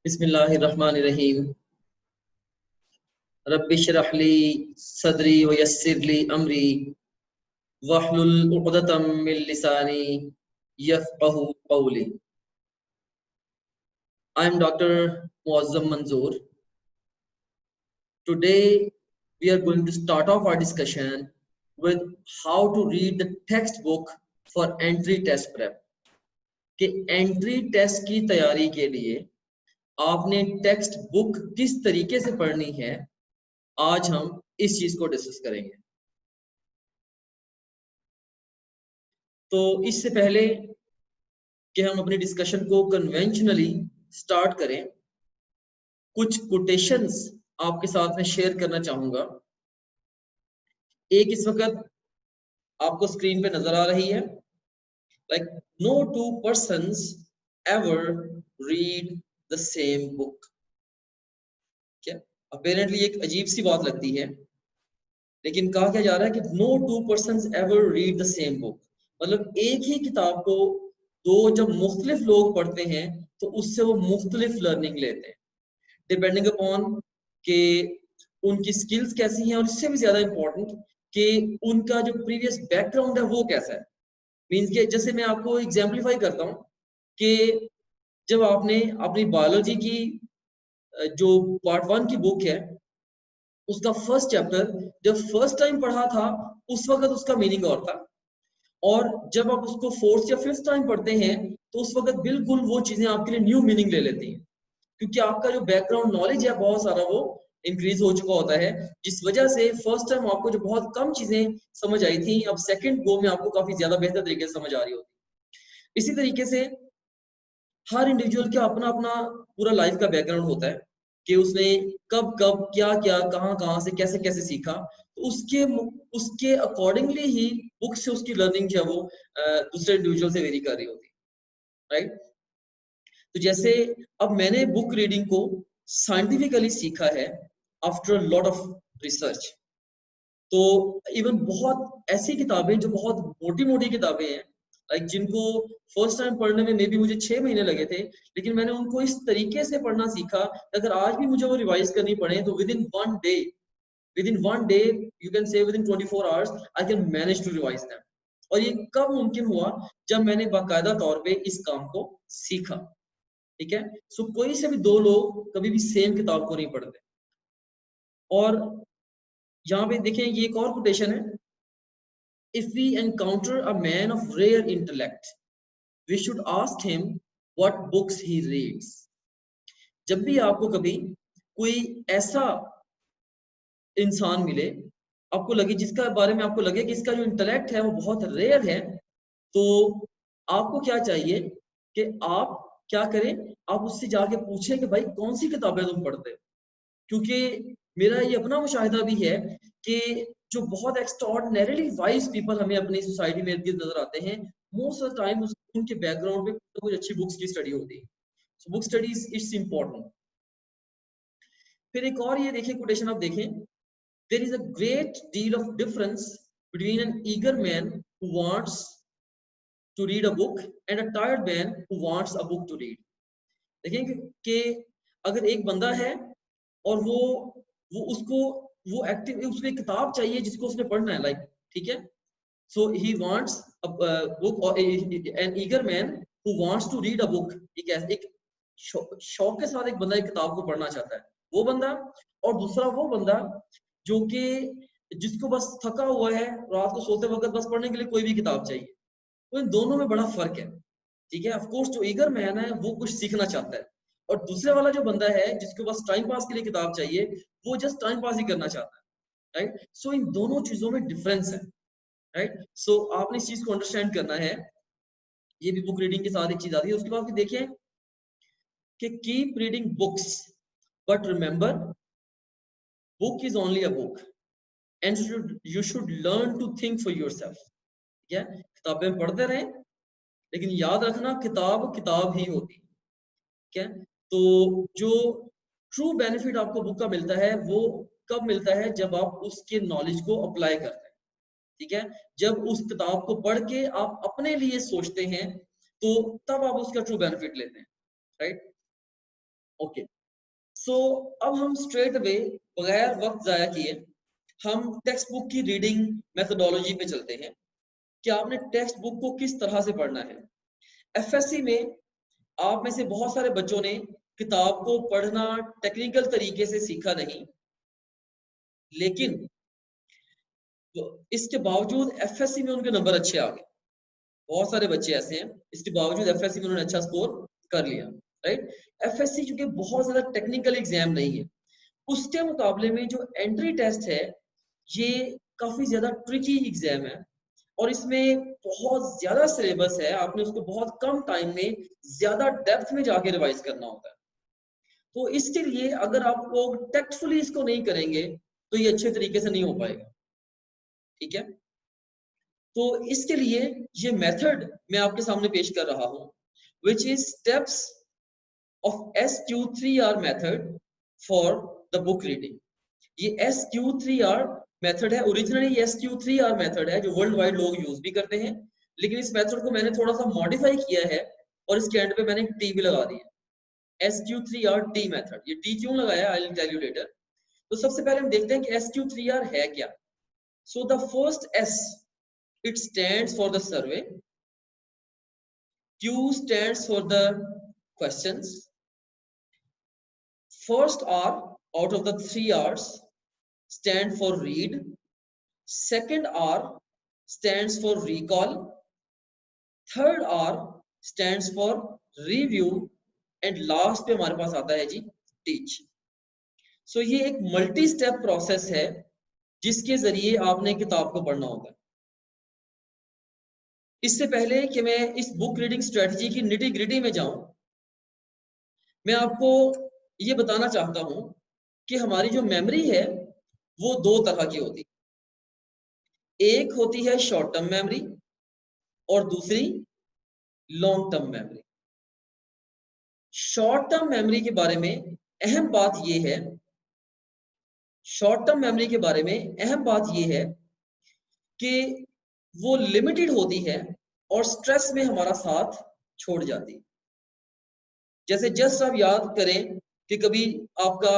बिस्मिल्लाहिर्रहमानिर्रहीम। रब्बि इश्रह ली सदरी व यस्सिर ली अमरी वहलुल उक़दतम मिन लिसानी यफ़क़हू क़ौली। I am Dr. Muazzam Manzoor. Today we are going to start off our discussion with how to read the textbook for entry test prep. कि entry test की तैयारी के लिए आपने टेक्स्ट बुक किस तरीके से पढ़नी है, आज हम इस चीज को डिस्कस करेंगे। तो इससे पहले कि हम अपनी डिस्कशन को कन्वेंशनली स्टार्ट करें, कुछ कोटेशंस आपके साथ में शेयर करना चाहूंगा। एक इस वक्त आपको स्क्रीन पे नजर आ रही है, like no two persons ever read the same book. क्या अपेरेंटली एक अजीब सी बात लगती है, लेकिन कहा क्या जा रहा है कि no two persons ever read the same book. मतलब एक ही किताब को दो जब मुख्तलिफ लोग पढ़ते हैं तो उससे वो मुख्तलिफ लर्निंग लेते हैं, डिपेंडिंग अपॉन के उनकी स्किल्स कैसी हैं, और इससे भी ज्यादा इंपॉर्टेंट कि उनका जो प्रीवियस बैकग्राउंड है वो कैसा है। मीन्स के जैसे मैं आपको एग्जाम्पलीफाई करता हूँ कि जब आपने अपनी बायोलॉजी की जो पार्ट 1 की बुक है उसका फर्स्ट चैप्टर जब फर्स्ट टाइम पढ़ा था उस वक्त उसका मीनिंग और था, और जब आप उसको फोर्थ या फिफ्थ टाइम पढ़ते हैं तो उस वक्त बिल्कुल वो चीजें आपके लिए न्यू मीनिंग ले लेती हैं, क्योंकि आपका जो बैकग्राउंड नॉलेज है बहुत सारा वो इंक्रीज हो चुका होता है, जिस वजह से फर्स्ट टाइम आपको जो बहुत कम चीजें समझ आई थी अब सेकंड गो में आपको काफी ज्यादा बेहतर तरीके से समझ आ रही होती। इसी तरीके से हर इंडिविजुअल का अपना अपना पूरा लाइफ का बैकग्राउंड होता है कि उसने कब कब क्या क्या कहाँ कहाँ से कैसे कैसे सीखा, तो उसके अकॉर्डिंगली ही बुक से उसकी लर्निंग जो है वो दूसरे इंडिविजुअल से वेरी कर रही होती है, राइट। तो जैसे अब मैंने बुक रीडिंग को साइंटिफिकली सीखा है after a lot of research. तो इवन बहुत ऐसी किताबें जो बहुत मोटी मोटी किताबें हैं, लाइक जिनको फर्स्ट टाइम पढ़ने में मे बी मुझे 6 महीने लगे थे, लेकिन मैंने उनको इस तरीके से पढ़ना सीखा अगर आज भी मुझे वो रिवाइज करनी पड़े तो within one day you can say within 24 hours I can manage to revise them. और ये कब मुमकिन हुआ? जब मैंने बाकायदा तौर पे इस काम को सीखा, ठीक है। सो कोई से भी दो लोग कभी भी सेम किताब को नहीं पढ़ते। और यहाँ पे देखें ये एक और कोटेशन है, if we encounter a man of rare intellect we should ask him what books he reads. जब भी आपको कभी कोई ऐसा इंसान मिले, आपको लगे जिसका बारे में आपको लगे कि इसका जो इंटेलेक्ट है वो बहुत रेयर है, तो आपको क्या चाहिए कि आप क्या करें, आप उससे जाके पूछें कि भाई कौन सी किताबें तुम पढ़ते हो। क्योंकि मेरा ये अपना मुशाहिदा भी है कि जो बहुत एक्स्ट्राऑर्डिनरीली वाइज पीपल हमें अपनी सोसाइटी में नजर आते हैं, मोस्ट ऑफ द टाइम उनके बैकग्राउंड पे कुछ अच्छी बुक्स की स्टडी होती है। So book studies it's important. फिर एक और ये देखिए कोटेशन आप देखें, there is a great deal of difference between an eager man who wants to read a book and a tired man who wants a book to read. देखें कि अगर एक बंदा है और वो उसको वो एक्टिव उसको एक किताब चाहिए जिसको उसने पढ़ना है, लाइक ठीक है। So he wants a book, an eager man who wants to read a book. एक शौक के साथ एक बंदा एक किताब को पढ़ना चाहता है, वो बंदा। और दूसरा वो बंदा जो कि जिसको बस थका हुआ है, रात को सोते वक्त बस पढ़ने के लिए कोई भी किताब चाहिए। तो इन दोनों में बड़ा फर्क है, ठीक है। ऑफ कोर्स जो ईगर मैन है वो कुछ सीखना चाहता है, और दूसरे वाला जो बंदा है जिसको बस टाइम पास के लिए किताब चाहिए, वो जस्ट टाइम पास ही करना चाहता है, राइट। सो इन दोनों चीजों में डिफरेंस है, राइट। सो आपने इस चीज को अंडरस्टैंड करना है। ये भी बुक रीडिंग के साथ एक चीज आती है। उसके बाद देखिए कि keep reading books but remember book is only a book and you should learn to think for yourself. ठीक है, किताबें पढ़ते रहें, लेकिन याद रखना किताब किताब ही होती है, ठीक है। तो जो ट्रू बेनिफिट आपको बुक का मिलता है वो कब मिलता है? जब आप उसके नॉलेज को अप्लाई करते हैं, ठीक है। जब उस किताब को पढ़ के आप अपने लिए सोचते हैं तो तब आप उसका ट्रू बेनिफिट लेते हैं, राइट। ओके, सो अब हम स्ट्रेट अवे बगैर वक्त जाया किए हम टेक्स्ट बुक की रीडिंग मेथोडोलॉजी पे चलते हैं कि आपने टेक्स्ट बुक को किस तरह से पढ़ना है। एफएससी में आप में से बहुत सारे बच्चों ने किताब को पढ़ना टेक्निकल तरीके से सीखा नहीं, लेकिन इसके बावजूद एफएससी में उनके नंबर अच्छे आ गए। बहुत सारे बच्चे ऐसे हैं, इसके बावजूद एफएससी में उन्होंने अच्छा स्कोर कर लिया, राइट। एफएससी चूंकि बहुत ज्यादा टेक्निकल एग्जाम नहीं है, उसके मुकाबले में जो एंट्री टेस्ट है ये काफी ज्यादा ट्रिकी एग्जाम है और इसमें बहुत ज्यादा सिलेबस है। आपने उसको बहुत कम टाइम में ज्यादा डेप्थ में जाके रिवाइज करना होता है। तो इसके लिए अगर आप लोग टेक्टफुली इसको नहीं करेंगे तो ये अच्छे तरीके से नहीं हो पाएगा, ठीक है। तो इसके लिए ये मेथड मैं आपके सामने पेश कर रहा हूं, which is steps of SQ3R method for the book reading। ये SQ3R मेथड है, ओरिजिनली SQ3R मेथड है जो वर्ल्ड वाइड लोग यूज भी करते हैं, लेकिन इस मेथड को मैंने थोड़ा सा मॉडिफाई किया है और इसके एंड पे मैंने एक टी भी लगा दिया, SQ3RT मेथड। ये टी क्यों लगाया I will tell you later. तो सबसे पहले हम देखते हैं कि SQ3R है क्या। So the first S, it stands for the survey, Q stands for the questions, first R out of the 3 R's stand for read, second R stands for recall, third R stands for review and last पे हमारे पास आता है जी teach। सो ये एक multi step process है जिसके जरिए आपने किताब को पढ़ना होता है। इससे पहले कि मैं इस बुक रीडिंग स्ट्रेटजी की निटी ग्रिटी में जाऊं, मैं आपको ये बताना चाहता हूं कि हमारी जो मेमोरी है वो दो तरह की होती है। एक होती है शॉर्ट टर्म मेमोरी और दूसरी long term memory. Short term memory के बारे में अहम बात यह है, शॉर्ट टर्म मेमोरी के बारे में अहम बात यह है कि वो लिमिटेड होती है और स्ट्रेस में हमारा साथ छोड़ जाती है। जैसे जस्ट आप याद करें कि कभी आपका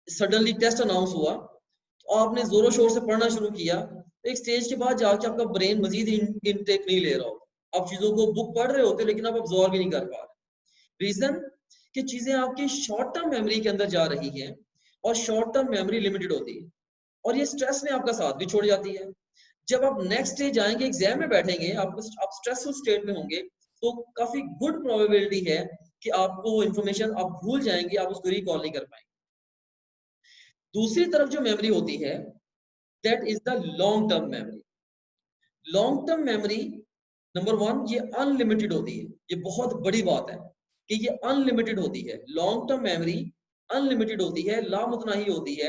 सडनली टेस्ट अनाउंस हुआ तो आपने जोरों शोर से पढ़ना शुरू किया, तो एक स्टेज के बाद जाके आपका ब्रेन मजीद इनटेक नहीं ले रहा हो, आप चीजों को बुक पढ़ रहे होते लेकिन आप अब्सॉर्ब भी नहीं कर पा रहे। रीजन कि चीजें आपकी शॉर्ट टर्म मेमोरी के अंदर जा रही है और शॉर्ट टर्म मेमोरी लिमिटेड होती है और ये स्ट्रेस में आपका साथ भी छोड़ जाती है। जब आप नेक्स्ट डे जाएंगे एग्जाम में बैठेंगे, आप स्ट्रेसफुल स्टेट में होंगे, तो काफी गुड प्रोबेबिलिटी है कि आपको वो इन्फॉर्मेशन आप भूल जाएंगे, आप उसको रिकॉल नहीं कर पाएंगे। दूसरी तरफ जो मेमोरी होती है that is the long term memory. Long term memory number one ये अनलिमिटेड होती है। ये बहुत बड़ी बात है कि ये अनलिमिटेड होती है। लॉन्ग टर्म मेमोरी अनलिमिटेड होती है, लामुतनाही होती है,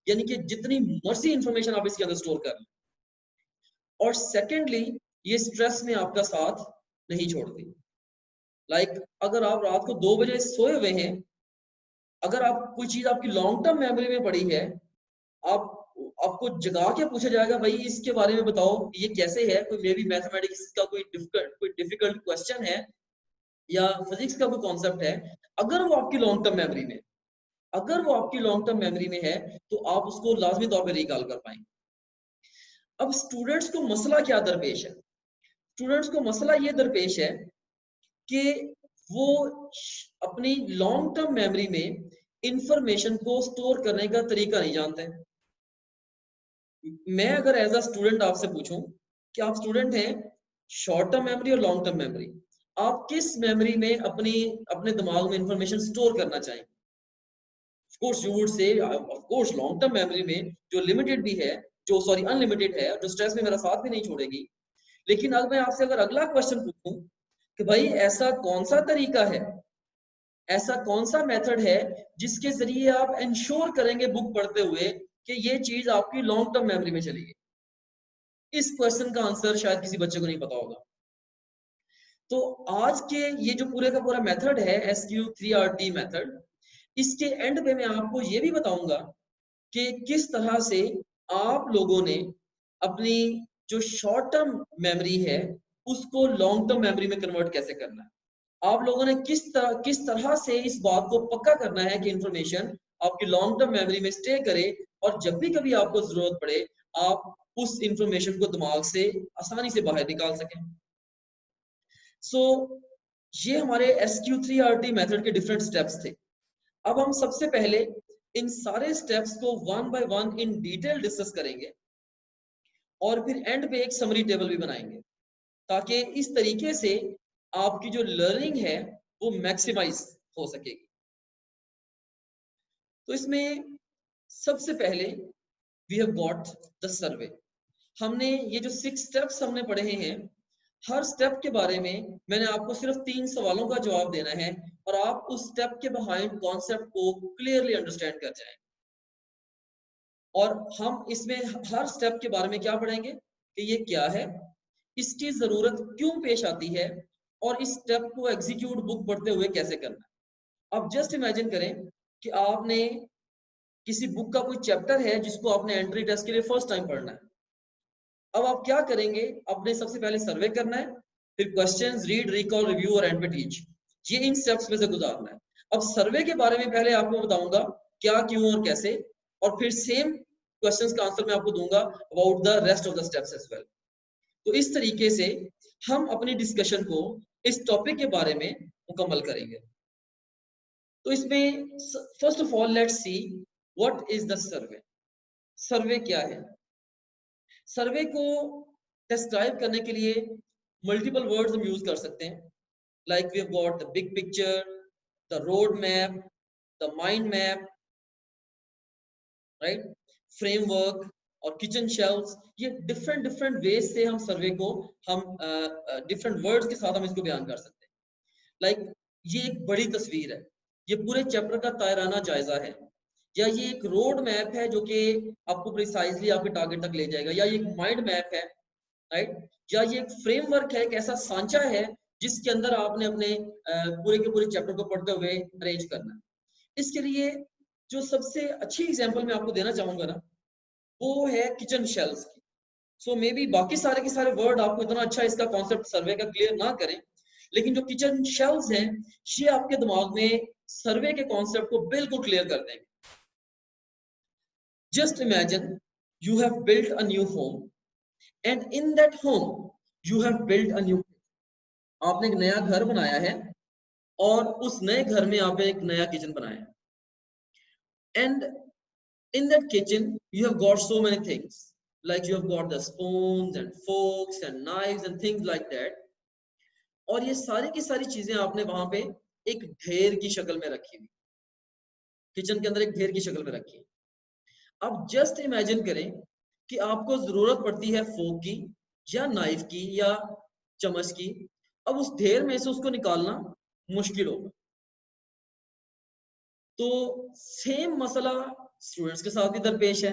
यानी कि जितनी मर्जी इंफॉर्मेशन आप इसके अंदर स्टोर कर लें। और सेकेंडली ये स्ट्रेस में आपका साथ नहीं छोड़ती। लाइक अगर आप रात को 2 बजे सोए हुए हैं, अगर आप कोई चीज आपकी लॉन्ग टर्म मेमोरी में पड़ी है, आप आपको जगा के पूछा जाएगा भाई इसके बारे में बताओ ये कैसे है, कोई मे बी मैथमेटिक्स का कोई डिफिकल्ट क्वेश्चन है या फिजिक्स का कोई कॉन्सेप्ट है, अगर वो आपकी लॉन्ग टर्म मेमोरी में अगर वो आपकी लॉन्ग टर्म मेमोरी में है तो आप उसको लाजमी तौर पर रिकॉल कर पाएंगे। अब स्टूडेंट्स को मसला क्या दरपेश है? स्टूडेंट्स को मसला ये दरपेश है कि वो अपनी लॉन्ग टर्म मेमोरी में इंफॉर्मेशन को स्टोर करने का तरीका नहीं जानते। मैं अगर एज अ स्टूडेंट आपसे पूछूं कि आप स्टूडेंट हैं, शॉर्ट टर्म मेमोरी और लॉन्ग टर्म मेमोरी, आप किस मेमोरी में अपने दिमाग में इंफॉर्मेशन स्टोर करना चाहेंगे? Of course you would say of course long term memory में जो लिमिटेड भी है, जो सॉरी अनलिमिटेड है, जो स्ट्रेस में मेरा साथ भी नहीं छोड़ेगी। लेकिन अब मैं आपसे अगर अगला क्वेश्चन पूछूं कि भाई ऐसा कौन सा तरीका है, ऐसा कौन सा मेथड है जिसके जरिए आप इंश्योर करेंगे बुक पढ़ते हुए कि ये चीज आपकी लॉन्ग टर्म मेमोरी में चलेगी? इस क्वेश्चन का आंसर शायद किसी बच्चे को नहीं पता होगा। तो आज के ये जो पूरे का पूरा मेथड है SQ3RT मेथड, इसके एंड पे मैं आपको ये भी बताऊंगा कि किस तरह से आप लोगों ने अपनी जो शॉर्ट टर्म मेमोरी है उसको लॉन्ग टर्म मेमोरी में कन्वर्ट कैसे करना है। आप लोगों ने किस तरह से इस बात को पक्का करना है कि इंफॉर्मेशन आपकी लॉन्ग टर्म मेमोरी में स्टे करे और जब भी कभी आपको जरूरत पड़े आप उस इंफॉर्मेशन को दिमाग से आसानी से बाहर निकाल सकें। सो ये हमारे SQ3RT मेथड के डिफरेंट स्टेप्स थे। अब हम सबसे पहले इन सारे स्टेप्स को one by one in detail discuss करेंगे और फिर एंड पे एक समरी टेबल भी बनाएंगे ताकि इस तरीके से आपकी जो लर्निंग है वो मैक्सिमाइज हो सकेगी। तो इसमें सबसे पहले we have got the survey. हमने ये जो 6 स्टेप्स हमने पढ़े हैं, हर स्टेप के बारे में मैंने आपको सिर्फ 3 सवालों का जवाब देना है और आप उस स्टेप के बिहाइंड कॉन्सेप्ट को क्लियरली अंडरस्टैंड कर जाएं। और हम इसमें हर स्टेप के बारे में क्या पढ़ेंगे कि ये क्या है, इसकी जरूरत क्यों पेश आती है और इस स्टेप को एग्जीक्यूट बुक पढ़ते हुए कैसे करना है। अब जस्ट इमेजिन करें कि आपने किसी बुक का कोई चैप्टर है जिसको आपने एंट्री टेस्ट के लिए फर्स्ट टाइम पढ़ना है। अब आप क्या करेंगे, आपने सबसे पहले सर्वे करना है, फिर क्वेश्चंस, रीड, रिकॉल, रिव्यू और एंड पे टीच। ये इन स्टेप्स में से गुजारना है। अब सर्वे के बारे में पहले आपको बताऊंगा क्या, क्यों और कैसे, और फिर सेम क्वेश्चंस का आंसर मैं आपको दूंगा about the rest of the steps as well. तो इस तरीके से हम अपनी डिस्कशन को इस टॉपिक के बारे में मुकम्मल करेंगे। तो इसमें first of all let's see what is the survey. Survey क्या है? सर्वे को डिस्क्राइब करने के लिए मल्टीपल वर्ड्स हम यूज कर सकते हैं, like we have got the big picture, the road map, the mind map, right, framework और किचन शेल्व्स। ये डिफरेंट डिफरेंट वेज से हम सर्वे को हम डिफरेंट वर्ड्स के साथ हम इसको बयान कर सकते हैं। लाइक ये एक बड़ी तस्वीर है, ये पूरे चैप्टर का तायराना जायजा है, या ये एक रोड मैप है जो कि आपको प्रिसाइजली आपके टारगेट तक ले जाएगा, या ये एक माइंड मैप है, राइट, या ये एक फ्रेमवर्क है, एक ऐसा सांचा है जिसके अंदर आपने अपने पूरे के पूरे चैप्टर को पढ़ते हुए अरेंज करना है। इसके लिए जो सबसे अच्छी एग्जांपल मैं आपको देना चाहूंगा ना, वो है किचन शेल्व्स की। सो मे बी बाकी सारे के सारे वर्ड आपको इतना अच्छा इसका कॉन्सेप्ट सर्वे का क्लियर ना करें, लेकिन जो किचन शेल्व्स हैं ये आपके दिमाग में सर्वे के कॉन्सेप्ट को बिल्कुल क्लियर कर देंगे। Just imagine you have built a new home and in that home you have built a new, आपने एक नया घर बनाया है और उस नए घर में आपने एक नया किचन बनाया है। And in that kitchen you have got so many things, like you have got the spoons and forks and knives and things like that, और ये सारी की सारी चीजें आपने वहां पे एक ढेर की शक्ल में रखी हुई, किचन के अंदर एक ढेर की शक्ल में रखी। अब जस्ट इमेजिन करें कि आपको जरूरत पड़ती है फोक की या नाइफ की या चम्मच की, अब उस ढेर में से उसको निकालना मुश्किल होगा। तो सेम मसला स्टूडेंट्स के साथ भी दरपेश है।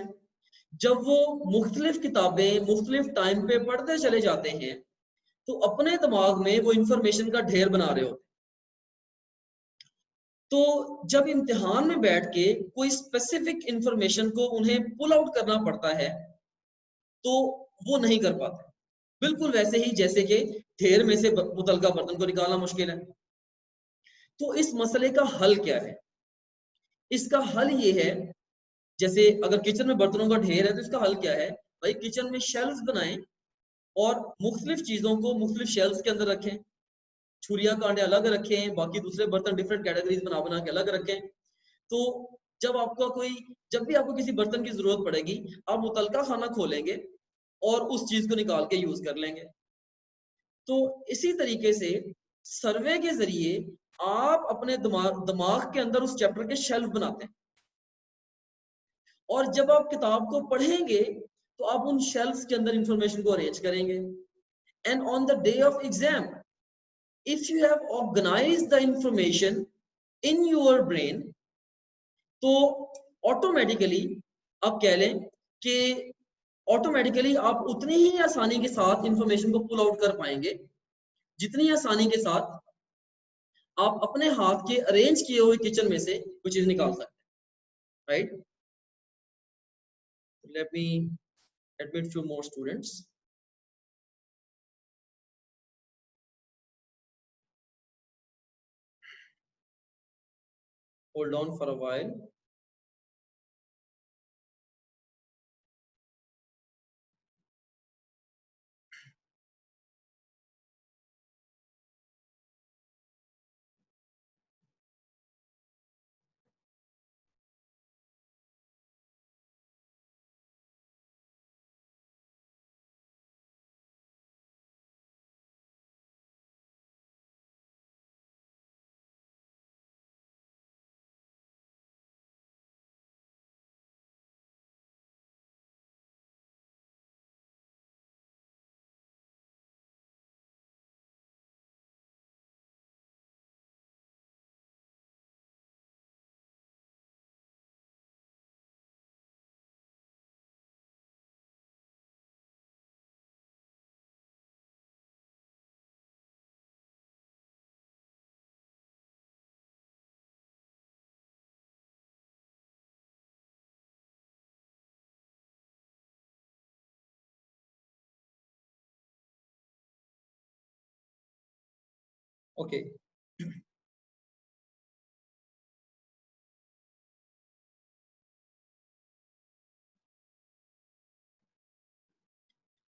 जब वो मुख्तलिफ किताबें मुख्तलिफ टाइम पे पढ़ते चले जाते हैं तो अपने दिमाग में वो इंफॉर्मेशन का ढेर बना रहे होते। तो जब इम्तिहान में बैठ के कोई स्पेसिफिक इंफॉर्मेशन को उन्हें पुल आउट करना पड़ता है तो वो नहीं कर पाते, बिल्कुल वैसे ही जैसे कि ढेर में से मुतलका बर्तन को निकालना मुश्किल है। तो इस मसले का हल क्या है? इसका हल ये है, जैसे अगर किचन में बर्तनों का ढेर है तो इसका हल क्या है भाई, किचन में शेल्फ बनाएं और मुख्तलिफ चीजों को मुख्तलिफ शेल्फ के अंदर रखें, छुरियां कांटे अलग रखें, बाकी दूसरे बर्तन डिफरेंट कैटेगरीज बना बना के अलग रखें। तो जब आपका कोई जब भी आपको किसी बर्तन की जरूरत पड़ेगी आप मुतलका खाना खोलेंगे और उस चीज को निकाल के यूज कर लेंगे। तो इसी तरीके से सर्वे के जरिए आप अपने दिमाग के अंदर उस चैप्टर के शेल्फ बनाते हैं और जब आप किताब को पढ़ेंगे तो आप उन शेल्फ के अंदर इंफॉर्मेशन को अरेंज करेंगे। And on the day of exam if you have organized the information in your brain, तो ऑटोमेटिकली आप कह लें कि ऑटोमेटिकली आप उतनी ही आसानी के साथ इंफॉर्मेशन को पुल आउट कर पाएंगे जितनी आसानी के साथ आप अपने हाथ के अरेंज किए हुए किचन में से कुछ चीज निकाल सकते हैं, right. Let me admit few more students. Hold on for a while. Okay,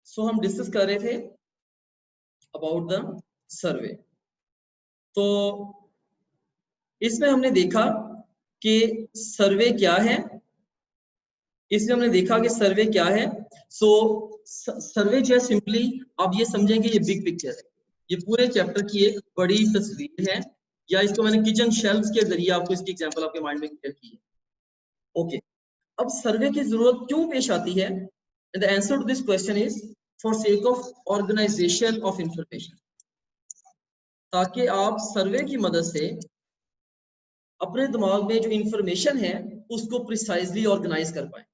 so हम डिस्कस कर रहे थे अबाउट द सर्वे। तो इसमें हमने देखा कि सर्वे क्या है, इसमें हमने देखा कि सर्वे क्या है। सो सर्वे जो है सिंपली आप ये समझेंगे ये बिग पिक्चर है, ये पूरे चैप्टर की एक बड़ी तस्वीर है, या इसको मैंने किचन शेल्फ्स के जरिए आपको इसकी एग्जांपल आपके माइंड में क्लियर की है। ओके, अब सर्वे की जरूरत क्यों पेश आती है? The answer to this question is for sake of organization of information, ताकि आप सर्वे की मदद से अपने दिमाग में जो इंफॉर्मेशन है उसको प्रिसाइजली ऑर्गेनाइज कर पाए।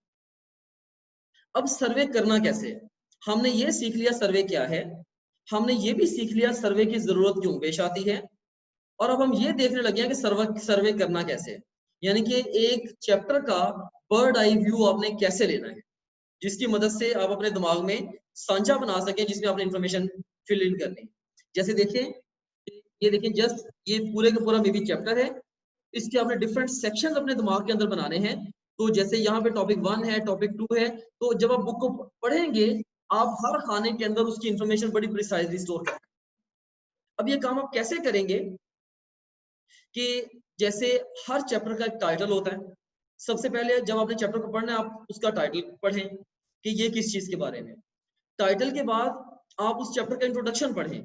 अब सर्वे करना कैसे है, हमने ये सीख लिया सर्वे क्या है, हमने ये भी सीख लिया सर्वे की जरूरत क्यों पेश आती है, और अब हम ये देखने लगे हैं कि सर्वे करना कैसे है, यानी कि एक चैप्टर का बर्ड आई व्यू आपने कैसे लेना है, जिसकी मदद से आप अपने दिमाग में सांचा बना सकें जिसमें आपने इंफॉर्मेशन फिल इन करनी है। जैसे देखें, ये देखें, जस्ट ये पूरे का पूरा मे बी चैप्टर है, इसके आपने डिफरेंट सेक्शन अपने दिमाग के अंदर बनाने हैं। तो जैसे यहाँ पे टॉपिक 1 है, टॉपिक 2 है, तो जब आप बुक को पढ़ेंगे आप हर खाने के अंदर उसकी इंफॉर्मेशन बड़ी प्रिसाइजली स्टोर करें। अब ये काम आप कैसे करेंगे कि जैसे हर चैप्टर का एक टाइटल होता है, सबसे पहले जब आपने चैप्टर को पढ़ना है आप उसका टाइटल पढ़ें कि ये किस चीज के बारे में। टाइटल के बाद आप उस चैप्टर का इंट्रोडक्शन पढ़ें।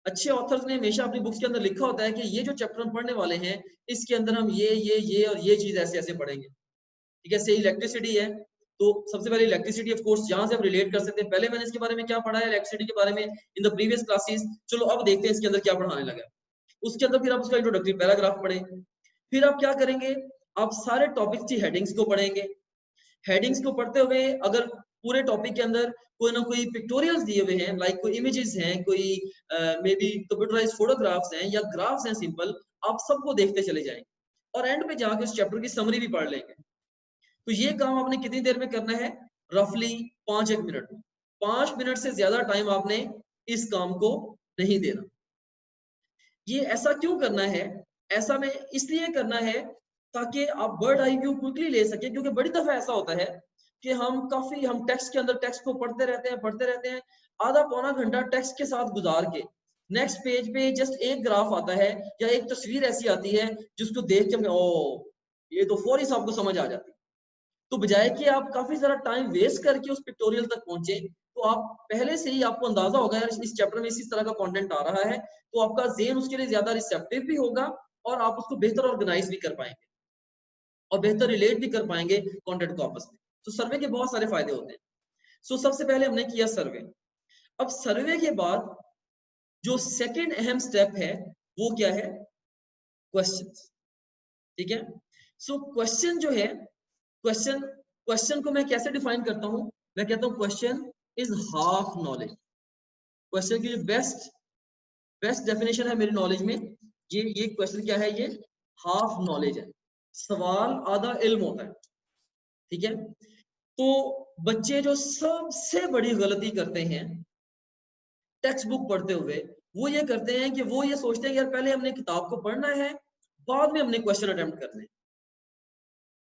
अच्छे ऑथर्स ने हमेशा अपनी बुक्स के अंदर लिखा होता है कि ये जो चैप्टर हम पढ़ने वाले हैं इसके अंदर हम ये और ये चीज ऐसे ऐसे पढ़ेंगे। ठीक है, से इलेक्ट्रिसिटी है तो सबसे पहले इलेक्ट्रिसिटी ऑफ कोर्स जहां से आप रिलेट कर सकते हैं। पहले मैंने इसके बारे में क्या पढ़ा है इलेक्ट्रिसिटी के बारे में इन द प्रीवियस क्लासेस, चलो अब देखते हैं इसके अंदर क्या पढ़ाने लगा। उसके अंदर फिर आप उसका इंट्रोडक्टरी पैराग्राफ पढ़ें। फिर आप क्या करेंगे, आप सारे टॉपिक्स की हेडिंग्स को पढ़ेंगे। हेडिंग्स को पढ़ते हुए अगर पूरे टॉपिक के अंदर कोई ना कोई पिक्टोरियल्स दिए हुए हैं, लाइक कोई इमेजेस हैं, कोई मे बी कंप्यूटराइज्ड फोटोग्राफ्स हैं या ग्राफ्स हैं सिंपल, आप सबको देखते चले जाएंगे और एंड पे जाके उस चैप्टर की समरी भी पढ़ लेंगे। तो ये काम आपने कितनी देर में करना है, रफली 5 मिनट में। 5 मिनट से ज्यादा टाइम आपने इस काम को नहीं देना। ये ऐसा क्यों करना है, ऐसा में इसलिए करना है ताकि आप बर्ड आई व्यू क्विकली ले सके, क्योंकि बड़ी दफा ऐसा होता है कि हम टेक्स्ट के अंदर टेक्स्ट को पढ़ते रहते हैं आधा पौना घंटा टेक्स्ट के साथ गुजार के नेक्स्ट पेज पे जस्ट एक ग्राफ आता है या एक तस्वीर ऐसी आती है जिसको देख के हमें ओ ये तो फौरी से आपको समझ आ जाती है। तो बजाय कि आप काफी सारा टाइम वेस्ट करके उस पिक्टोरियल तक पहुंचे, तो आप पहले से ही आपको अंदाजा होगा यार इस चैप्टर में इस तरह का कंटेंट आ रहा है, तो आपका ज़हन उसके लिए ज्यादा रिसेप्टिव भी होगा और आप उसको बेहतर ऑर्गेनाइज भी कर पाएंगे और बेहतर रिलेट भी कर पाएंगे कंटेंट को आपस में। तो सर्वे के बहुत सारे फायदे होते हैं। सो सबसे पहले हमने किया सर्वे। अब सर्वे के बाद जो सेकंड अहम स्टेप है वो क्या है, क्वेश्चंस। ठीक है, सो क्वेश्चन जो है, क्वेश्चन को मैं कैसे डिफाइन करता हूं, मैं कहता हूं question is half knowledge. Question की जो बेस्ट डेफिनेशन है मेरी नॉलेज में, ये क्वेश्चन क्या है, ये हाफ नॉलेज है। सवाल आधा इल्म होता है। ठीक है, तो बच्चे जो सबसे बड़ी गलती करते हैं टेक्स्ट बुक पढ़ते हुए, वो ये करते हैं कि वो ये सोचते हैं यार पहले हमने किताब को पढ़ना है बाद में हमने क्वेश्चन अटेम्प्ट करने हैं।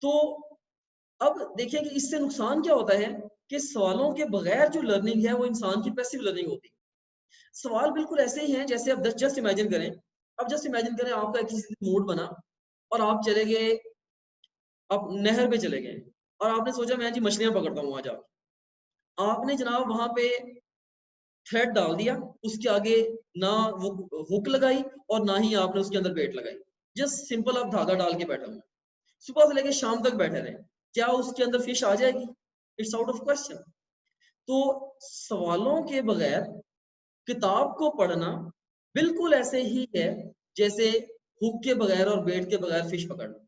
तो अब देखिए कि इससे नुकसान क्या होता है कि सवालों के बगैर जो लर्निंग है वो इंसान की पैसिव लर्निंग होती है। सवाल बिल्कुल ऐसे ही हैं जैसे आप जस्ट इमेजिन करें, अब जस्ट इमेजिन करें आपका किसी मूड बना और आप चले गए, आप नहर पे चले गए और आपने सोचा मैं जी मछलियां पकड़ता हूँ वहां जाके। आपने जनाब वहां पे थ्रेड डाल दिया, उसके आगे ना वो हुक लगाई और ना ही आपने उसके अंदर बेट लगाई, जस्ट सिंपल आप धागा डाल के बैठे हुए, सुबह से लेकर शाम तक बैठे रहे, क्या उसके अंदर फिश आ जाएगी? It's out of question. तो सवालों के बगैर किताब को पढ़ना बिल्कुल ऐसे ही है जैसे हुक के बगैर और बेट के बगैर फिश पकड़ना।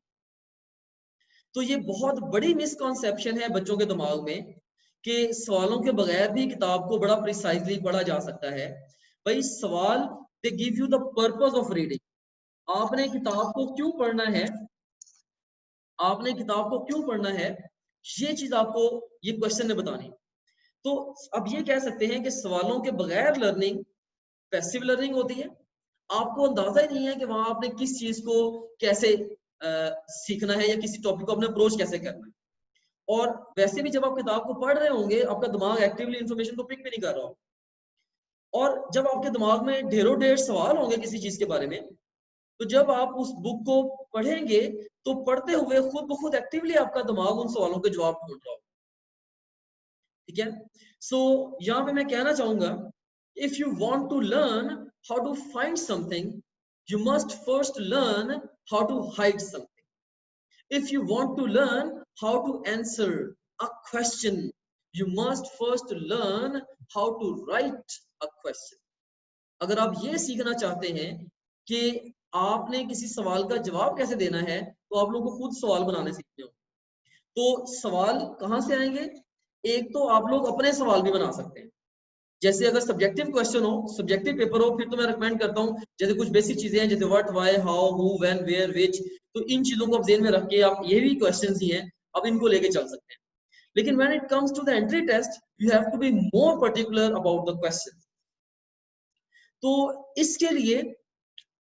तो ये बहुत बड़ी मिसकॉन्सेप्शन है बच्चों के दिमाग में कि सवालों के बगैर भी किताब को बड़ा प्रिसाइजली पढ़ा जा सकता है। भाई सवाल they give you the purpose of reading. आपने किताब को क्यों पढ़ना है, आपने किताब को क्यों पढ़ना है, ये चीज आपको ये क्वेश्चन ने बतानी। तो अब ये कह सकते हैं कि सवालों के बगैर लर्निंग पैसिव लर्निंग होती है। आपको अंदाजा ही नहीं है कि वहां आपने किस चीज को कैसे सीखना है या किसी टॉपिक को अपने अप्रोच कैसे करना है। और वैसे भी जब आप किताब को पढ़ रहे होंगे आपका दिमाग एक्टिवली इंफॉर्मेशन को पिक भी नहीं कर रहा हो, और जब आपके दिमाग में ढेरों ढेर सवाल होंगे किसी चीज के बारे में, तो जब आप उस बुक को पढ़ेंगे तो पढ़ते हुए खुद ब खुद एक्टिवली आपका दिमाग उन सवालों के जवाब ढूंढ रहा हो। ठीक है, सो यहाँ पे मैं कहना चाहूंगा, if you want to learn how to find something you must first learn how to hide something. If you want to learn how to answer a question you must first learn how to write a question. अगर आप ये सीखना चाहते हैं कि आपने किसी सवाल का जवाब कैसे देना है, तो आप लोगों को खुद सवाल बनाने सीखने हो। तो सवाल कहाँ से आएंगे? एक तो आप लोग अपने सवाल भी बना सकते हैं। जैसे अगर सब्जेक्टिव क्वेश्चन हो, सब्जेक्टिव पेपर हो, फिर तो मैं रिकमेंड करता हूँ जैसे कुछ बेसिक चीजें हैं जैसे what, why, how, who, when, where, which, तो इन चीजों को आप ध्यान में रख के आप ये भी क्वेश्चंस ही हैं, आप इनको लेके चल सकते हैं। लेकिन when it comes to the entry test you have to be more particular about the question. तो इसके लिए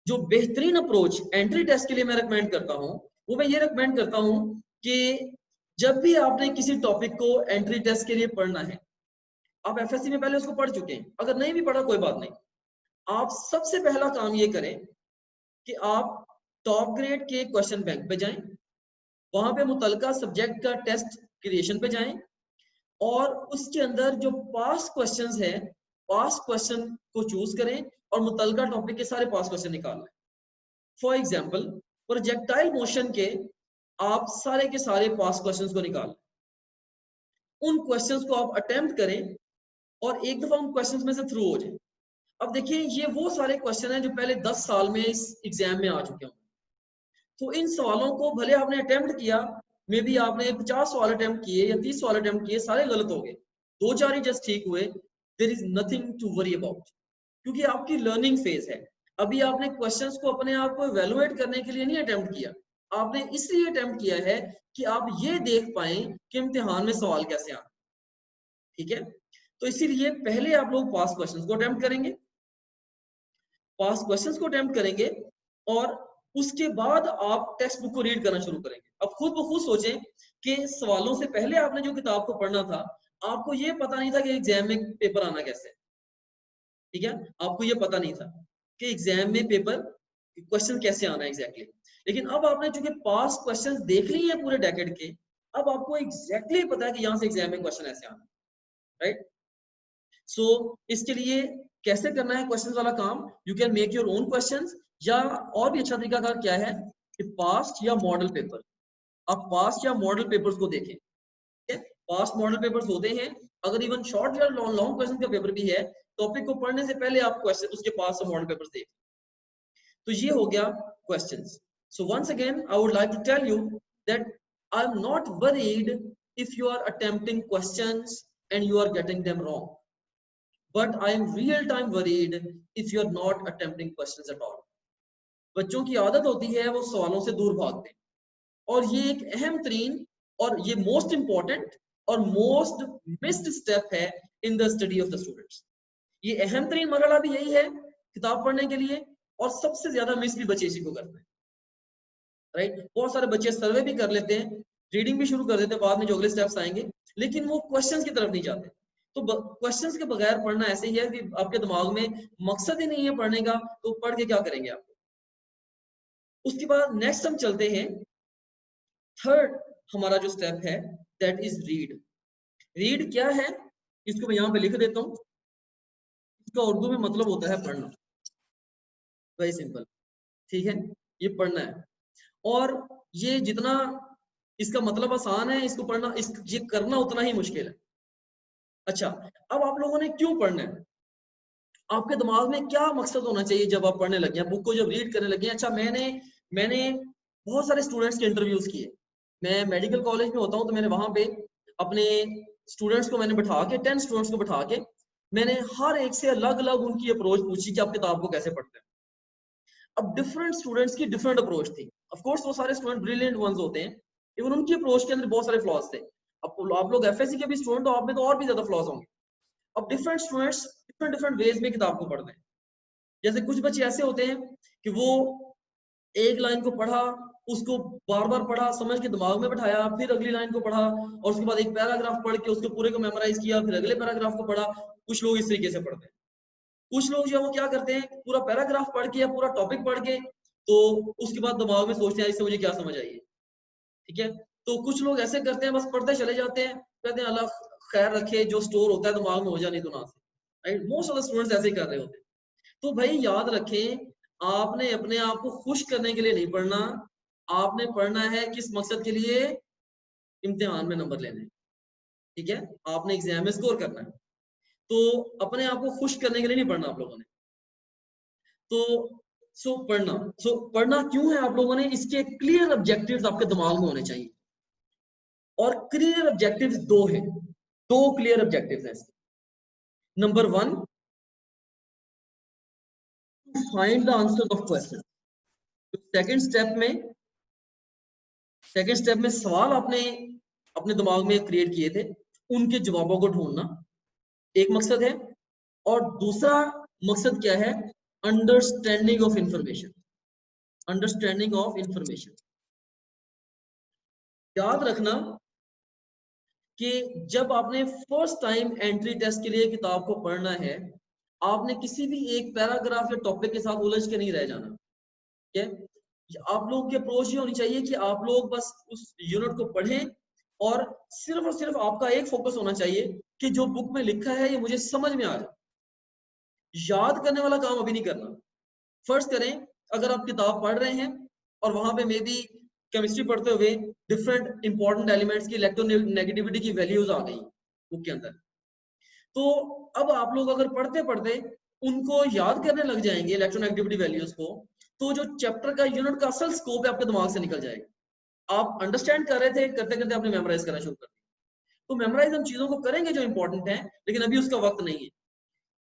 जो बेहतरीन अप्रोच एंट्री टेस्ट के लिए मैं रिकमेंड करता हूं, वो मैं ये रिकमेंड करता हूं कि जब भी आपने किसी टॉपिक को एंट्री टेस्ट के लिए पढ़ना है, आप एफएससी में पहले उसको पढ़ चुके हैं, अगर नहीं भी पढ़ा कोई बात नहीं, आप सबसे पहला काम ये करें कि आप टॉप ग्रेड के क्वेश्चन बैंक पे जाएं, वहां पे मुतलका सब्जेक्ट का टेस्ट क्रिएशन पे जाएं और उसके अंदर जो पास क्वेश्चंस है, पास क्वेश्चन को चूज करें और मुतलका टॉपिक के सारे पास क्वेश्चन निकाल लें। फॉर एग्जाम्पल प्रोजेक्टाइल मोशन के आप सारे के सारे पास क्वेश्चंस को निकाल, उन क्वेश्चंस को आप अटेम्प्ट करें और एक दफा उन क्वेश्चंस में से थ्रू हो जाए। अब देखिए ये वो सारे क्वेश्चन हैं जो पहले 10 साल में इस एग्जाम में आ चुके हों। तो इन सवालों को भले आपने अटेम्प्ट किया, मे बी आपने 50 सवाल अटेम्प्ट किए या 30 सवाल अटेम्प्ट किए, सारे गलत हो गए, 2-4 ही जस्ट ठीक हुए, there is nothing to worry about, क्योंकि आपकी लर्निंग फेज है। अभी आपने क्वेश्चंस को अपने आप को इवैल्यूएट करने के लिए नहीं अटेम्प्ट किया, आपने इसलिए अटेम्प्ट किया है कि आप ये देख पाए कि इम्तिहान में सवाल कैसे आए। ठीक है, तो इसीलिए पहले आप लोग पास क्वेश्चंस को अटेम्प्ट करेंगे, पास क्वेश्चंस को अटेम्प्ट करेंगे और उसके बाद आप टेक्स्ट बुक को रीड करना शुरू करेंगे। अब खुद ब खुद सोचें कि सवालों से पहले आपने जो किताब को पढ़ना था, आपको ये पता नहीं था कि एग्जाम में पेपर आना कैसे। ठीक है, आपको ये पता नहीं था कि एग्जाम में पेपर क्वेश्चन कैसे आना है एग्जैक्टली। लेकिन अब आपने चूंकि पास क्वेश्चन देख लिए हैं पूरे डेकेड के, अब आपको एग्जैक्टली पता है कि यहाँ से एग्जाम में क्वेश्चन ऐसे आना, राइट। सो इसके लिए कैसे करना है क्वेश्चंस वाला काम, you can make your own questions, या और भी अच्छा तरीका कार क्या है कि पास्ट या मॉडल पेपर, आप पास्ट या मॉडल पेपर्स को देखें। ठीक है, पास्ट मॉडल पेपर्स होते हैं, अगर इवन शॉर्ट या लॉन्ग क्वेश्चन का पेपर भी है, टॉपिक को पढ़ने से पहले आप क्वेश्चन उसके पास मॉडल पेपर्स देखें। तो ये हो गया questions. So once again I would like to tell you that I am not worried if you are attempting questions and you are getting them wrong, but I am real time worried if you are not attempting questions at all. बच्चों की आदत होती है वो सवालों से दूर भागते हैं, और ये एक अहम तरीन और ये मोस्ट इंपॉर्टेंट और मोस्ट मिस्ड स्टेप है in the study of the students. ये अहम तरीन मरहला भी यही है किताब पढ़ने के लिए, और सबसे ज्यादा मिस भी बच्चे इसी को करते हैं, राइट। बहुत सारे बच्चे सर्वे भी कर लेते हैं रीडिंग भी शुरू कर देते हैं, बाद में जो अगले स्टेप्स आएंगे, लेकिन वो क्वेश्चंस की तरफ नहीं जाते। तो क्वेश्चंस के बगैर पढ़ना ऐसे ही है कि आपके दिमाग में मकसद ही नहीं है पढ़ने का, तो पढ़ के क्या करेंगे आप। उसके बाद नेक्स्ट हम चलते हैं, थर्ड हमारा जो स्टेप है दैट इज रीड। रीड क्या है, इसको मैं यहाँ पे लिख देता हूँ। इसका उर्दू में मतलब होता है पढ़ना, वेरी सिंपल, ठीक है, ये पढ़ना है। और ये जितना इसका मतलब आसान है, इसको पढ़ना, ये करना उतना ही मुश्किल है। अच्छा, अब आप लोगों ने क्यों पढ़ना है, आपके दिमाग में क्या मकसद होना चाहिए जब आप पढ़ने लगे हैं, बुक को जब रीड करने लगे हैं। अच्छा, मैंने बहुत सारे स्टूडेंट्स के इंटरव्यूज किए। मैं मेडिकल कॉलेज में होता हूँ, तो मैंने वहां पे अपने स्टूडेंट्स को मैंने बिठा के 10 स्टूडेंट्स को बिठा के मैंने हर एक से अलग अलग उनकी अप्रोच पूछी कि आप किताब को कैसे पढ़ते हैं। अब डिफरेंट स्टूडेंट्स की डिफरेंट अप्रोच थी। ऑफ कोर्स वो सारे स्टूडेंट ब्रिलियंट वंस होते हैं, इवन उनकी अप्रोच के अंदर बहुत सारे फ्लॉज थे। अब आप लोग एफएससी के भी स्टूडेंट हो, आप में तो और भी ज्यादा फ्लॉज होंगे। अब different students different different veg में किताब को पढ़ते हैं। जैसे कुछ बच्चे ऐसे होते हैं कि वो एक लाइन को पढ़ा, उसको बार बार पढ़ा, समझ के दिमाग में बैठाया, फिर अगली लाइन को पढ़ा, और उसके बाद एक पैराग्राफ पढ़ के उसके पूरे को मेमोराइज किया, फिर अगले पैराग्राफ को पढ़ा। कुछ लोग इस तरीके से पढ़ते हैं। कुछ लोग जो है वो क्या करते हैं, पूरा पैराग्राफ पढ़ के या पूरा टॉपिक पढ़ के, तो उसके बाद दिमाग में सोचते हैं इससे मुझे क्या समझ आई है, ठीक है। तो कुछ लोग ऐसे करते हैं, बस पढ़ते चले जाते हैं, कहते हैं अल्लाह खैर रखे, जो स्टोर होता है दिमाग में हो जाए, नहीं तो ना से। Right, most of the students ऐसे ही कर रहे होते हैं। तो भाई याद रखें, आपने अपने आप को खुश करने के लिए नहीं पढ़ना, आपने पढ़ना है किस मकसद के लिए, इम्तिहान में नंबर लेने, ठीक है, आपने एग्जाम में स्कोर करना है। तो अपने आप को खुश करने के लिए नहीं पढ़ना आप लोगों ने। तो पढ़ना क्यों है आप लोगों ने, इसके क्लियर ऑब्जेक्टिव्स आपके दिमाग में होने चाहिए। और क्लियर ऑब्जेक्टिव्स दो हैं, दो क्लियर ऑब्जेक्टिव्स हैं इसके। Number 1, to find the answer of question. Second step में सवाल आपने अपने दिमाग में क्रिएट किए थे, उनके जवाबों को ढूंढना एक मकसद है। और दूसरा मकसद क्या है, understanding of information. Understanding of information, याद रखना कि जब आपने फर्स्ट टाइम एंट्री टेस्ट के लिए किताब को पढ़ना है, आपने किसी भी एक पैराग्राफ या टॉपिक के साथ उलझ के नहीं रह जाना, ठीक है। आप लोगों की अप्रोच ये होनी चाहिए कि आप लोग बस उस यूनिट को पढ़ें, और सिर्फ आपका एक फोकस होना चाहिए कि जो बुक में लिखा है ये मुझे समझ में आ जाए। याद करने वाला काम अभी नहीं करना। फर्ज करें अगर आप किताब पढ़ रहे हैं और वहां पे मे बी केमिस्ट्री पढ़ते हुए डिफरेंट इंपॉर्टेंट एलिमेंट्स की इलेक्ट्रोनेगेटिविटी की वैल्यूज आ गई बुक के अंदर, तो अब आप लोग अगर पढ़ते पढ़ते उनको याद करने लग जाएंगे इलेक्ट्रोनेगेटिविटी वैल्यूज को, तो जो चैप्टर का यूनिट का असल स्कोप है आपके दिमाग से निकल जाएगा। आप अंडरस्टैंड कर रहे थे, करते करते आपने मेमोराइज करना शुरू कर दिया। तो मेमोराइज हम चीजों को करेंगे जो इंपॉर्टेंट है, लेकिन अभी उसका वक्त नहीं है।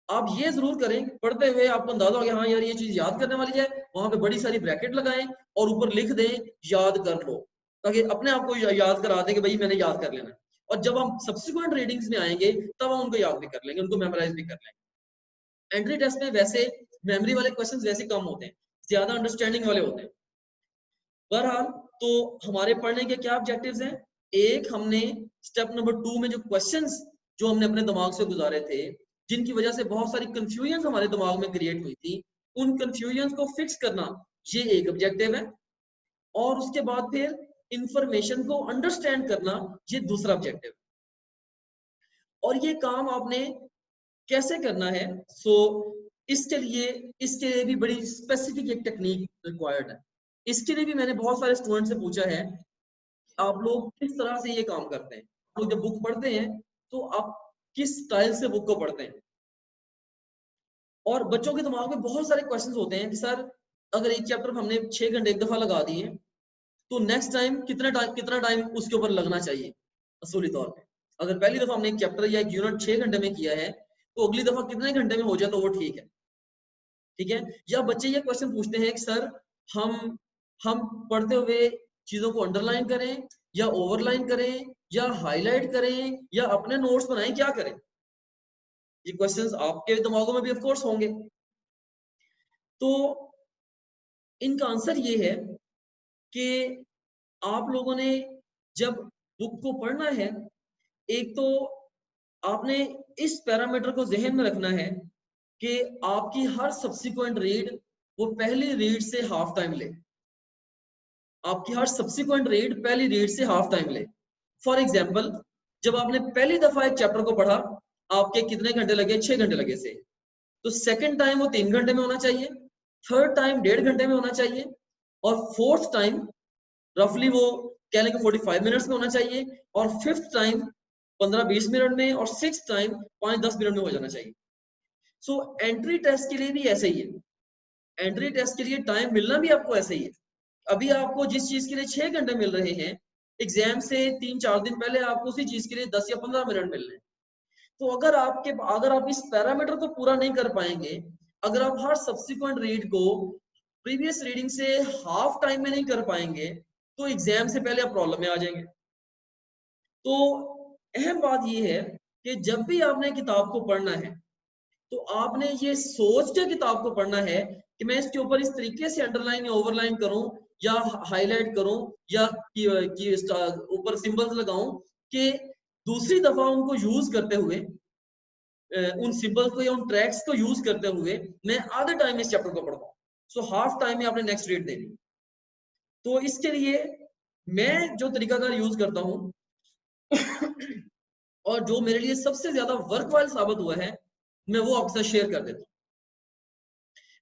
आप ये जरूर करें, पढ़ते हुए आपको अंदाजा हो गया हाँ यार ये चीज याद करने वाली है, वहां पे बड़ी सारी ब्रैकेट लगाएं और ऊपर लिख दें याद कर लो, ताकि अपने आप को याद करा दें कि भाई मैंने याद कर लेना है। और जब हम सब्सिक्वेंट रीडिंग्स में आएंगे तब हम उनको याद भी कर लेंगे, उनको मेमोराइज भी कर लेंगे। एंट्री टेस्ट में वैसे मेमोरी वाले क्वेश्चंस वैसे कम होते हैं, ज्यादा अंडरस्टैंडिंग वाले होते हैं। बहरहाल, तो हमारे पढ़ने के क्या ऑब्जेक्टिव्स हैं, एक हमने स्टेप नंबर 2 में जो क्वेश्चंस जो हमने अपने दिमाग से गुजारे थे, जिनकी वजह से बहुत सारी कंफ्यूजन हमारे दिमाग में क्रिएट हुई थी, उन कंफ्यूजन को फिक्स करना, ये एक ऑब्जेक्टिव है। और उसके बाद फिर इंफॉर्मेशन को अंडरस्टैंड करना, ये दूसरा ऑब्जेक्टिव। और ये काम आपने कैसे करना है, इसके लिए भी बड़ी स्पेसिफिक एक टेक्निक रिक्वायर्ड है। इसके लिए भी मैंने बहुत सारे स्टूडेंट से पूछा है आप लोग किस तरह से ये काम करते हैं, आप लोग जब बुक पढ़ते हैं तो आप किस स्टाइल से बुक को पढ़ते हैं। और बच्चों के दिमाग में बहुत सारे क्वेश्चंस होते हैं कि सर अगर एक चैप्टर हमने 6 घंटे एक दफा लगा दिए, तो नेक्स्ट टाइम कितना टाइम उसके ऊपर लगना चाहिए असूली तौर पे। अगर पहली दफा हमने एक चैप्टर या एक यूनिट 6 घंटे में किया है, तो अगली दफा कितने घंटे में हो जाए तो वो ठीक है, ठीक है। या बच्चे ये क्वेश्चन पूछते हैं कि सर हम हम पढ़ते हुए चीजों को अंडरलाइन करें या ओवरलाइन करें या हाईलाइट करें या अपने नोट्स बनाएं, क्या करें। ये क्वेश्चंस आपके दिमागों में भी ऑफ कोर्स होंगे। तो इनका आंसर ये है कि आप लोगों ने जब बुक को पढ़ना है, एक तो आपने इस पैरामीटर को जहन में रखना है कि आपकी हर सब्सिक्वेंट रीड वो पहली रीड से हाफ टाइम ले, आपकी हर सब्सिक्वेंट रीड पहली रीड से हाफ टाइम ले। फॉर एग्जाम्पल, जब आपने पहली दफा एक चैप्टर को पढ़ा, आपके कितने घंटे लगे? 6 घंटे लगे से। तो सेकंड टाइम वो 3 घंटे में होना चाहिए, थर्ड टाइम 1.5 घंटे में होना चाहिए, और फोर्थ टाइम रफली वो कह लेंगे 45 मिनट्स में होना चाहिए, और फिफ्थ टाइम 15-20 मिनट में, और सिक्स टाइम 5-10 मिनट में हो जाना चाहिए। सो एंट्री टेस्ट के लिए भी ऐसे ही है, एंट्री टेस्ट के लिए टाइम मिलना भी आपको ऐसे ही है। अभी आपको जिस चीज के लिए 6 घंटे मिल रहे हैं, एग्जाम से 3-4 दिन पहले आपको उसी चीज के लिए 10 या 15 मिनट मिल रहे हैं। तो अगर आप इस पैरामीटर को पूरा नहीं कर पाएंगे, अगर आप हर सब्सिक्वेंट रीड को प्रीवियस रीडिंग से हाफ टाइम में नहीं कर पाएंगे, तो एग्जाम से पहले आप प्रॉब्लम में आ जाएंगे। तो अहम बात यह है कि जब भी आपने किताब को पढ़ना है, तो आपने ये सोच के किताब को पढ़ना है कि मैं इसके ऊपर इस तरीके से अंडरलाइन या ओवरलाइन करूं, या हाईलाइट करूं, या ऊपर सिंबल्स लगाऊं कि दूसरी दफा उनको यूज करते हुए, उन सिंबल्स को या उन ट्रैक्स को यूज करते हुए मैं आधे टाइम में इस चैप्टर को पढ़ पाऊं। सो हाफ टाइम में आपने नेक्स्ट रीड देनी। तो इसके लिए मैं जो तरीकाकार यूज करता हूं और जो मेरे लिए सबसे ज्यादा वर्कवाइल साबित हुआ है, मैं वो आपके साथ शेयर कर देता हूं।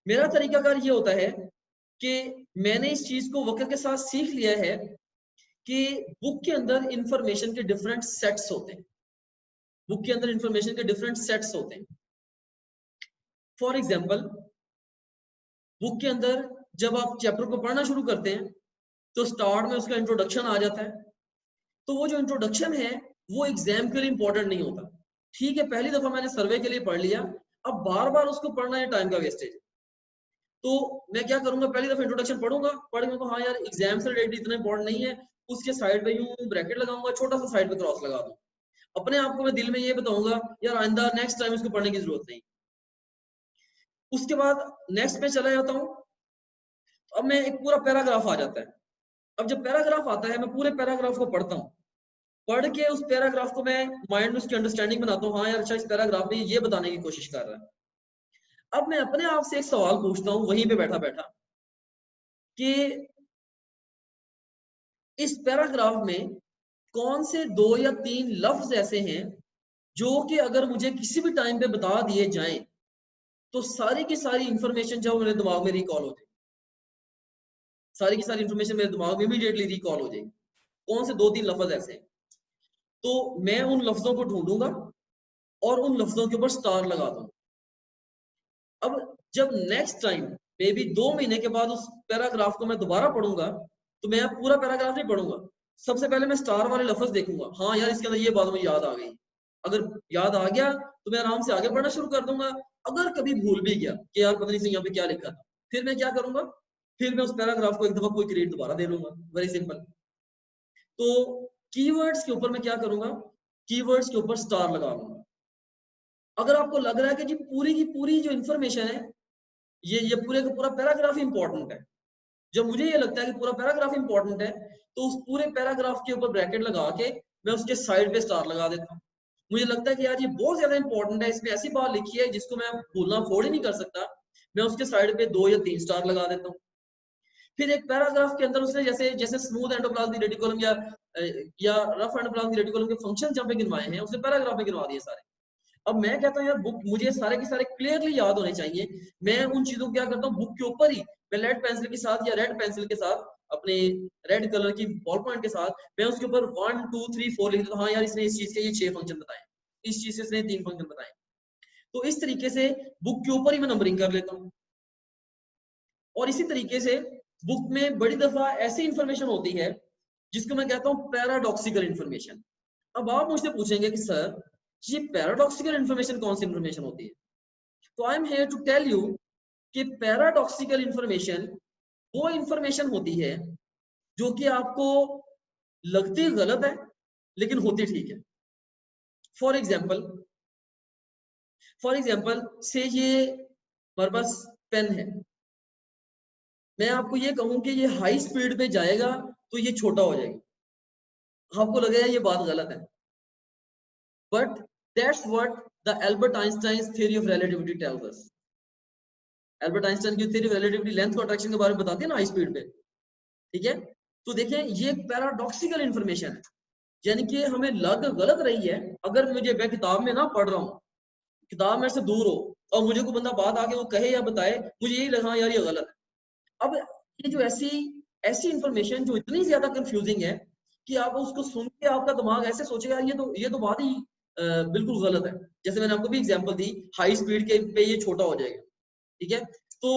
मेरा तरीकाकार ये होता है कि मैंने इस चीज को वक्त के साथ सीख लिया है कि बुक के अंदर इंफॉर्मेशन के डिफरेंट सेट्स होते हैं, बुक के अंदर इंफॉर्मेशन के डिफरेंट सेट्स होते हैं। फॉर एग्जाम्पल, बुक के अंदर जब आप चैप्टर को पढ़ना शुरू करते हैं, तो स्टार्ट में उसका इंट्रोडक्शन आ जाता है। तो वो जो इंट्रोडक्शन है, वो एग्जाम के लिए इंपॉर्टेंट नहीं होता। ठीक है, पहली दफा मैंने सर्वे के लिए पढ़ लिया, अब बार बार उसको पढ़ना है, टाइम का वेस्टेज। तो मैं क्या करूंगा, पहली दफा इंट्रोडक्शन पढ़ूंगा, पढ़ूंगा तो हाँ यार इग्जाम से रिलेटेड इतना इंपॉर्टेंट नहीं है, उसके साइड पे यूं ब्रैकेट लगाऊंगा, छोटा सा साइड पे क्रॉस लगा दूं। अपने आप को मैं दिल में ये बताऊंगा, यार आइंदा नेक्स्ट टाइम इसको पढ़ने की जरूरत नहीं। उसके बाद नेक्स्ट पे चला जाता हूँ। अब मैं एक पूरा पैराग्राफ आ जाता है। अब जब पैराग्राफ आता है, मैं पूरे पैराग्राफ को पढ़ता हूँ। पढ़ के उस पैराग्राफ को मैं माइंड में उसकी अंडरस्टैंडिंग बनाता हूँ, हाँ यार अच्छा, इस पैराग्राफ में ये बताने की कोशिश कर रहा है। अब मैं अपने आप से एक सवाल पूछता हूँ वहीं पे बैठा बैठा कि इस पैराग्राफ में कौन से 2 या 3 लफ्ज ऐसे हैं जो कि अगर मुझे किसी भी टाइम पे बता दिए जाएं, तो सारी की सारी इंफॉर्मेशन जो मेरे दिमाग में रिकॉल हो जाए, सारी की सारी इंफॉर्मेशन मेरे दिमाग में इमीडिएटली रिकॉल हो जाएगी। कौन से 2-3 लफ्ज ऐसे हैं? तो मैं उन लफ्जों को ढूंढूंगा और उन लफ्जों के ऊपर स्टार लगा दूंगा। अब जब नेक्स्ट टाइम मे बी 2 महीने के बाद उस पैराग्राफ को मैं दोबारा पढ़ूंगा, तो मैं अब पूरा पैराग्राफ नहीं पढ़ूंगा, सबसे पहले मैं स्टार वाले लफ्ज देखूंगा, हाँ यार इसके अंदर ये बात मुझे याद आ गई। अगर याद आ गया तो मैं आराम से आगे पढ़ना शुरू कर दूंगा। अगर कभी भूल भी गया कि यार पता नहीं यहाँ पे क्या लिखा था, फिर मैं क्या करूंगा, फिर मैं उस पैराग्राफ को एक दफा क्विक रीड दोबारा दे लूंगा। Very simple. तो कीवर्ड्स के ऊपर मैं क्या करूंगा, कीवर्ड्स के ऊपर स्टार लगा लूंगा। अगर आपको लग रहा है कि जी पूरी की पूरी जो इंफॉर्मेशन है, ये पूरे का पूरा पैराग्राफ इंपॉर्टेंट है, जब मुझे ये लगता है कि पूरा पैराग्राफ इंपॉर्टेंट है, तो उस पूरे पैराग्राफ के ऊपर ब्रैकेट लगा के मैं उसके साइड पे स्टार लगा देता हूँ। मुझे लगता है कि यार ये बहुत ज्यादा इंपॉर्टेंट है, इसमें ऐसी बात लिखी है जिसको मैं भूलना फोड़ ही नहीं कर सकता, मैं उसके साइड पे 2 या 3 स्टार लगा देता हूँ। फिर एक पैराग्राफ के अंदर उसने जैसे जैसे स्मूथ एंडोप्लाज्मिक रेटिकुलम या रफ एंडोप्लाज्मिक रेटिकुलम के फंक्शन जहाँ पे गिनवाए हैं, उसने पैराग्राफ में गिनवा दिए सारे। अब मैं कहता हूँ यार बुक मुझे सारे के सारे क्लियरली याद होने चाहिए, मैं उन चीजों को क्या करता हूँ, बुक के ऊपर ही मैं लेड पेंसिल के साथ या रेड पेंसिल के साथ, अपने रेड कलर की बॉल पॉइंट के साथ, मैं उसके ऊपर 1 2 3 4 लिख देता हूँ। हाँ यार इसने इस चीज के ये 6 फंक्शन बताए, इस चीज से इसने 3 फंक्शन बताए। तो इस तरीके से बुक के ऊपर ही मैं नंबरिंग कर लेता हूँ। और इसी तरीके से बुक में बड़ी दफा ऐसी इंफॉर्मेशन होती है जिसको मैं कहता हूँ पैराडॉक्सिकल इंफॉर्मेशन। अब आप मुझसे पूछेंगे कि सर ये पैराडॉक्सिकल इंफॉर्मेशन कौन सी इंफॉर्मेशन होती है? तो I am here to tell you कि पैराडॉक्सिकल इंफॉर्मेशन वो इंफॉर्मेशन होती है जो कि आपको लगती गलत है लेकिन होती ठीक है। फॉर एग्जाम्पल से ये हमारे पास पेन है, मैं आपको ये कहूं कि ये हाई स्पीड पे जाएगा तो ये छोटा हो जाएगा, आपको लगेगा ये बात गलत है, but that's what the Albert Einstein theory of relativity tells us. Albert Einstein की थ्योरी ऑफ रिलेटिविटी लेंथ और अट्रैक्शन के बारे में बताती है ना हाई स्पीड पे, ठीक है। तो देखें ये पैराडॉक्सिकल इंफॉर्मेशन है, यानी कि हमें लग गलत रही है। अगर मुझे, मैं किताब में ना पढ़ रहा हूँ, किताब मेरे से दूर हो और मुझे कोई बंदा बात आके वो कहे या बताए, मुझे यही लगा यार ये गलत है। अब ये जो ऐसी ऐसी इंफॉर्मेशन जो इतनी ज्यादा कंफ्यूजिंग है कि आप उसको सुन के आपका दिमाग ऐसे सोचेगा ये तो बात ही बिल्कुल गलत है। जैसे मैंने आपको भी एग्जांपल दी, हाई स्पीड के पे ये छोटा हो जाएगा, ठीक है। तो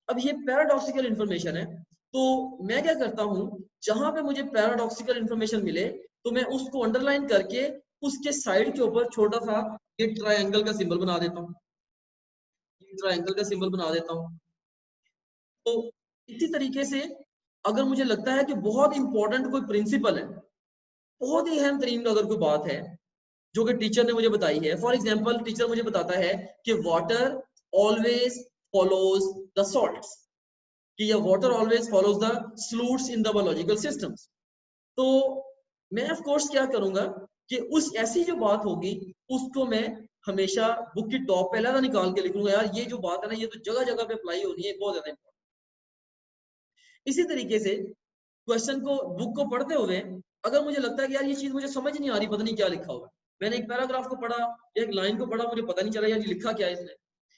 अब ये पैराडॉक्सिकल इंफॉर्मेशन है, तो मैं क्या करता हूँ, जहां पे मुझे पैराडॉक्सिकल इंफॉर्मेशन मिले तो मैं उसको अंडरलाइन करके उसके साइड के ऊपर छोटा सा ये ट्रायंगल का सिंबल बना देता हूँ, ये ट्रायंगल का सिंबल बना देता हूँ। तो इसी तरीके से अगर मुझे लगता है कि बहुत इंपॉर्टेंट कोई प्रिंसिपल है, बहुत ही अहम तरीन अगर कोई बात है जो कि टीचर ने मुझे बताई है, फॉर एग्जाम्पल टीचर मुझे बताता है कि water always follows the salts, कि ये water always follows the solutes in the biological systems. तो मैं ऑफ कोर्स क्या करूंगा कि उस ऐसी जो बात होगी उसको मैं हमेशा बुक की टॉप पे अलग निकाल के लिखूंगा, यार ये जो बात है ना ये तो जगह जगह पे अप्लाई होनी है, बहुत ज्यादा इंपॉर्टेंट। इसी तरीके से क्वेश्चन को, बुक को पढ़ते हुए अगर मुझे लगता है कि यार ये चीज मुझे समझ नहीं आ रही, पता नहीं क्या लिखा हुआ है, मैंने एक पैराग्राफ को पढ़ा या एक लाइन को पढ़ा, मुझे पता नहीं चला यार ये लिखा क्या है इसने,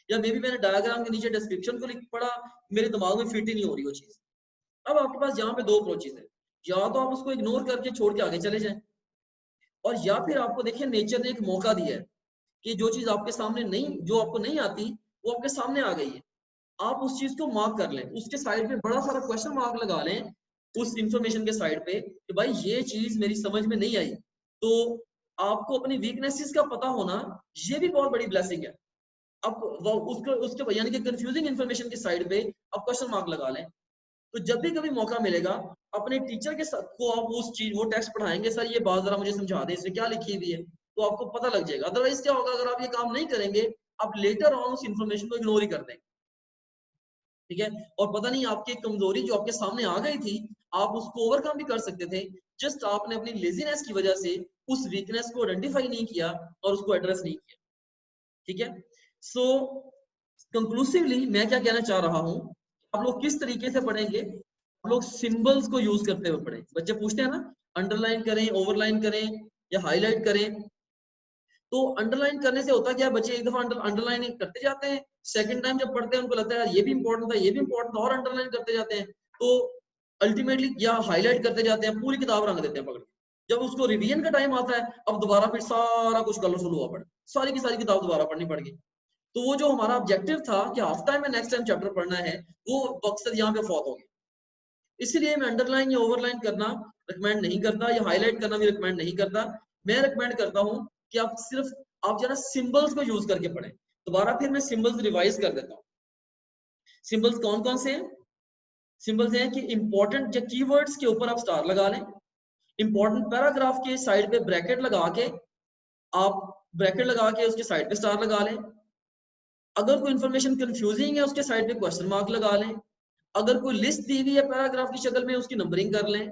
या मे बी मैंने डायग्राम के नीचे डिस्क्रिप्शन को पढ़ा, मेरे दिमाग में फिट ही नहीं हो रही वो चीज। अब आपके पास यहाँ पे दो अप्रोचेस है, या तो आप उसको इग्नोर करके छोड़ के आगे चले जाएं, और या फिर आपको देखिए नेचर ने एक मौका दिया है कि जो चीज आपके सामने नहीं, जो आपको नहीं आती वो आपके सामने आ गई है, आप उस चीज को मार्क कर लें, उसके साइड में बड़ा सारा क्वेश्चन मार्क लगा लें उस इंफॉर्मेशन के साइड पे कि भाई ये चीज मेरी समझ में नहीं आई। तो आपको अपनी वीकनेसेस का पता होना ये भी बहुत बड़ी ब्लेसिंग है। अब उसके उसके यानी कि कंफ्यूजिंग इंफॉर्मेशन की साइड पे आप क्वेश्चन मार्क लगा लें, तो जब भी कभी मौका मिलेगा अपने टीचर के साथ को आप उस चीज वो टेक्स्ट पढ़ाएंगे, सर ये बात जरा मुझे समझा दे इसमें क्या लिखी हुई है, तो आपको पता लग जाएगा। अदरवाइज क्या होगा, अगर आप ये काम नहीं करेंगे आप लेटर ऑन उस इंफॉर्मेशन को इग्नोर ही कर देंगे, ठीक है। और पता नहीं आपकी कमजोरी जो आपके सामने आ गई थी आप उसको ओवरकम भी कर सकते थे, जस्ट आपने अपनी लेजीनेस की वजह से उस वीकनेस को आइडेंटिफाई नहीं किया और उसको एड्रेस नहीं किया, ठीक है। सो कंक्लूसिवली मैं क्या कहना चाह रहा हूं, आप लोग किस तरीके से पढ़ेंगे, आप लोग सिंबल्स को यूज करते हुए पढ़ें। बच्चे पूछते हैं ना अंडरलाइन करें, ओवरलाइन करें या हाईलाइट करें, तो अंडरलाइन करने से होता क्या, बच्चे एक दफा अंडरलाइन करते जाते हैं, सेकंड टाइम जब पढ़ते हैं उनको लगता है यार ये भी इंपॉर्टेंट था, ये भी इंपॉर्टेंट था, और अंडरलाइन करते जाते हैं, तो अल्टीमेटली या हाईलाइट करते जाते हैं, पूरी किताब रंग देते हैं पकड़ के। जब उसको रिवीजन का टाइम आता है अब दोबारा फिर सारा कुछ कलरफुल हुआ पड़े, सारी की सारी किताब दोबारा पढ़नी पड़ेगी। तो वो जो हमारा ऑब्जेक्टिव था कि हाफ टाइम में नेक्स्ट टाइम चैप्टर पढ़ना है, वो मकसद यहाँ पे फौत हो गया। इसलिए मैं अंडरलाइन या ओवरलाइन करना रिकमेंड नहीं करता, या हाईलाइट करना भी रिकमेंड नहीं करता। मैं रिकमेंड करता हूँ कि आप सिर्फ आप जरा सिंबल्स को यूज करके पढ़ें। दोबारा फिर मैं सिंबल्स रिवाइज कर देता हूँ। सिंबल्स कौन कौन से हैं, सिंबल्स हैं कि इंपॉर्टेंट जो कीवर्ड्स के ऊपर आप स्टार लगा लें, इंपॉर्टेंट पैराग्राफ के साइड पे ब्रैकेट लगा के आप ब्रैकेट लगा के उसके साइड पे स्टार लगा लें, अगर कोई इंफॉर्मेशन कंफ्यूजिंग है उसके साइड पे क्वेश्चन मार्क लगा लें, अगर कोई लिस्ट दी हुई है पैराग्राफ की शक्ल में उसकी नंबरिंग कर लें,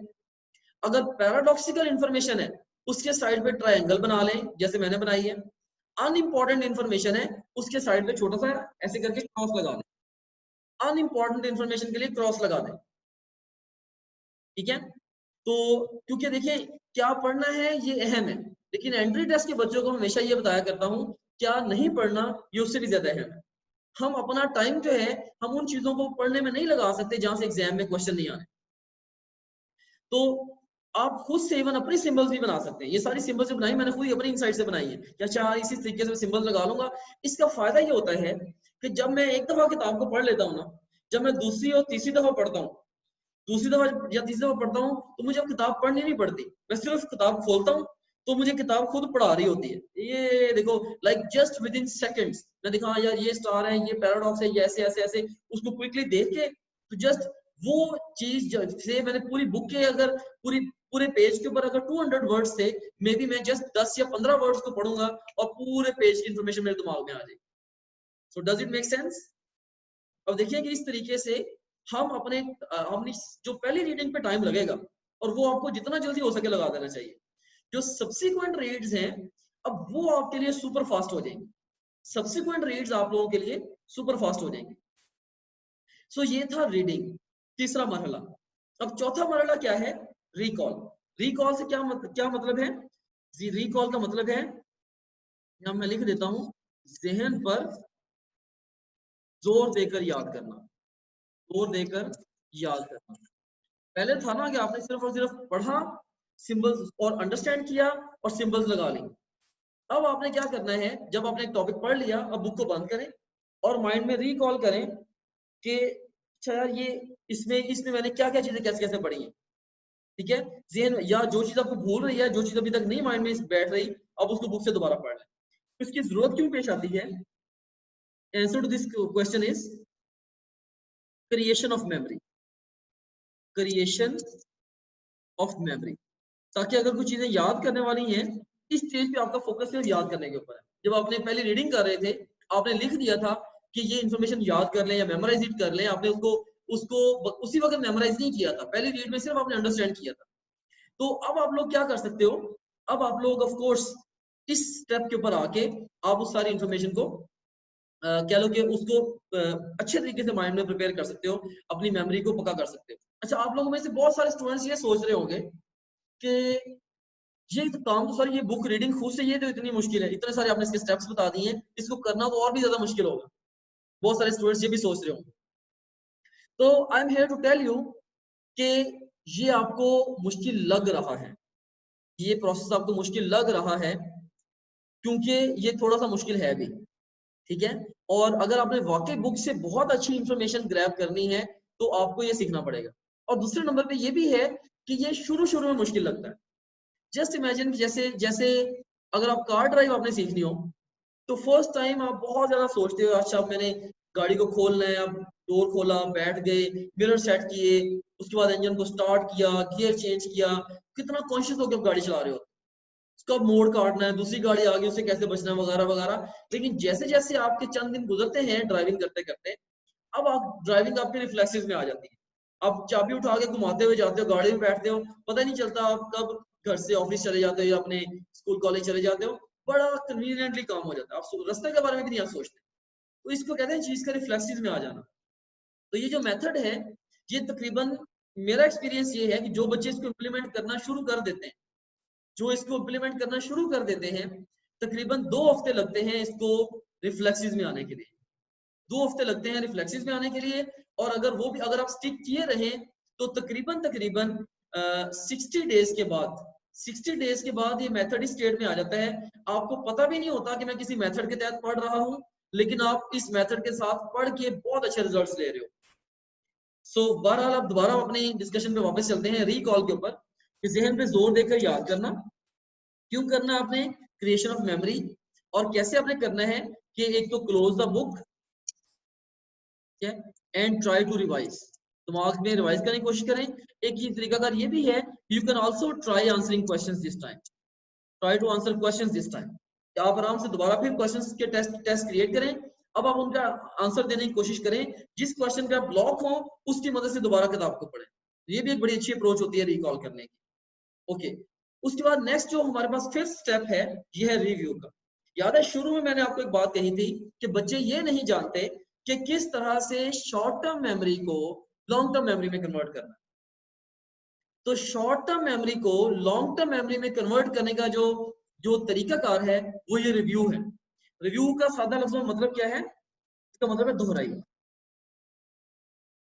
अगर पैराडॉक्सिकल इंफॉर्मेशन है उसके साइड पे ट्रायंगल बना लें जैसे मैंने बनाई है, अनइंपॉर्टेंट इंफॉर्मेशन है उसके साइड पे छोटा सा ऐसे करके क्रॉस लगा दें, अनइंपॉर्टेंट इंफॉर्मेशन के लिए क्रॉस लगा दें, ठीक है। तो क्योंकि देखिए क्या पढ़ना है ये अहम है, लेकिन एंट्री टेस्ट के बच्चों को हमेशा ये बताया करता हूँ क्या नहीं पढ़ना ये उससे भी ज्यादा अहम है। हम अपना टाइम जो है हम उन चीजों को पढ़ने में नहीं लगा सकते जहां से एग्जाम में क्वेश्चन नहीं आने। तो आप खुद से इवन अपनी सिंबल्स भी बना सकते हैं, ये सारी सिंबल्स बनाई मैंने खुद ही अपनी इनसाइट से बनाई है कि अच्छा इसी तरीके से सिंबल लगा लूंगा। इसका फायदा ये होता है कि जब मैं एक दफा किताब को पढ़ लेता हूँ ना, जब मैं दूसरी और तीसरी दफा पढ़ता हूँ, दूसरी दफा या तीसरी दफा पढ़ता हूँ तो मुझे अब किताब पढ़नी नहीं पड़ती, मैं सिर्फ किताब खोलता हूँ तो मुझे किताब खुद पढ़ा रही होती है। ये देखो like just with in seconds मैं दिखा यार ये स्टार है, ये पैराडॉक्स है, ये ऐसे ऐसे ऐसे, उसको क्विकली देख के तो जस्ट वो चीज से मैंने पूरी बुक के अगर पूरी पूरे पेज के ऊपर अगर 200 वर्ड्स थे, मे बी मैं जस्ट 10 या 15 वर्ड्स को पढ़ूंगा और पूरे पेज की इंफॉर्मेशन मेरे दिमाग में आ जाएगी। So does it make sense? अब देखिए कि इस तरीके से हम अपनी जो पहली रीडिंग पे टाइम लगेगा और वो आपको जितना जल्दी हो सके लगा देना चाहिए। जो सब्सिक्वेंट रीड्स हैं अब वो आपके लिए सुपर फास्ट हो जाएंगे, सब्सिक्वेंट रीड्स आप लोगों के लिए सुपर फास्ट हो जाएंगे। सो ये था रीडिंग, तीसरा मरहला। अब चौथा मरहला क्या है? रिकॉल। रिकॉल से क्या मतलब है? रिकॉल का मतलब है, यहाँ मैं लिख देता हूं, जहन पर जोर देकर याद करना, जोर देकर याद करना। पहले था ना कि आपने सिर्फ और सिर्फ पढ़ा, सिंबल्स और अंडरस्टैंड किया और सिंबल्स लगा ली। अब आपने क्या करना है, जब आपने एक टॉपिक पढ़ लिया, अब बुक को बंद करें और माइंड में रिकॉल करें कि अच्छा यार ये इसमें इसमें मैंने क्या क्या चीजें कैसे कैसे पढ़ी हैं। ठीक है, जहन या जो चीज आपको भूल रही है, जो चीज अभी तक नहीं माइंड में बैठ रही, अब उसको बुक से दोबारा पढ़ लें। इसकी जरूरत क्यों पेश आती है? Answer to this question is creation of memory, creation of memory. ताकि अगर कुछ चीजें याद करने वाली हैं, इस स्टेज पे आपका फोकस सिर्फ याद करने के ऊपर है। जब आपने पहले रीडिंग कर रहे थे, आपने लिख दिया था कि ये इन्फॉर्मेशन याद कर लें या मेमोराइज इट कर लें, आपने उसको उसको उसी वक्त मेमोराइज नहीं किया था, पहली रीड में सिर्फ आपने अंडरस्टैंड किया था। तो अब आप लोग क्या कर सकते हो, अब आप लोग ऑफ कोर्स इस स्टेप के ऊपर आके आप उस सारी इंफॉर्मेशन को कह लो कि उसको अच्छे तरीके से माइंड में प्रिपेयर कर सकते हो, अपनी मेमोरी को पक्का कर सकते हो। अच्छा, आप लोगों में से बहुत सारे स्टूडेंट्स ये सोच रहे होंगे कि ये तो काम तो सर, ये बुक रीडिंग खुद से ये तो इतनी मुश्किल है, इतने सारे आपने इसके स्टेप्स बता दिए हैं, इसको करना तो और भी ज्यादा मुश्किल होगा। बहुत सारे स्टूडेंट्स ये भी सोच रहे होंगे। तो I am here to tell you कि ये आपको मुश्किल लग रहा है, ये प्रोसेस आपको मुश्किल लग रहा है क्योंकि ये थोड़ा सा मुश्किल है भी। ठीक है, और अगर आपने वाकई बुक से बहुत अच्छी इंफॉर्मेशन ग्रैब करनी है तो आपको ये सीखना पड़ेगा। और दूसरे नंबर पे ये भी है कि ये शुरू शुरू में मुश्किल लगता है। जस्ट इमेजिन, जैसे जैसे अगर आप कार ड्राइव आपने सीखनी हो, तो फर्स्ट टाइम आप बहुत ज्यादा सोचते हो, अच्छा अब मैंने गाड़ी को खोलना है, अब डोर खोला, बैठ गए, मिरर सेट किए, उसके बाद इंजन को स्टार्ट किया, गियर चेंज किया, कितना कॉन्शियस होकर गाड़ी चला रहे हो, उसका मोड़ काटना है, दूसरी गाड़ी आ गई उससे कैसे बचना है, वगैरह वगैरह। लेकिन जैसे जैसे आपके चंद दिन गुजरते हैं ड्राइविंग करते करते, अब आप ड्राइविंग आपके रिफ्लेक्सेस में आ जाती है। आप चाबी उठा के घुमाते हुए जाते हो, गाड़ी में बैठते हो, पता नहीं चलता आप कब घर से ऑफिस चले जाते हो या अपने स्कूल कॉलेज चले जाते हो, बड़ा कन्वीनियंटली काम हो जाता है, आप रास्ते के बारे में भी नहीं आप सोचते। तो इसको कहते हैं चीज का रिफ्लेक्सेस में आ जाना। तो ये जो मेथड है, ये तकरीबन मेरा एक्सपीरियंस ये है कि जो बच्चे इसको इम्प्लीमेंट करना शुरू कर देते हैं, जो इसको इम्प्लीमेंट करना शुरू कर देते हैं, तकरीबन 2 हफ्ते लगते हैं इसको रिफ्लेक्सेस में आने के लिए, 2 हफ्ते लगते हैं रिफ्लेक्सेस में आने के लिए। और अगर वो भी अगर आप स्टिक किए रहें तो तकरीबन तकरीबन 60 डेज के बाद, 60 डेज के बाद ये मेथड इस स्टेट में आ जाता है, आपको पता भी नहीं होता कि मैं किसी मेथड के तहत पढ़ रहा हूँ, लेकिन आप इस मेथड के साथ पढ़ के बहुत अच्छे रिजल्ट्स ले रहे हो। सो बहरहाल आप दोबारा अपनी डिस्कशन पे वापस चलते हैं रिकॉल के ऊपर, कि जहन पे जोर देकर याद करना। क्यों करना आपने? Creation of memory. और कैसे आपने करना है कि एक तो close the book and try to revise, दिमाग में रिवाइज करने की कोशिश करें। एक ही तरीका कार ये भी है, you can also try answering questions this time, try to answer questions this time. आप आराम से दोबारा फिर क्वेश्चंस के टेस्ट क्रिएट करें, अब आप उनका आंसर देने की कोशिश करें, जिस क्वेश्चन पे आप ब्लॉक हो उसकी मदद से दोबारा किताब को पढ़ें। ये भी एक बड़ी अच्छी अप्रोच होती है रिकॉल करने की। ओके, उसके बाद नेक्स्ट जो हमारे पास फिफ्थ स्टेप है, ये है रिव्यू का। याद है शुरू में मैंने आपको एक बात कही थी कि बच्चे ये नहीं जानते कि किस तरह से शॉर्ट टर्म मेमोरी को लॉन्ग टर्म मेमोरी में कन्वर्ट करना। तो शॉर्ट टर्म मेमोरी को लॉन्ग टर्म मेमोरी में कन्वर्ट करने का जो जो तरीकाकार है वो ये रिव्यू है। रिव्यू का सादा लफ्ज़ों में मतलब क्या है? इसका मतलब है दोहराई।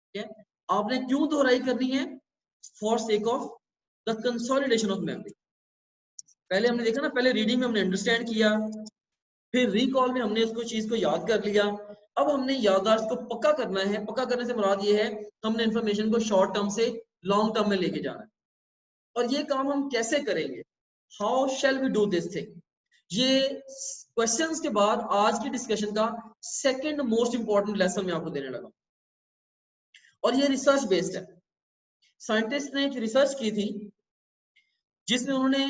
ठीक है, आपने क्यों दोहराई करनी है? For sake of the consolidation of memory. पहले हमने देखा ना, पहले रीडिंग में हमने अंडरस्टैंड किया, फिर रिकॉल में हमने उसको चीज को याद कर लिया, अब हमने याददाश्त को पक्का करना है। पक्का करने से मुराद ये है हमने इंफॉर्मेशन को शॉर्ट टर्म से लॉन्ग टर्म में लेके जाना है। और ये काम हम कैसे करेंगे? How shall we do this thing? ये क्वेश्चंस के बाद आज की डिस्कशन का सेकंड मोस्ट इंपॉर्टेंट लेसन मैं आपको देने लगा, और ये रिसर्च बेस्ड है। साइंटिस्ट ने एक रिसर्च की थी जिसमें उन्होंने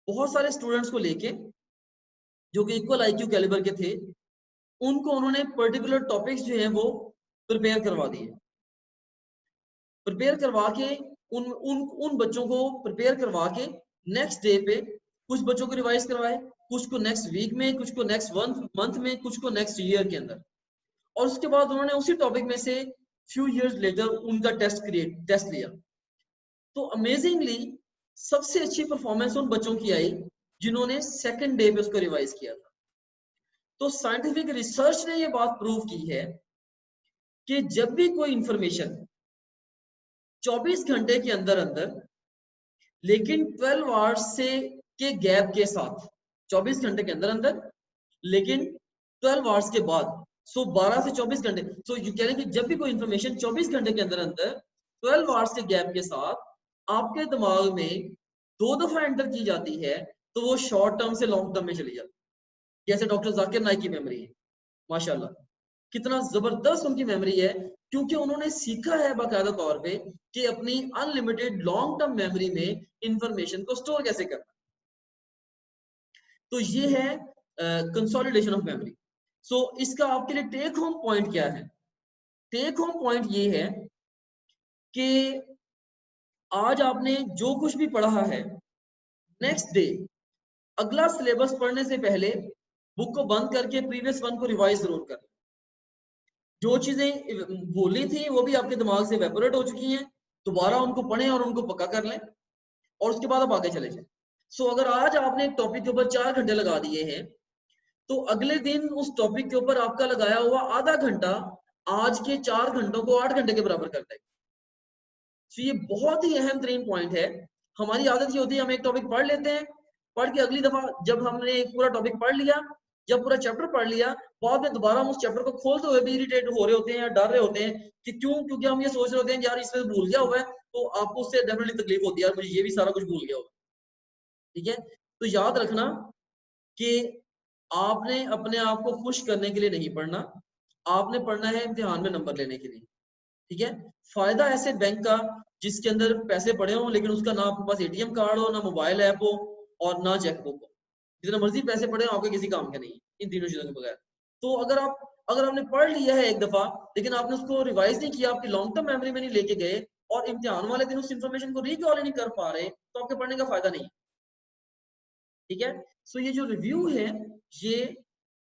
बहुत सारे स्टूडेंट्स को लेके जो कि इक्वल आईक्यू कैलिबर के थे, उनको उन्होंने पर्टिकुलर टॉपिक्स जो हैं वो प्रिपेयर करवा दिए। प्रिपेयर करवा के उन बच्चों को प्रिपेयर करवा के नेक्स्ट डे पे कुछ बच्चों को रिवाइज करवाए, कुछ को नेक्स्ट वीक में, कुछ को नेक्स्ट मंथ में, कुछ को नेक्स्ट ईयर के अंदर। और उसके बाद उन्होंने उसी टॉपिक में से फ्यू इयर्स लेटर उनका टेस्ट लिया। तो अमेजिंगली सबसे अच्छी परफॉर्मेंस उन बच्चों की आई जिन्होंने सेकंड डे पे उसको रिवाइज किया था। तो साइंटिफिक रिसर्च ने ये बात प्रूव की है कि जब भी कोई इंफॉर्मेशन 24 घंटे के अंदर अंदर, लेकिन 12 आवर्स से के गैप के साथ, 24 घंटे के अंदर अंदर लेकिन 12 आवर्स के बाद, सो 12 से 24 घंटे, सो यू कह रहे हैं कि जब भी कोई इंफॉर्मेशन 24 घंटे के अंदर अंदर 12 आवर्स के गैप के साथ आपके दिमाग में 2 दफा एंटर की जाती है, तो वो शॉर्ट टर्म से लॉन्ग टर्म में चली जाती है। जैसे डॉक्टर जाकिर नाइक की मेमोरी है, माशाल्लाह कितना जबरदस्त उनकी मेमोरी है, क्योंकि उन्होंने सीखा है बाकायदा तौर पे कि अपनी अनलिमिटेड लॉन्ग टर्म मेमोरी में इंफॉर्मेशन को स्टोर कैसे करना। तो ये है कंसोलिडेशन ऑफ मेमोरी। सो इसका आपके लिए टेक होम पॉइंट क्या है? टेक होम पॉइंट ये है कि आज आपने जो कुछ भी पढ़ा है, नेक्स्ट डे अगला सिलेबस पढ़ने से पहले बुक को बंद करके प्रीवियस वन को रिवाइज जरूर करें। जो चीजें भूली थी वो भी आपके दिमाग से वेपोरेट हो चुकी हैं, दोबारा उनको पढ़ें और उनको पक्का कर लें और उसके बाद आप आगे चले जाएं। सो अगर आज आपने एक टॉपिक के ऊपर 4 घंटे लगा दिए हैं, तो अगले दिन उस टॉपिक के ऊपर आपका लगाया हुआ आधा घंटा आज के 4 घंटों को 8 घंटे के बराबर कर देगा। तो ये बहुत ही अहम तरीन पॉइंट है। हमारी आदत ये होती है, हम एक टॉपिक पढ़ लेते हैं, पढ़ के अगली दफा जब हमने एक पूरा टॉपिक पढ़ लिया, जब पूरा चैप्टर पढ़ लिया, बाद में दोबारा हम उस चैप्टर को खोलते हुए भी इरिटेट हो रहे होते हैं या डर रहे होते हैं कि क्यों, क्योंकि हम ये सोच रहे होते हैं यार इसमें भूल गया हुआ है, तो आपको उससे डेफिनेटली तकलीफ होती है यार मुझे ये भी सारा कुछ भूल गया होगा। ठीक है, तो याद रखना कि आपने अपने आप को खुश करने के लिए नहीं पढ़ना, आपने पढ़ना है इम्तिहान में नंबर लेने के लिए। ठीक है, फायदा ऐसे बैंक का जिसके अंदर पैसे पड़े हों लेकिन उसका ना आपके पास एटीएम कार्ड हो, ना मोबाइल ऐप हो और ना चेकबुक हो, जितना मर्जी पैसे पड़े हो आपके किसी काम के नहीं इन तीनों चीजों के बगैर। तो अगर आपने पढ़ लिया है एक दफा लेकिन आपने उसको रिवाइज नहीं किया, आपकी लॉन्ग टर्म मेमोरी में नहीं लेके गए और इम्तिहान वाले दिन उस इंफॉर्मेशन को रिकॉल नहीं कर पा रहे, तो आपके पढ़ने का फायदा नहीं। ठीक है, सो ये जो रिव्यू है ये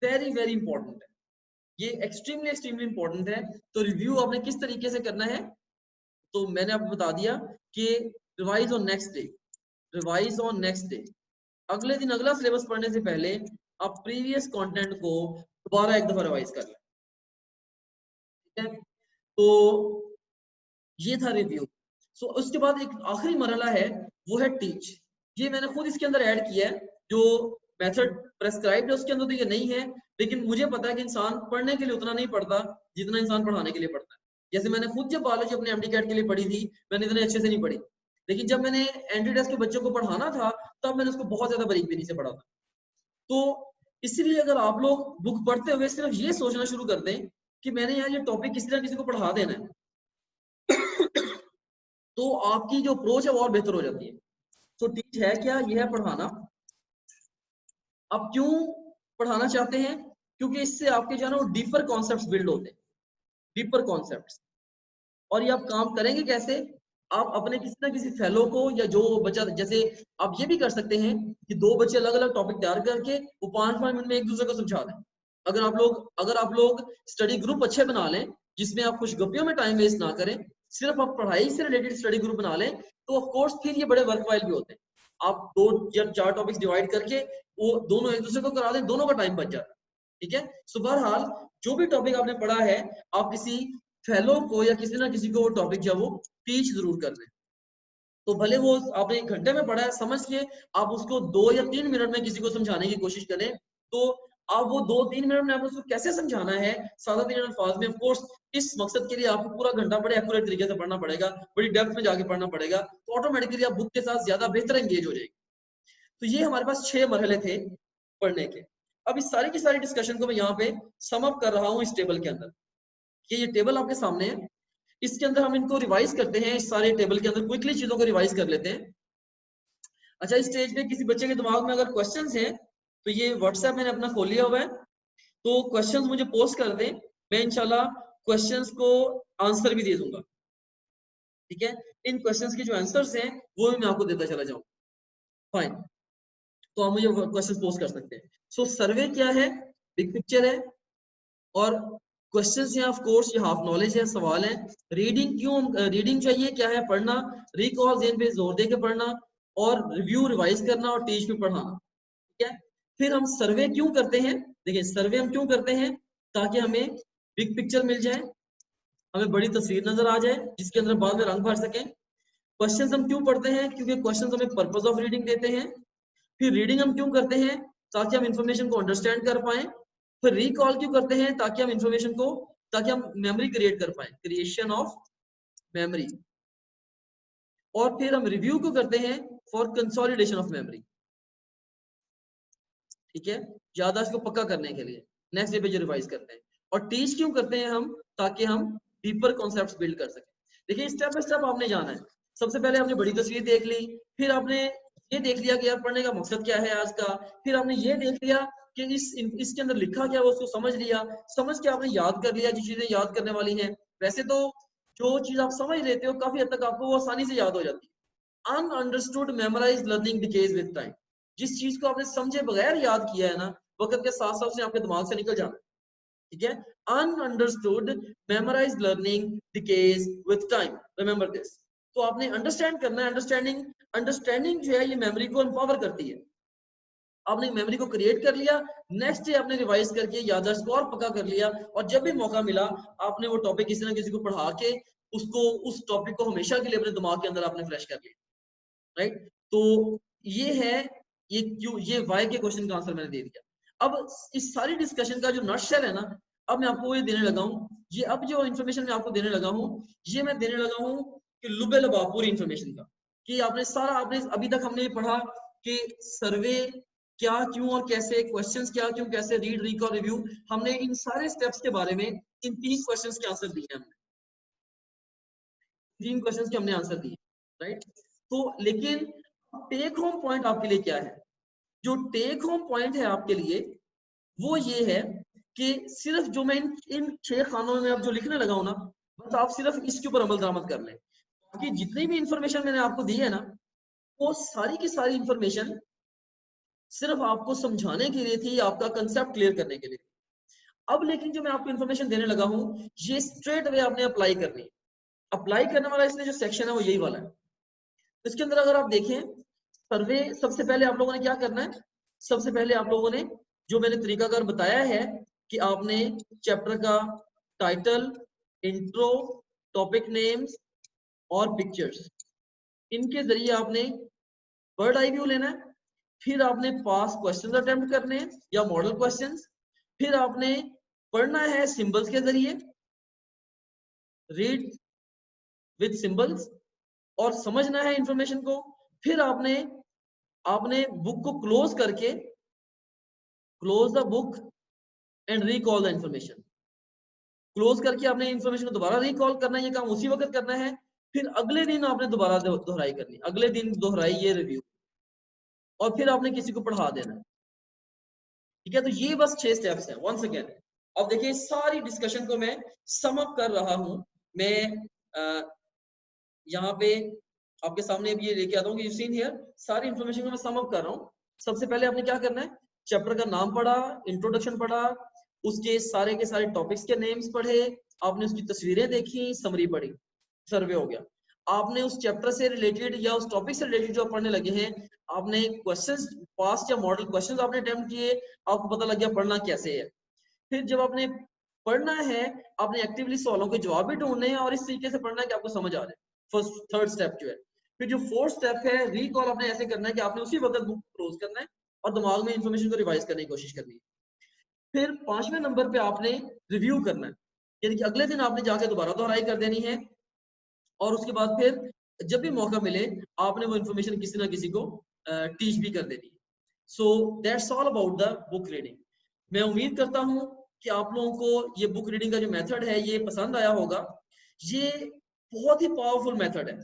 वेरी वेरी इंपॉर्टेंट है, ये एक्सट्रीमली इंपॉर्टेंट है। तो रिव्यू आपने किस तरीके से करना है, तो मैंने आपको बता दिया कि revise on next day, revise on next day, अगले दिन अगला सिलेबस पढ़ने से पहले आप प्रीवियस कंटेंट को दोबारा एक दफा रिवाइज कर लें। ठीक है, तो ये था रिव्यू। सो उसके बाद एक आखिरी मरहला है, वो है टीच। ये मैंने खुद इसके अंदर ऐड किया है, जो मेथड प्रेस्क्राइब्ड है उसके अंदर तो ये नहीं है, लेकिन मुझे पता है कि इंसान पढ़ने के लिए उतना नहीं पढ़ता जितना इंसान पढ़ाने के लिए पढ़ता है। जैसे मैंने खुद जब बायोलॉजी अपने एमडी कैट के लिए पढ़ी थी, मैंने इतने अच्छे से नहीं पढ़ी, लेकिन जब मैंने एंट्री टेस्ट के बच्चों को पढ़ाना था तब मैंने उसको बहुत ज्यादा बारीकी से पढ़ा था। तो इसलिए अगर आप लोग बुक पढ़ते हुए सिर्फ ये सोचना शुरू कर दें कि मैंने यार ये टॉपिक किसी ना किसी को पढ़ा देना है, तो आपकी जो अप्रोच है वो और बेहतर हो जाती है। तो टीच है क्या? ये है पढ़ाना। आप क्यों पढ़ाना चाहते हैं? क्योंकि इससे आपके जो है ना वो डीपर कॉन्सेप्ट्स बिल्ड होते हैं, डीपर कॉन्सेप्ट्स। और ये आप काम करेंगे कैसे? आप अपने किसी ना किसी फेलो को या जो बच्चा, जैसे आप ये भी कर सकते हैं कि 2 बच्चे अलग अलग टॉपिक तैयार करके वो 5-5 मिनट में एक दूसरे को समझा दें। अगर आप लोग स्टडी ग्रुप अच्छे बना लें जिसमें आप कुछ गप्पियों में टाइम वेस्ट ना करें, सिर्फ आप पढ़ाई से रिलेटेड स्टडी ग्रुप बना लें, तो ऑफ कोर्स फिर ये बड़े वर्कवाइल भी होते हैं। आप 2 या 4 टॉपिक्स डिवाइड करके वो दोनों एक दूसरे को करा दें, दोनों का टाइम बच जाता है। ठीक है, सो बहरहाल जो भी टॉपिक आपने पढ़ा है, आप किसी फेलो को या किसी ना किसी को वो टॉपिक जो वो टीच जरूर कर दें। तो भले वो आपने 1 घंटे में पढ़ा है, समझ के आप उसको 2 या 3 मिनट में किसी को समझाने की कोशिश करें, तो आप वो 2-3 मिनट में आप उसको कैसे समझाना है सादा तीन अल्फाज में, ऑफ कोर्स इस मकसद के लिए आपको पूरा घंटा बड़े एक्यूरेट तरीके से पढ़ना पड़ेगा, बड़ी डेप्थ में जाके पढ़ना पड़ेगा, तो ऑटोमेटिकली आप बुक के साथ ज्यादा बेहतर एंगेज हो जाएगी। तो ये हमारे पास 6 मरहले थे पढ़ने के। अब इस सारी की सारी डिस्कशन को मैं यहाँ पे सम अप कर रहा हूँ इस टेबल के अंदर, कि ये टेबल आपके सामने है, इसके अंदर हम इनको रिवाइज करते हैं। इस सारे टेबल के अंदर क्विकली चीजों को रिवाइज कर लेते हैं। अच्छा, इस स्टेज पे किसी बच्चे के दिमाग में अगर क्वेश्चंस हैं तो ये व्हाट्सएप मैंने अपना खोल लिया हुआ है, तो क्वेश्चंस मुझे पोस्ट कर दें, मैं इंशाल्लाह क्वेश्चंस को आंसर भी दे दूंगा। ठीक है, इन क्वेश्चंस के जो आंसर्स हैं वो भी मैं आपको देता चला जाऊं। फाइन, तो आप मुझे क्वेश्चंस पोस्ट कर सकते हैं। सो सर्वे क्या है, बिग पिक्चर है, और क्वेश्चंस हैं ऑफ कोर्स ये हाफ नॉलेज है, सवाल है। रीडिंग क्यों रीडिंग चाहिए, क्या है, पढ़ना, रिकॉल जेन पे जोर दे के पढ़ना, और रिव्यू रिवाइज करना और टीच में पढ़ाना, ठीक है। फिर हम सर्वे क्यों करते हैं, देखिए सर्वे हम क्यों करते हैं, ताकि हमें बिग पिक्चर मिल जाए, हमें बड़ी तस्वीर नजर आ जाए जिसके अंदर बाद में रंग भर सकें। क्वेश्चंस हम क्यों पढ़ते हैं, क्योंकि क्वेश्चंस हमें पर्पस ऑफ रीडिंग देते हैं। फिर रीडिंग हम क्यों करते हैं, ताकि हम इंफॉर्मेशन को अंडरस्टैंड कर पाए। फिर रिकॉल क्यों करते हैं, ताकि हम इंफॉर्मेशन को, ताकि हम मेमोरी क्रिएट कर पाए, क्रिएशन ऑफ मेमोरी। और फिर हम रिव्यू क्यों करते हैं, फॉर कंसोलिडेशन ऑफ मेमोरी, ठीक है, याददाश्त को पक्का करने के लिए, नेक्स्ट डे पे जो रिवाइज करते हैं। और टीच क्यों करते हैं हम, ताकि हम डीपर कॉन्सेप्ट्स बिल्ड कर सकें। देखिए स्टेप बाय स्टेप आपने जाना है। सबसे पहले आपने बड़ी तस्वीर देख ली, फिर आपने ये देख लिया कि यार पढ़ने का मकसद क्या है आज का, फिर आपने ये देख लिया कि इसके अंदर लिखा क्या, वो उसको समझ लिया, समझ के आपने याद कर लिया जो चीजें याद करने वाली हैं। वैसे तो जो चीज आप समझ लेते हो काफी हद तक आपको वो आसानी से याद हो जाती है। Ununderstood memorised learning decays with time, जिस चीज को आपने समझे बगैर याद किया है ना, वक्त के साथ साथ उसने आपके दिमाग से निकल जाना, ठीक है। Ununderstood memorised learning decays with time, remember this. तो आपने अंडरस्टैंड करना है, अंडरस्टैंडिंग जो है ये मेमोरी को एम्पावर करती है। आपने मेमोरी को क्रिएट कर लिया, नेक्स्ट डे आपने रिवाइज करके याददाश्त को और पक्का कर लिया, और जब भी मौका मिला आपने वो टॉपिक किसी ना किसी को पढ़ा के उसको, उस टॉपिक को हमेशा के लिए अपने दिमाग के अंदर आपने फ्लैश कर लिया, राइट। तो ये है, ये क्यों, ये वाई के क्वेश्चन का आंसर मैंने दे दिया। अब इस सारी डिस्कशन का जो नटशेल है ना, अब मैं आपको ये देने लगा हूँ, ये अब जो इन्फॉर्मेशन मैं आपको देने लगा हूँ, ये मैं देने लगा हूँ कि लुबे लबा पूरी इन्फॉर्मेशन का, कि आपने सारा, आपने अभी तक हमने ये पढ़ा कि सर्वे क्या, क्यों और कैसे, क्वेश्चंस क्या, क्यों, कैसे, रीड, रिकॉल, रिव्यू, हमने इन सारे स्टेप्स के बारे में इन 3 क्वेश्चंस के आंसर दिए हमने, 3 क्वेश्चंस के हमने आंसर दिए, राइट। तो लेकिन टेक होम पॉइंट आपके लिए क्या है, जो टेक होम पॉइंट है आपके लिए वो ये है कि सिर्फ जो मैं इन 6 खानों में अब जो लिखने लगा हूं ना, बस आप सिर्फ इसके ऊपर अमल दरामद कर लें। बाकी जितनी भी इंफॉर्मेशन मैंने आपको दी है ना, वो सारी की सारी इंफॉर्मेशन सिर्फ आपको समझाने के लिए थी, आपका कंसेप्ट क्लियर करने के लिए। अब लेकिन जो मैं आपको इंफॉर्मेशन देने लगा हूं, ये स्ट्रेट वे आपने अप्लाई करनी है। अप्लाई करने वाला इसमें जो सेक्शन है वो यही वाला है। इसके अंदर अगर आप देखें, सर्वे, सबसे पहले आप लोगों ने क्या करना है, सबसे पहले आप लोगों ने जो मैंने तरीकाकार बताया है कि आपने चैप्टर का टाइटल, इंट्रो, टॉपिक नेम्स और पिक्चर्स, इनके जरिए आपने बर्ड आई व्यू लेना है। फिर आपने पास क्वेश्चंस अटेम्प्ट करने हैं या मॉडल क्वेश्चंस। फिर आपने पढ़ना है सिंबल्स के जरिए, रीड विद सिंबल्स, और समझना है इंफॉर्मेशन को। फिर आपने आपने बुक को क्लोज करके, close the book and recall the information, close करके आपने इंफॉर्मेशन को दोबारा रिकॉल करना है, ये काम उसी वक्त करना है। फिर अगले दिन आपने दोबारा दोहराई करनी, अगले दिन दोहराई ये रिव्यू, और फिर आपने किसी को पढ़ा देना है, ठीक है। तो ये बस 6 स्टेप्स हैं वंस अगेन। अब देखिए सारी डिस्कशन को मैं सम अप कर रहा हूं, मैं यहाँ पे आपके सामने भी ये लेके आता हूँ कि यू सीन हियर, सारी इंफॉर्मेशन को मैं सम अप कर रहा हूँ। सबसे पहले आपने क्या करना है, चैप्टर का नाम पढ़ा, इंट्रोडक्शन पढ़ा, उसके सारे के सारे टॉपिक्स के नेम्स पढ़े, आपने उसकी तस्वीरें देखी, समरी पढ़ी, सर्वे हो गया। आपने उस चैप्टर से रिलेटेड या उस टॉपिक से रिलेटेड जो पढ़ने लगे हैं, आपने क्वेश्चंस, पास्ट या मॉडल क्वेश्चंस आपने अटेम्प्ट किए, आपको पता लग गया पढ़ना कैसे है। फिर जब आपने पढ़ना है, आपने एक्टिवली सवालों के जवाब भी ढूंढने हैं और इस तरीके से पढ़ना है कि आपको समझ आ जाए। फर्स्ट थर्ड स्टेप जो है। फिर जो फोर्थ स्टेप है, रिकॉल आपने ऐसे करना है कि आपने उसी वक्त बुक क्लोज करना है और दिमाग में इंफॉर्मेशन को रिवाइज करने की कोशिश करनी है। फिर 5वें नंबर पे आपने रिव्यू करना है, यानी कि अगले दिन आपने जाके दोबारा दोहराई कर देनी है, और उसके बाद फिर जब भी मौका मिले आपने वो इंफॉर्मेशन किसी ना किसी को टीच भी कर देनी है। So that's all about the book reading. मैं उम्मीद करता हूं कि आप लोगों को ये बुक रीडिंग का जो मेथड है ये पसंद आया होगा। ये बहुत ही पावरफुल मेथड है।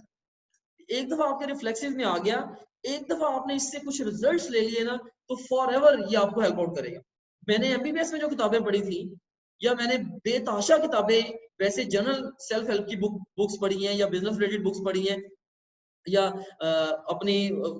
एक दफा आपके रिफ्लेक्सेस में आ गया, एक दफा आपने इससे कुछ रिजल्ट्स ले लिए ना, तो फॉर एवर ये आपको हेल्प आउट करेगा। मैंने एमबीबीएस में जो किताबें पढ़ी थी या मैंने बेतहाशा किताबें वैसे जनरल सेल्फ हेल्प की बुक्स पढ़ी हैं या बिजनेस रिलेटेड बुक्स पढ़ी हैं या अपनी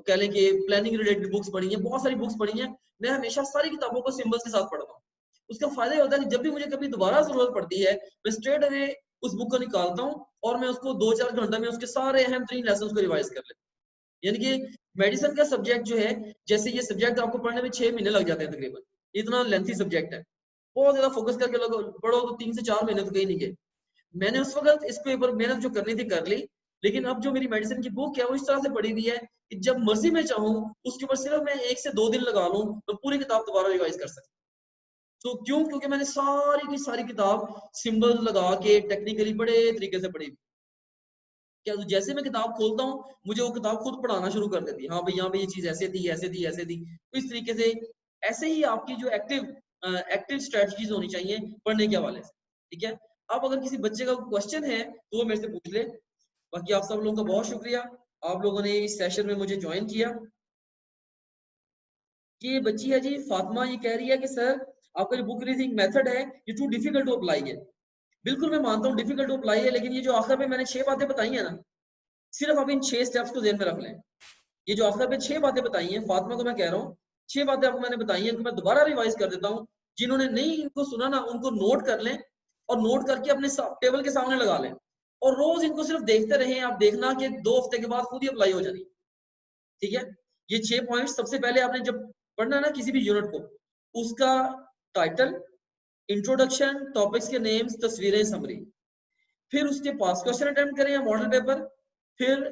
कह लें कि प्लानिंग रिलेटेड बुक्स पढ़ी हैं, बहुत सारी बुक्स पढ़ी हैं। मैं हमेशा सारी किताबों को सिंबल्स के साथ पढ़ता हूँ। उसका फायदा ये होता है कि जब भी मुझे कभी दोबारा जरूरत पड़ती है, मैं स्ट्रेट अवे उस बुक को निकालता हूँ और मैं उसको 2-4 घंटे में उसके सारे अहम 3 लेसन को रिवाइज कर लेता हूँ। यानी कि मेडिसिन का सब्जेक्ट जो है, जैसे ये सब्जेक्ट आपको पढ़ने में 6 महीने लग जाते हैं तकरीबन, इतना लेंथी सब्जेक्ट है। बहुत ज्यादा फोकस करके लोग पढ़ो तो 3 से 4 महीने तो कहीं नहीं गए। मैंने उस वक्त इसके ऊपर मेहनत जो करनी थी कर ली, लेकिन अब जो मेरी मेडिसिन की बुक है वो इस तरह से पड़ी हुई है कि जब मर्जी मैं चाहूँ उसके ऊपर सिर्फ मैं 1 से 2 दिन लगा लूं तो पूरी किताब दोबारा रिवाइज कर सकता हूँ। तो क्यों? क्योंकि मैंने सारी की सारी किताब सिंबल लगा के टेक्निकली बड़े तरीके से पढ़ी। क्या जैसे मैं किताब खोलता हूँ मुझे वो किताब खुद पढ़ाना शुरू कर देती है, हाँ भाई यहाँ पे ये चीज ऐसे थी ऐसे थी ऐसे थी। तो इस तरीके से ऐसे ही आपकी जो एक्टिव स्ट्रेटजीज होनी चाहिए पढ़ने के हवाले से। ठीक है, अब अगर किसी बच्चे का क्वेश्चन है तो वो मेरे से पूछ ले। बाकी आप सब लोगों का बहुत शुक्रिया, आप लोगों ने इस सेशन में मुझे ज्वाइन किया। कि ये बच्ची है जी फातिमा, ये कह रही है कि सर आपका जो बुक रीडिंग मेथड है ये टू डिफिकल्ट टू अप्लाई है। बिल्कुल मैं मानता हूँ डिफिकल्ट टू अप्लाई है, लेकिन ये जो आखिर में मैंने 6 बातें बताई है ना, सिर्फ आप इन 6 स्टेप्स को ध्यान में रख लें। ये जो आखिर में 6 बातें बताई हैं फातिमा को मैं कह रहा हूँ, 6 बातें आपको मैंने बताई हैं कि मैं दोबारा रिवाइज कर देता हूँ। जिन्होंने नहीं इनको सुना ना उनको नोट कर लें और नोट करके अपने टेबल के सामने लगा लें और रोज इनको सिर्फ देखते रहें। आप देखना कि 2 हफ्ते के बाद खुद ही अप्लाई हो जानी। ठीक है, ये 6 पॉइंट सबसे पहले आपने जब पढ़ना ना किसी भी यूनिट को, उसका टाइटल, इंट्रोडक्शन, टॉपिक्स के नेम्स, तस्वीरें, समरी। फिर उसके पास क्वेश्चन अटेम्प्ट करें या मॉडल पेपर। फिर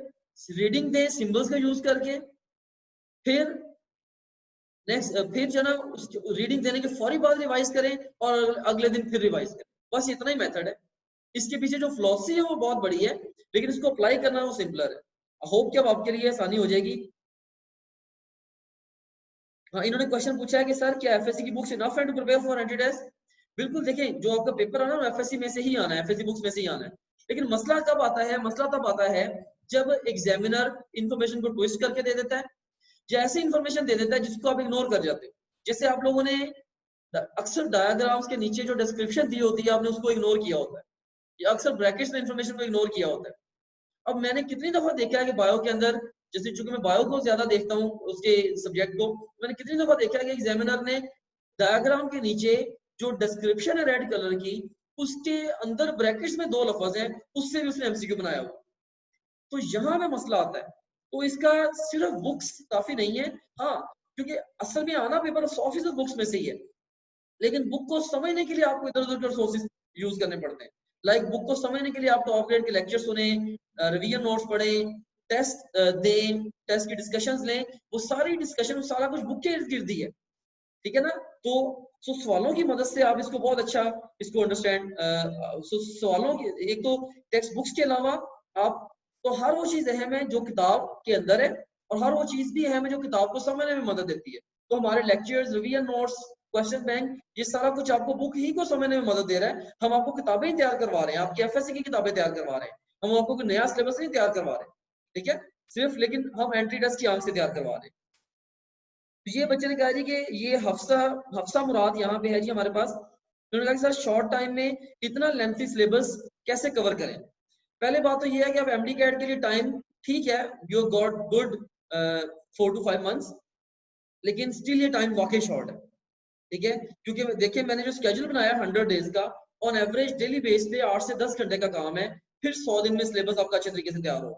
रीडिंग दें सिंबल्स का यूज करके। फिर नेक्स्ट फिर जो ना रीडिंग देने के फौरी बाद रिवाइज करें और अगले दिन फिर रिवाइज करें। बस इतना ही मेथड है। इसके पीछे जो फिलॉसफी है वो बहुत बड़ी है, लेकिन इसको अप्लाई करना वो सिंपलर है। होप कि अब आपके लिए आसानी हो जाएगी। हाँ, इन्होंने क्वेश्चन पूछा है कि सर क्या एफएससी की बुक्स इनफ है to prepare for entry test? बिल्कुल, देखें जो आपका पेपर आना है एफएससी में से ही आना है, एफएससी बुक्स में से ही आना है। लेकिन मसला कब आता है? मसला तब आता है जब एग्जामिनर इंफॉर्मेशन को ट्विस्ट करके दे देता है या ऐसी इंफॉर्मेशन दे देता है जिसको आप इग्नोर कर जाते हो। जैसे आप लोगों ने अक्सर डायग्राम्स के नीचे जो डिस्क्रिप्शन दी होती है आपने उसको इग्नोर किया होता है, या अक्सर ब्रैकेट्स में इंफॉर्मेशन को इग्नोर किया होता है। अब मैंने कितनी दफा देखा है कि बायो के अंदर, जैसे चूंकि मैं बायो को ज्यादा देखता हूँ उसके सब्जेक्ट को, मैंने कितनी दफा देखा है कि एग्जामिनर ने डायग्राम के नीचे जो डिस्क्रिप्शन है रेड कलर की, उसके अंदर ब्रैकेट्स में 2 लफ्ज हैं, उससे भी उसने एमसीक्यू बनाया हुआ। तो यहाँ पे मसला आता है। तो इसका सिर्फ बुक्स काफी नहीं है, हाँ, क्योंकि असल में आना पेपर 100% बुक्स में से ही है, लेकिन बुक को समझने के लिए आपको इधर उधर के सोर्सेज यूज करने पड़ते हैं। लाइक बुक को समझने के लिए आप टॉप ग्रेड के लेक्चर सुने, रिवीजन नोट्स पढ़ें, टेस्ट दें, टेस्ट की डिस्कशंस लें। वो सारी डिस्कशन सारा कुछ बुक के इर्द गिर्द ही है। ठीक है ना? तो सवालों की मदद से आप इसको बहुत अच्छा इसको अंडरस्टैंड, सवालों की एक तो टेक्स्ट बुक्स के अलावा आप तो हर वो चीज अहम है जो किताब के अंदर है, और हर वो चीज भी अहम है जो किताब को समझने में मदद देती है। तो हमारे lectures, revision notes, question bank, ये सारा कुछ आपको बुक ही को समझने में मदद दे रहा है। हम आपको किताबें ही तैयार करवा रहे हैं, आपकी एफएससी की किताबें तैयार करवा रहे हैं, हम आपको कोई नया सिलेबस नहीं तैयार करवा रहे। ठीक है, सिर्फ लेकिन हम एंट्री टेस्ट की आंख से तैयार करवा रहे हैं। तो ये बच्चे ने कहा जी कि ये हफ्सा हफ्सा मुराद यहाँ पे है जी हमारे पास। उन्होंने कहा कि सर शॉर्ट टाइम में इतना लेंथी सिलेबस कैसे कवर करें? पहले बात तो ये है कि आप एमडी कैट के लिए टाइम, ठीक है, you got good 4 to 5 months, लेकिन स्टिल ये टाइम वाकई शॉर्ट है। ठीक है, क्योंकि देखिए मैंने जो स्केड्यूल बनाया 100 डेज का, ऑन एवरेज डेली बेस पे 8 से 10 घंटे का काम है, फिर 100 दिन में सिलेबस आपका अच्छे तरीके से तैयार होगा।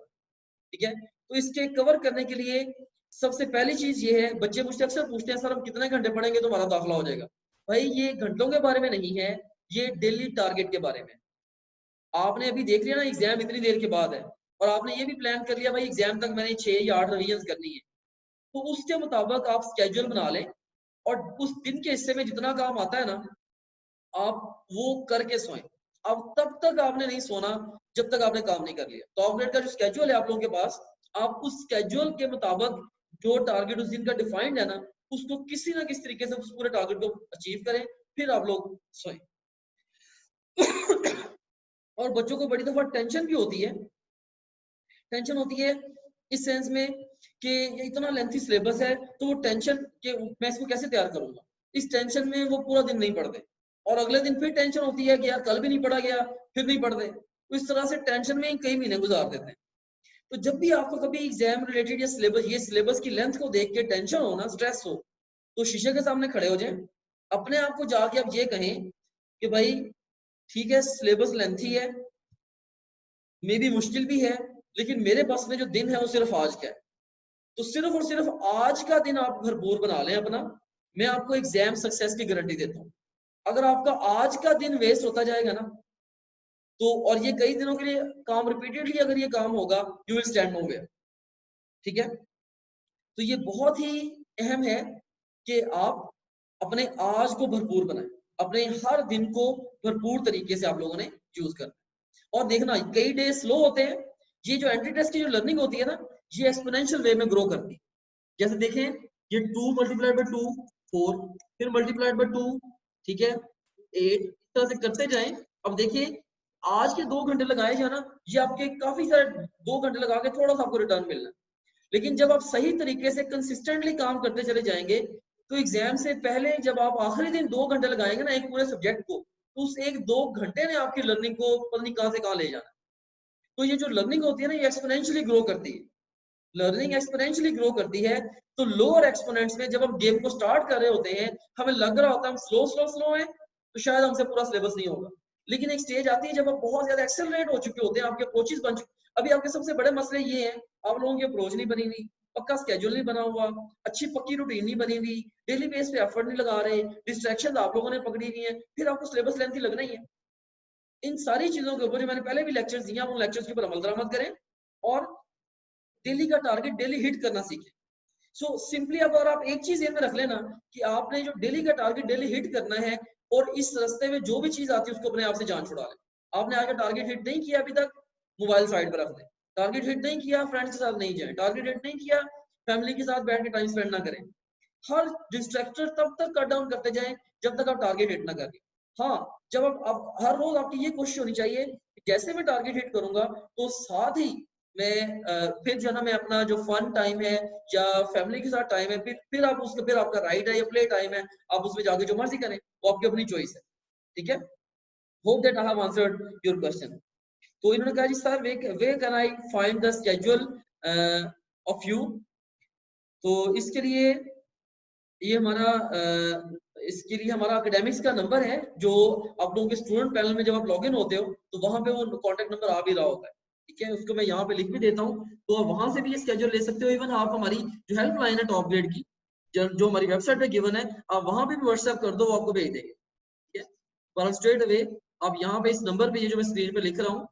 ठीक है, तो इसके कवर करने के लिए सबसे पहली चीज ये है, बच्चे मुझसे अक्सर पूछते हैं सर हम कितने घंटे पढ़ेंगे तो हमारा दाखिला हो जाएगा? भाई ये घंटों के बारे में नहीं है, ये डेली टारगेट के बारे में। आपने अभी देख लिया ना एग्जाम इतनी देर के बाद है, और आपने ये भी प्लान कर लिया भाई एग्जाम तक मैंने 6 या 8 रिवीजन करनी है, तो उसके मुताबिक आप स्केड्यूल बना लें और उस दिन के हिस्से में जितना काम आता है ना आप वो करके सोएं। अब तब तक आपने नहीं सोना जब तक आपने काम नहीं कर लिया। टॉप ग्रेड का जो स्केड्यूल है आप लोगों के पास, आप उस स्केड्यूल के मुताबिक जो टारगेट उस दिन का डिफाइंड है ना, उसको किसी ना किसी तरीके से उस पूरे टारगेट को अचीव करें, फिर आप लोग सोएं। और बच्चों को बड़ी दफा टेंशन भी होती है, टेंशन होती है इस सेंस में कि ये इतना लेंथी सिलेबस है, तो वो टेंशन कि मैं इसको कैसे तैयार करूंगा, इस टेंशन में वो पूरा दिन नहीं पढ़ते और अगले दिन फिर टेंशन होती है कि यार कल भी नहीं पढ़ा गया, फिर नहीं पढ़ते, तो इस तरह से टेंशन में ही कई महीने गुजार देते हैं। तो जब भी आपको कभी एग्जाम रिलेटेड या सिलेबस, ये सिलेबस की लेंथ को देख के टेंशन हो ना, स्ट्रेस हो, तो शीशे के सामने खड़े हो जाएं, अपने आप को जाके आप ये कहें कि भाई ठीक है सिलेबस लेंथी है, मे भी मुश्किल भी है, लेकिन मेरे बस में जो दिन है वो सिर्फ आज का है, तो सिर्फ और सिर्फ आज का दिन आप भरपूर बना लें अपना, मैं आपको एग्जाम सक्सेस की गारंटी देता हूँ। अगर आपका आज का दिन वेस्ट होता जाएगा ना, तो और ये कई दिनों के लिए काम रिपीटेडली अगर ये काम होगा, यू विल स्टैंड नोवेयर। ठीक है, तो ये बहुत ही अहम है कि आप अपने आज को भरपूर बनाएं, अपने हर दिन को भरपूर तरीके से आप लोगों ने यूज करना। और देखना कई डे स्लो होते हैं, ये जो एंट्री टेस्ट की जो लर्निंग होती है ना, ये एक्सपोनेंशियल वे में ग्रो करती है। जैसे देखें ये 2 मल्टीप्लाइड बाय 2 4, फिर मल्टीप्लाइड बाय 2, ठीक है 8, इस तरह से करते जाएं। अब देखिए आज के 2 घंटे लगाए जाना, ये आपके काफी सारे 2 घंटे लगा के थोड़ा सा आपको रिटर्न मिलना है। लेकिन जब आप सही तरीके से कंसिस्टेंटली काम करते चले जाएंगे, तो एग्जाम से पहले जब आप आखिरी दिन 2 घंटे लगाएंगे ना एक पूरे सब्जेक्ट को, तो उस 1-2 घंटे ने आपकी लर्निंग को पता नहीं कहां से कहां ले जाना। तो ये जो लर्निंग होती है ना, ये एक्सपोनेंशियली ग्रो करती है, लर्निंग एक्सपोनेंशियली ग्रो करती है। तो लोअर एक्सपोनेंट्स में जब हम गेम को स्टार्ट कर रहे होते हैं, हमें लग रहा होता है हम स्लो है, तो शायद हमसे पूरा सिलेबस नहीं होगा। लेकिन एक स्टेज आती है जब आप बहुत ज्यादा एक्सेलरेट हो चुके होते हैं, आपके अप्रोचेस बन चुके। अभी आपके सबसे बड़े मसले ये हैं, आप लोगों की अप्रोच नहीं बनी हुई, पक्का स्केड्यूल नहीं बना हुआ, अच्छी पक्की रूटीन नहीं बनी हुई, डेली बेस पे एफर्ट नहीं लगा रहे, डिस्ट्रैक्शन आप लोगों ने पकड़ी हुई है, फिर आपको सिलेबस लेंथ ही लगना ही है। इन सारी चीजों के ऊपर जो मैंने पहले भी लेक्चर्स दिए, आप उन लेक्चर्स के ऊपर अमल दरामद करें और डेली का टारगेट डेली हिट करना सीखें। सो सिंपली अब अगर आप एक चीज में रख लेना कि आपने जो डेली का टारगेट डेली हिट करना है, और इस रास्ते में जो भी चीज आती है उसको अपने आप से जान छुड़ा लें। आपने आगे टारगेट हिट नहीं किया अभी तक, मोबाइल साइड पर रख दें। टारगेट हिट नहीं किया, फ्रेंड्स के साथ नहीं जाए। टारगेट हिट नहीं किया, फैमिली के साथ बैठ के टाइम स्पेंड ना करें। हर डिस्ट्रैक्टर तब तक कट डाउन करते जाएं जब तक आप टारगेट हिट ना करें। हाँ, जब आप हर रोज आपकी ये कोशिश होनी चाहिए कि जैसे मैं टारगेट हिट करूंगा, तो साथ ही मैं फिर जो है ना, मैं अपना जो फन टाइम है या फैमिली के साथ टाइम है, फिर आप उसके फिर आपका राइट है या प्ले टाइम है, आप उसमें जाके जो मर्जी करें, वो आपकी अपनी चॉइस है। ठीक है, hope that I have answered your question. तो इन्होंने कहा जी sir we can I find the schedule of you. तो इसके लिए ये हमारा इसके लिए हमारा एकेडमिक्स का नंबर है, जो आप लोगों के स्टूडेंट पैनल में जब आप लॉगिन होते हो तो वहां पे वो कॉन्टेक्ट नंबर आ भी रहा होता है। ठीक है, उसको मैं यहाँ पे लिख भी देता हूँ, तो आप वहां से भी ये स्केड्यूल ले सकते हो। इवन आप हमारी जो हेल्पलाइन है टॉप ग्रेड की, जो हमारी वेबसाइट पे गिवन है, आप वहां पे भी व्हाट्सएप कर दो, वो आपको भेज देंगे। ठीक है, पर स्ट्रेट अवे आप यहाँ पे इस नंबर पे, ये जो मैं स्क्रीन पे लिख रहा हूँ,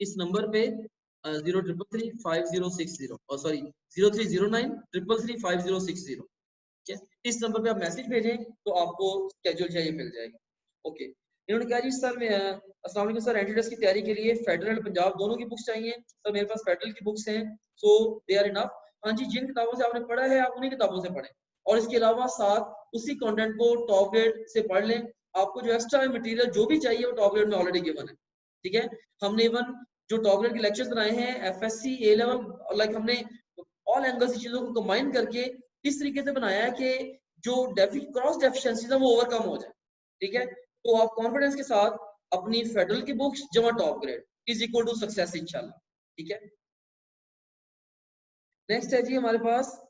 इस नंबर पे 0333506 सॉरी 0309333506, ठीक है, इस नंबर पे आप मैसेज भेजें तो आपको स्केड्यूल चाहिए मिल जाएगा। ओके, इन्होंने कहा जी सर मैं अस्सलाम वालेकुम सर, एंट्री टेस्ट की तैयारी के लिए फेडरल पंजाब दोनों की बुक्स चाहिए। सर मेरे पास फेडरल की बुक्स हैं, सो दे आर इनफ। हाँ जी, जिन किताबों से आपने पढ़ा है आप उन्हीं किताबों से पढ़ें, और इसके अलावा साथ उसी कंटेंट को टॉप ग्रेड से पढ़ लें। आपको जो एक्स्ट्रा मटेरियल जो भी चाहिए वो टॉप ग्रेड में ऑलरेडी गिवन है। ठीक है, हमने इवन जो टॉप ग्रेड के लेक्चर्स बनाए हैं एफएससी ए लेवल, लाइक हमने ऑल एंगल्स की चीजों को कंबाइन करके इस तरीके से बनाया है कि जो क्रॉस डेफिशिएंसीज है वो ओवरकम हो जाए। ठीक है, तो आप कॉन्फिडेंस के साथ अपनी फेडरल की बुक्स जमा top grade is equal to success इंशाल्लाह। ठीक है, नेक्स्ट है जी हमारे पास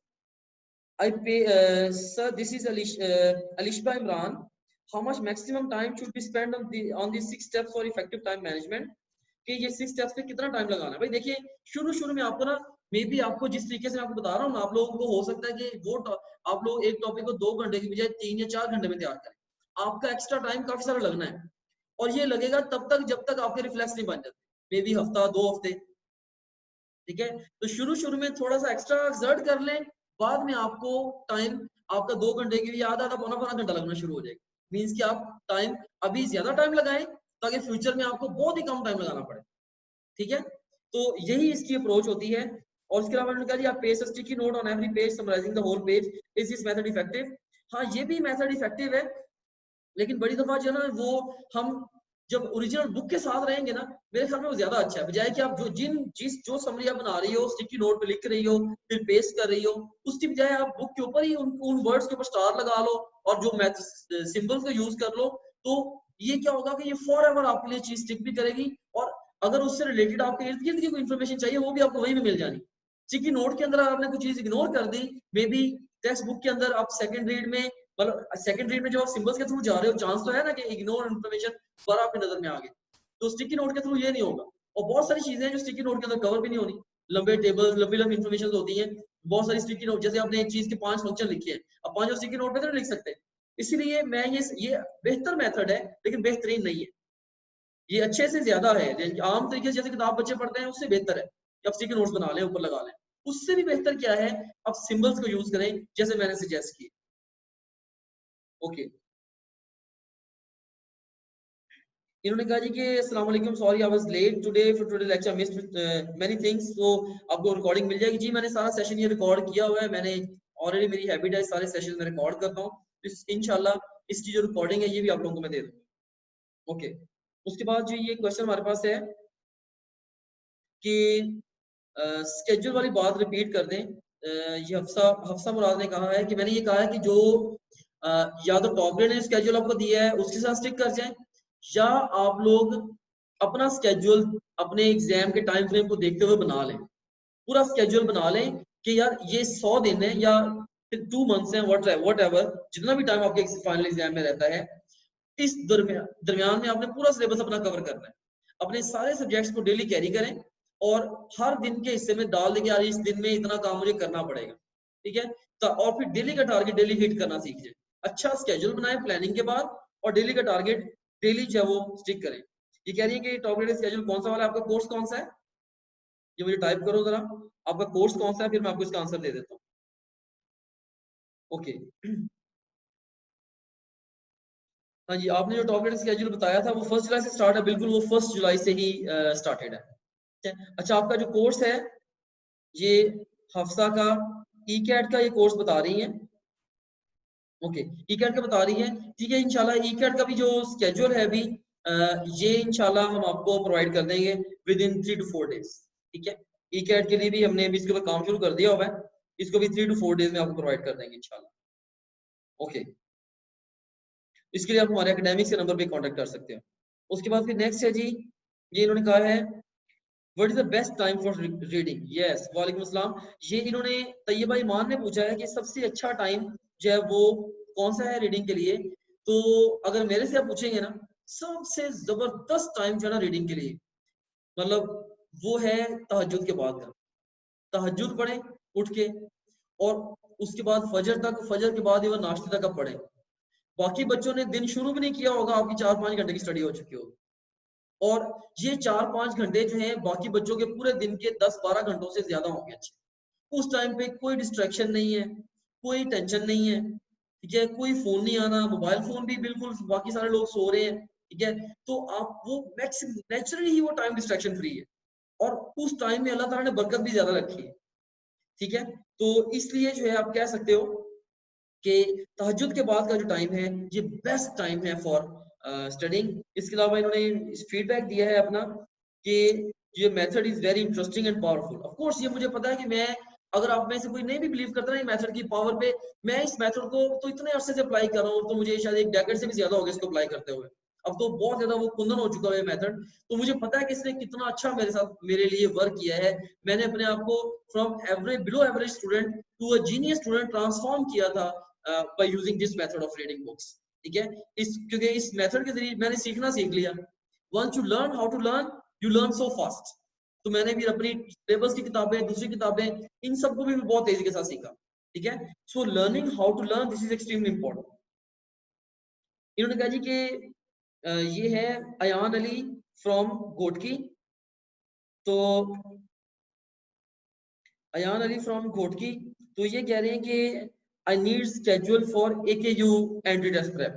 आई पे sir this is Alishba Imran, how much maximum time should be spend on the 6 steps for effective time management, कि ये 6 स्टेप्स पे कितना टाइम लगाना है। भाई देखिए शुरू में आपको ना, मे बी आपको जिस तरीके से मैं आपको बता रहा हूँ ना, आप लोगों को हो सकता है कि वो आप लोग एक टॉपिक को 2 घंटे की बजाय 3 या 4 घंटे में तैयार करें। आपका एक्स्ट्रा टाइम काफी सारा लगना है, और ये लगेगा तब तक जब तक आपके रिफ्लेक्स नहीं बन जाते, मे बी हफ्ता 2 हफ्ते। ठीक है, तो शुरू में थोड़ा सा एक्स्ट्रा एक्सर्ट कर लें, बाद में आपको टाइम आपका 2 घंटे की भी आधा पौना घंटा लगना शुरू हो जाएगा। मीन्स कि आप टाइम अभी ज्यादा टाइम लगाएं ताकि फ्यूचर में आपको बहुत ही कम टाइम लगाना पड़े। ठीक है, तो यही इसकी अप्रोच होती है। और इसके अलावा कहा जी आप page sticky note on every page summarizing the whole page, is this method effective? हाँ, ये भी मेथड इफेक्टिव है, लेकिन बड़ी दफा जो है ना वो हम जब ओरिजिनल बुक के साथ रहेंगे ना, मेरे ख्याल में वो ज्यादा अच्छा है, बजाय कि आप जो समरी आप बना रही हो, स्टिकी नोट पे लिख रही हो, फिर पेस्ट कर रही हो, उसकी बजाय आप बुक के ऊपर ही उन वर्ड्स के ऊपर स्टार लगा लो और जो मैथ सिंबल्स का यूज कर लो। तो ये क्या होगा कि ये फॉर एवर आपके लिए चीज स्टिक भी करेगी, और अगर उससे रिलेटेड आपके इर्द गिर्द की कोई इन्फॉर्मेशन चाहिए वो भी आपको वहीं में मिल जानी। स्टिकी नोट के अंदर आपने कुछ चीज इग्नोर कर दी, मे बी टेक्स्ट बुक के अंदर आप सेकंड रीड में, मतलब सेकंड रीड में जो आप सिंबल्स के थ्रू जा रहे हो, चांस तो है ना कि इग्नोर इन्फॉर्मेशन पर आपकी नजर में आ गई। तो स्टिकी नोट के थ्रू ये नहीं होगा। और बहुत सारी चीजें हैं जो स्टिकी नोट के अंदर कवर भी नहीं होनी, लंबे टेबल्स, लंबी लंबी इन्फॉर्मेशन होती हैं बहुत सारी स्टिकी नोट। जैसे आपने एक चीज के 5 फंक्शन लिखे हैं, अब 5 स्टिकी नोट पे तो नहीं लिख सकते। इसीलिए मैं ये बेहतर मेथड है, लेकिन बेहतरीन नहीं है। ये अच्छे से ज्यादा है, आम तरीके से जैसे किताब बच्चे पढ़ते हैं उससे बेहतर है कि आप स्टिकी नोट्स बना लें, ऊपर लगा लें। उससे भी बेहतर क्या है, आप सिंबल्स को यूज करें जैसे मैंने सजेस्ट किया। ओके, इन्होंने कहा जी कि अस्सलाम वालेकुम, sorry I was late today for today lecture, missed many things. तो आपको रिकॉर्डिंग मिल जाएगी जी। मैंने सारा सेशन ये रिकॉर्ड किया हुआ है, मैंने ऑलरेडी, मेरी हैबिट है सारे सेशन में रिकॉर्ड करता हूँ। इंशाल्लाह इसकी जो रिकॉर्डिंग है ये भी आप लोगों को मैं दे दूंगा। ओके, उसके बाद जो ये क्वेश्चन हमारे पास है कि स्केड्यूल वाली बात रिपीट कर दें। ये हफ्सा मुराद ने कहा है कि मैंने ये कहा है कि जो या तो टॉप ग्रेड ने स्केड्यूल आपको दिया है उसके साथ स्टिक कर जाएं, या आप लोग अपना स्केड्यूल अपने एग्जाम के टाइम फ्रेम को देखते हुए बना लें। पूरा स्केड्यूल बना लें कि यार ये 100 दिन है या 2 मंथ्स हैं, वट एवर जितना भी टाइम आपके फाइनल एग्जाम में रहता है, इस दरमियान में आपने पूरा सिलेबस अपना कवर करना है। अपने सारे सब्जेक्ट्स को डेली कैरी करें और हर दिन के हिस्से में डाल दें कि यार इस दिन में इतना काम मुझे करना पड़ेगा, ठीक है। तो और फिर डेली का टारगेट डेली हिट करना सीख जाए। अच्छा स्केड्यूल बनाए प्लानिंग के बाद, और डेली का टारगेट डेली जो है वो स्टिक करें। ये कह रही है कि टॉप ग्रेड स्केड्यूल कौन सा वाला, आपका कोर्स कौन सा है, ये मुझे टाइप करो जरा, आपका कोर्स कौन सा है, फिर मैं आपको इसका आंसर दे देता हूँ। ओके, हाँ जी, आपने जो टॉप ग्रेड स्केड्यूल बताया था वो 1 जुलाई से स्टार्ट है, बिल्कुल वो 1 जुलाई से ही स्टार्टेड है। ठीक है, अच्छा आपका जो कोर्स है ये हफ्सा का ई कैट का ये कोर्स बता रही है। ओके, ई कैट का बता रही है, ठीक है। इंशाल्लाह ई कैट का भी जो स्केड्यूल है अभी ये इंशाल्लाह हम आपको प्रोवाइड कर देंगे विद इन 3 to 4 डेज, ठीक है। ई कैट के लिए भी हमने अभी इसके ऊपर काम शुरू कर दिया हुआ है, इसको भी 3 to 4 डेज में आपको प्रोवाइड कर देंगे इंशाल्लाह। ओके, इसके लिए आप हमारे एकेडमिक्स के नंबर पे कांटेक्ट कर सकते हो। उसके बाद फिर नेक्स्ट है जी, ये इन्होंने कहा है what is the best time for reading. Yes, वालेकुम अस्सलाम। ये इन्होंने तैयबा ईमान ने पूछा है कि सबसे अच्छा टाइम जो है वो कौन सा है रीडिंग के लिए। तो अगर मेरे से आप पूछेंगे ना, सबसे जबरदस्त टाइम जो है ना रीडिंग के लिए, मतलब वो है तहज्जुद के बाद का। तहज्जुद पढ़े उठ के, और उसके बाद फजर तक, फजर के बाद इवन नाश्ते तक आप पढ़े। बाकी बच्चों ने दिन शुरू भी नहीं किया होगा, आपकी 4-5 घंटे की स्टडी हो चुकी होगी, और ये 4-5 घंटे जो हैं बाकी बच्चों के पूरे दिन के 10-12 घंटों से ज्यादा होंगे अच्छे। उस टाइम पे कोई डिस्ट्रैक्शन नहीं है, कोई टेंशन नहीं है, ठीक है। कोई फोन नहीं आना, मोबाइल फोन भी बिल्कुल, बाकी सारे लोग सो रहे हैं, ठीक है। तो आप वो मैक्सिमम नेचुरली ही वो टाइम डिस्ट्रैक्शन फ्री है, और उस टाइम में अल्लाह ताला ने बरकत भी ज्यादा रखी है, ठीक है। तो इसलिए जो है आप कह सकते हो कि तहज्जुद के बाद का जो टाइम है ये बेस्ट टाइम है फॉर स्टडिंग। इसके अलावा इन्होंने फीडबैक दिया है अपना कि ये method is very interesting and powerful. Of course ये मुझे पता है कि मैं, अगर आप में से कोई नहीं भी बिलीव करता ना ये मेथड की पावर पे, मैं इस मेथड को तो इतने अरसे से अप्लाई कर रहा हूँ, तो मुझे शायद 1 डेकेड से भी ज्यादा हो गया इसको अप्लाई करते हुए। अब तो बहुत ज्यादा वो कुंदन हो चुका है मेथड, तो मुझे पता है कि इसने कितना अच्छा मेरे साथ, मेरे लिए वर्क किया है। मैंने अपने आप को from average, below average student to a genius student transform किया था by using this method of reading books, ठीक है। क्योंकि इस मेथड के जरिए मैंने सीखना सीख लिया। once you learn how to learn, you learn so fast। तो मैंने भी अपनी सिलेबस की किताबें, दूसरी किताबें, इन सबको भी बहुत तेजी के साथ सीखा, ठीक है। So learning how to learn, this is extremely important. इन्होंने कहा जी कि ये है अयान अली फ्रॉम घोटकी। तो अयान अली फ्रॉम घोटकी, तो ये कह रहे हैं कि I need schedule for AKU entry test prep.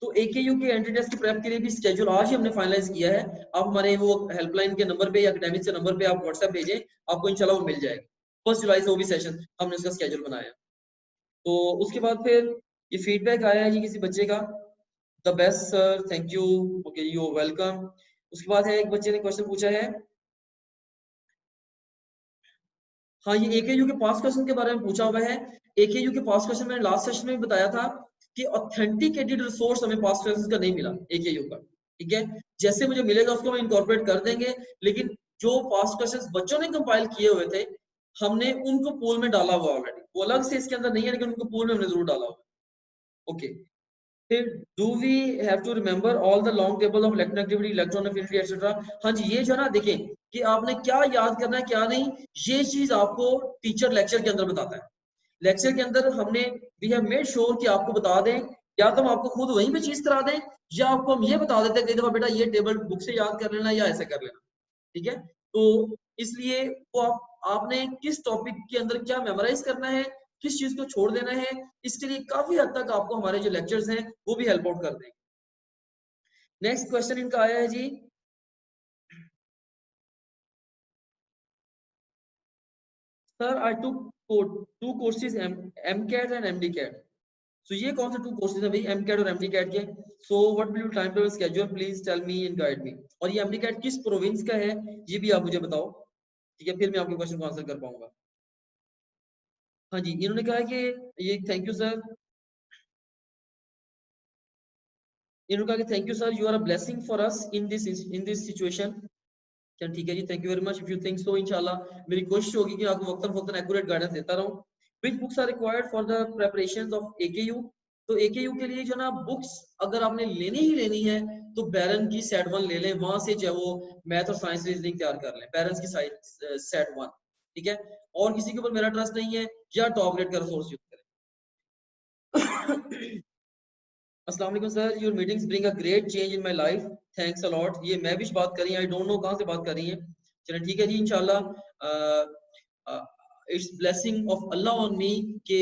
तो AKU के एंट्री टेस्ट की प्रेप के लिए भी स्केड्यूल आज ही हमने फाइनलाइज किया है। आप हमारे वो हेल्पलाइन के नंबर पे या एकेडमिक के नंबर पे आप व्हाट्सएप भेजें, आपको इंशाल्लाह वो मिल जाएगा। 1 जुलाई से वो भी सेशन हमने उसका स्केड्यूल बनाया। तो उसके बाद फिर ये फीडबैक आया है जी किसी बच्चे का the best sir, thank you. Okay, you welcome. उसके बाद है एक बच्चे ने क्वेश्चन पूछा है, हाँ ये एकेयू के पास क्वेश्चन के बारे में पूछा हुआ है। एकेयू के पास क्वेश्चन मैंने लास्ट सेशन में बताया था कि ऑथेंटिकेटेड रिसोर्स हमें पास क्वेश्चन का नहीं मिला एकेयू का, ठीक है। जैसे मुझे मिलेगा उसको हम इनकॉर्पोरेट कर देंगे, लेकिन जो पास क्वेश्चन बच्चों ने कंपाइल किए हुए थे हमने उनको पूल में डाला हुआ ऑलरेडी, वो अलग से इसके अंदर नहीं है लेकिन उनको पूल में हमने जरूर डाला हुआ। ओके, फिर do we have to remember all the long table of electron activity, electron affinity etcetera. हाँ जी, ये जो ना देखें कि आपने क्या याद करना है क्या नहीं, ये चीज आपको टीचर लेक्चर के अंदर बताता है। लेक्चर के अंदर हमने वी हैव मेड श्योर कि आपको बता दें, या तो हम आपको खुद वहीं पे चीज करा दें, या आपको हम ये बता देते हैं कई दफा बेटा ये टेबल बुक से याद कर लेना या ऐसे कर लेना, ठीक है। तो इसलिए वो आपने किस टॉपिक के अंदर क्या मेमोराइज करना है, किस चीज को छोड़ देना है, इसके लिए काफी हद तक आपको हमारे जो लेक्चर्स हैं वो भी हेल्प आउट कर देंगे। नेक्स्ट क्वेश्चन इनका आया है जी, sir I to two courses MCAT and MDCAT. So ये कौन से टू कोर्सेज है भाई, एमकैट और एमडीकैट के? So what will you time table schedule, please tell me and guide me. और ये एमडीकैट किस प्रोविंस का है ये भी आप मुझे बताओ, ठीक है, फिर मैं आपके क्वेश्चन को आंसर कर पाऊंगा। हाँ जी, इन्होंने कहा है कि ये थैंक यू सर, इन्होंने कहा कि thank you sir, you are a blessing for us in this situation. चल ठीक है जी, thank you very much. If you think so, इंशाल्लाह मेरी कोशिश होगी कि आपको वक्तन फक्तन एक्यूरेट गाइडेंस देता रहूं। Which books are required for the preparations of AKU? तो एकेयू के लिए जो ना बुक्स अगर आपने लेनी ही लेनी है तो बैरन की सेट 1 ले लें, वहां से चाहे वो मैथ और साइंस रीजनिंग तैयार कर लें, बैरन की सेट 1, ठीक है। और किसी के ऊपर मेरा ट्रस्ट नहीं है, या टॉप ग्रेड का रिसोर्स यूज करें। अस्सलाम वालेकुम sir, your meetings bring a great change in my life, thanks a lot. ये मैं भी बात कर रही हैं, आई डोंट नो कहां से बात कर रही हैं। चलिए ठीक है जी, इंशाल्लाह it's blessing of Allah on me कि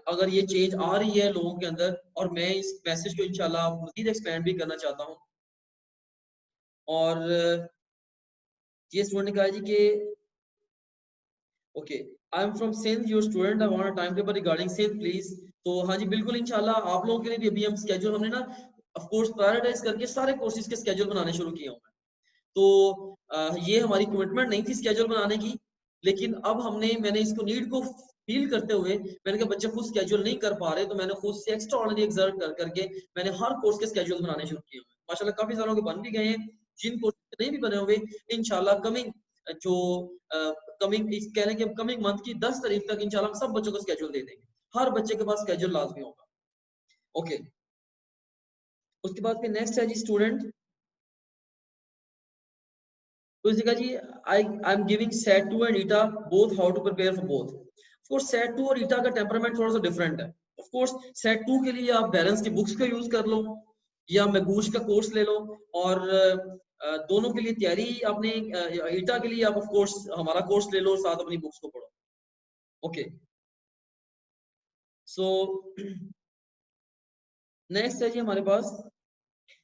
अगर ये चेंज आ रही है लोगों के अंदर, और मैं इस मैसेज को इंशाल्लाह मजीद एक्सपेंड भी करना चाहता हूँ। और ये स्टूडेंट ने कहा जी कि okay, I am from Sindh, your student, I want a time table regarding Sindh please. तो हाँ जी बिल्कुल, इंशाल्लाह आप लोगों के लिए भी अभी हम स्केड्यूल हमने ना ऑफ कोर्स प्रायोरिटाइज करके सारे कोर्सेज के स्केड्यूल बनाने शुरू किए हुए हैं। तो ये हमारी कमिटमेंट नहीं थी स्केड्यूल बनाने की, लेकिन अब मैंने इसको नीड को फील करते हुए मैंने कहा बच्चे खुद स्केड्यूल नहीं कर पा रहे, तो मैंने खुद से एक्स्ट्रा ऑर्डिनरी एक्सर्ट कर करके मैंने हर कोर्स के स्केड्यूल बनाने शुरू किए हुए हैं। माशाल्लाह काफी सालों के बन भी गए हैं, जिन कोर्स नहीं भी बने हुए इंशाल्लाह कमिंग जो कमिंग कहने के कमिंग मंथ की 10 तारीख तक इंशाल्लाह हम सब बच्चों को स्केड्यूल दे देंगे, हर बच्चे के पास स्केड्यूल लाजमी होगा। ओके, उसके बाद फिर नेक्स्ट है जी स्टूडेंट, तो इसने कहा जी I am giving SAT 2 and ETEA both, how to prepare for both. Of course SAT 2 और ईटा का टेम्परामेंट थोड़ा सा डिफरेंट है। ऑफ कोर्स सेट 2 के लिए आप बैलेंस की बुक्स का यूज कर लो या मैगूश का कोर्स ले लो, और दोनों के लिए तैयारी आपने ईटा के लिए आप ऑफ कोर्स हमारा कोर्स ले लो और साथ अपनी बुक्स को पढ़ो। ओके, सो नेक्स्ट है जी हमारे पास,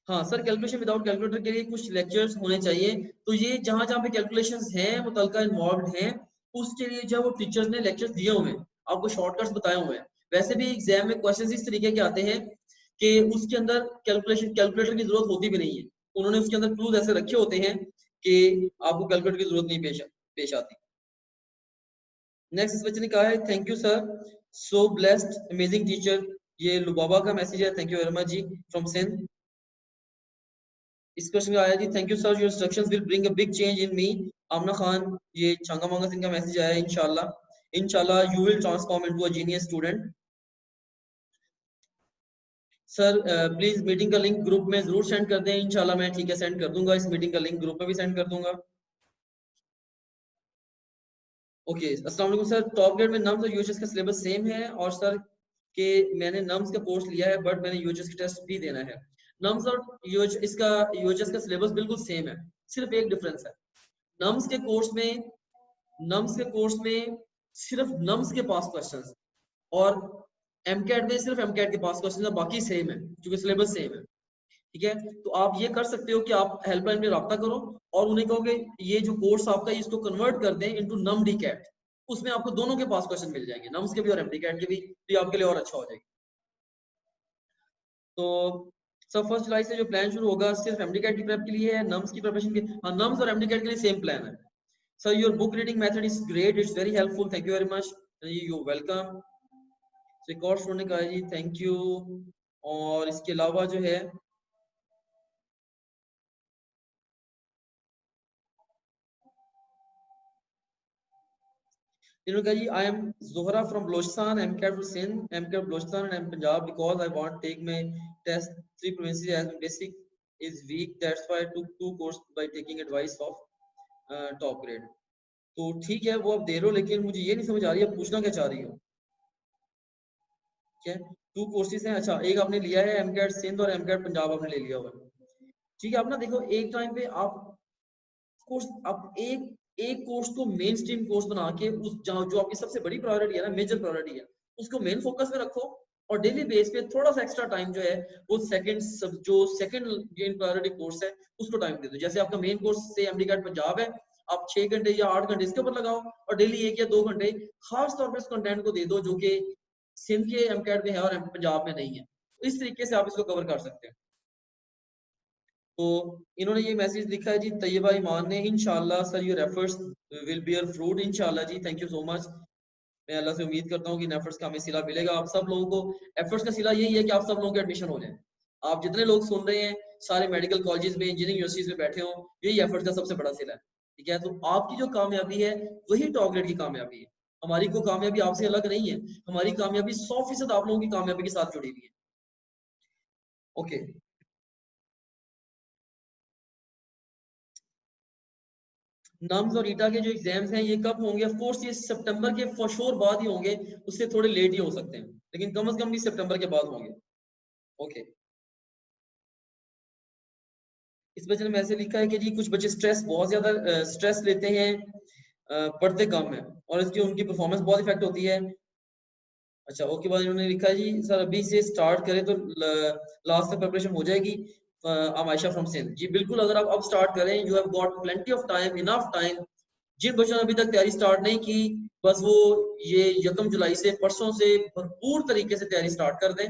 हाँ सर कैलकुलेशन विदाउट कैलकुलेटर के लिए कुछ लेक्चर्स होने चाहिए। तो ये जहां जहां पे कैलकुलेशंस हैं मुतलका इन्वॉल्व हैं, उसके लिए जो वो टीचर्स ने लेक्चर्स दिए हुए हैं, आपको शॉर्टकट्स बताए हुए हैं। वैसे भी एग्जाम में क्वेश्चंस इस तरीके के आते हैं कि उसके अंदर कैलकुलेटर की जरूरत होती भी नहीं है, उन्होंने उसके अंदर क्लूज ऐसे रखे होते हैं कि आपको कैलकुलेटर की जरूरत नहीं पेश आती। नेक्स्ट इस बच्चे ने कहा है thank you sir, so blessed, amazing teacher. ये लुबाबा का मैसेज है, थैंक यू वेरी मच जी फ्रॉम सिंध। इस क्वेश्चन का आया जी thank you sir, your instructions will bring a big change in me. Amna Khan, ये छंगा मांगा सिंह का मैसेज आया है, इंशाल्लाह इंशाल्लाह you will transform into a genius student. Sir please meeting का लिंक ग्रुप में जरूर सेंड कर दें, इंशाल्लाह मैं ठीक है सेंड कर दूंगा, इस मीटिंग का लिंक ग्रुप में भी सेंड कर दूंगा। ओके, अस्सलाम वालेकुम सर, टॉप ग्रेड में नम्स और यूएचएस का सिलेबस सेम है, और सर के मैंने नम्स का कोर्स लिया है बट मैंने यूएचएस का टेस्ट भी देना है। नम्स और यूएचएस का सिलेबस बिल्कुल सेम है, सिर्फ एक डिफरेंस है। नम्स के कोर्स में नम्स के कोर्स में सिर्फ नम्स के पास क्वेश्चंस, और एमकैट में सिर्फ एमकैट के पास क्वेश्चंस है, बाकी सेम है क्योंकि सिलेबस सेम है, ठीक है। तो आप ये कर सकते हो कि आप हेल्पलाइन में राब्ता करो और उन्हें कहोगे ये जो कोर्स आपका है इसको कन्वर्ट कर दें इनटू नम डी कैट, उसमें आपको दोनों के पास क्वेश्चन मिल जाएंगे, नम्स के भी और एमडी कैट के भी, तो ये आपके लिए और अच्छा हो जाएगा। तो सर 1 जुलाई से जो प्लान शुरू होगा सिर्फ एमडी-कैट की प्रेप के लिए है, नम्स की प्रिपरेशन के? हाँ, नम्स और एमडी-कैट के लिए सेम प्लान है। Sir your book reading method is great, it's very helpful, thank you very much you welcome. Record सुनने का जी थैंक यू। और इसके अलावा जो है इन्होंने कहा जी I am Zohra from Balochistan, MCAT from Sindh, MCAT Balochistan and Punjab because I want take my test 3 provinces as basic is weak, that's why I took 2 course by taking advice of top grade. तो ठीक है वो आप दे रहे हो, लेकिन मुझे ये नहीं समझ आ रही है पूछना क्या चाह रही हो। क्या 2 कोर्सेज हैं? अच्छा, एक आपने लिया है एम कैट सिंध और एम कैट पंजाब आपने ले लिया हुआ है। ठीक है, आप ना देखो एक टाइम पे आप कोर्स आप एक कोर्स को मेन स्ट्रीम कोर्स बना के उस जो आपकी सबसे बड़ी प्रायोरिटी है ना, मेजर प्रायोरिटी है, उसको मेन फोकस में रखो और डेली बेस पे थोड़ा सा एक्स्ट्रा टाइम जो है वो सेकंड गेन प्रायोरिटी कोर्स है उसको टाइम दे दो। जैसे आपका मेन कोर्स से एमडी कैट पंजाब है, आप 6 घंटे या 8 घंटे इसके ऊपर लगाओ और डेली 1 या 2 घंटे खास तौर पर इस कंटेंट को दे दो जो कि सिंध के एम कैट में है और पंजाब में नहीं है। इस तरीके से आप इसको कवर कर सकते हैं। तो इन्होंने ये मैसेज लिखा है जी तैयबा ईमान ने, इंशाल्लाह sir your efforts will beer fruit इंशाल्लाह जी, थैंक यू सो मच। मैं अल्लाह से उम्मीद करता हूँ कि एफर्ट्स का हमें सिला मिलेगा। आप सब लोगों को एफर्ट्स का सिला यही है कि आप सब लोगों के एडमिशन हो जाए। आप जितने लोग सुन रहे हैं सारे मेडिकल कॉलेजेस में, इंजीनियरिंग यूनिवर्सिटीज में बैठे हो, यही एफर्ट्स का सबसे बड़ा सिला है। ठीक है, तो आपकी जो कामयाबी है वही टॉप ग्रेड की कामयाबी है। हमारी कोई कामयाबी आपसे अलग नहीं है, हमारी कामयाबी 100% आप लोगों की कामयाबी के साथ जुड़ी हुई है। ओके, नम्स और ईटा के जो एग्जाम्स हैं ये कब होंगे? ऑफ कोर्स ये सितंबर के फॉर श्योर बाद ही होंगे, उससे थोड़े लेट ही हो सकते हैं, लेकिन कम से कम भी सितंबर के बाद होंगे। ओके, इस बच्चे ने मैसेज लिखा है कि जी कुछ बच्चे बहुत ज्यादा स्ट्रेस लेते हैं, पढ़ते कम है और इसकी उनकी परफॉर्मेंस बहुत इफेक्ट होती है। अच्छा, ओके, बाद इन्होंने लिखा है जी सर अभी से स्टार्ट करें तो लास्ट तक प्रिपरेशन हो जाएगी। आयशा फ्रॉम सिंध जी बिल्कुल, अगर आप अब स्टार्ट करें you have got plenty of time, enough time. जिन बच्चों ने अभी तक तैयारी स्टार्ट नहीं की बस वो ये 1 जुलाई से परसों से भरपूर तरीके से तैयारी स्टार्ट कर दें।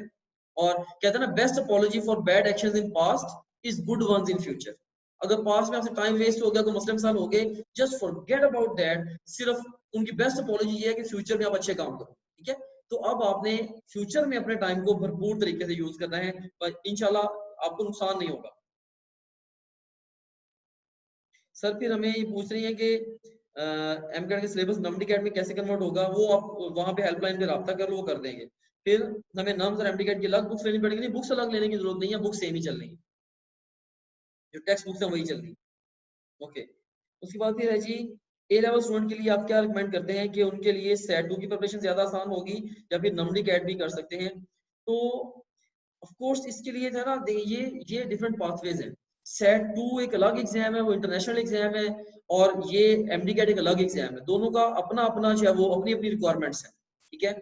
और कहते हैं ना best apology for bad actions in past is good ones in future. अगर पास्ट में आपसे टाइम वेस्ट हो गया, कोई मसले मसाल हो गए, जस्ट फॉरगेट अबाउट दैट। सिर्फ उनकी बेस्ट अपॉलॉजी ये है कि फ्यूचर में आप अच्छे काम करो। ठीक है, तो अब आपने फ्यूचर में अपने टाइम को भरपूर तरीके से यूज करना है, पर इंशाल्लाह आपको नुकसान नहीं होगा। सर फिर हमें ये पूछ रही है कि एमकैट के सिलेबस नमडी कैट में कैसे कन्वर्ट होगा? वो आप वहां पे हेल्पलाइन पे रब्ता कर लो, वो कर देंगे। फिर हमें नम्स और एमडी कैट की अलग बुक्स लेनी पड़ेगी? नहीं, बुक्स अलग लेने की जरूरत नहीं है, बुक्स सेम ही चल रही है, जो टेक्स्ट बुक्स हैं वही चल रही है। ओके, उसके बाद फिर है जी ए लेवल स्टूडेंट के लिए आप क्या रिकमेंड करते हैं कि उनके लिए सेट 2 की प्रिपरेशन ज्यादा आसान होगी या फिर नमडी कैट भी कर सकते हैं? तो ऑफ कोर्स इसके लिए है ना ये डिफरेंट पाथवेज हैं। सेट 2 एक अलग एग्जाम है, वो इंटरनेशनल एग्जाम है, और ये एमडी कैट एक अलग एग्जाम है। दोनों का अपना अपना जो है वो अपनी अपनी रिक्वायरमेंट्स है। ठीक है,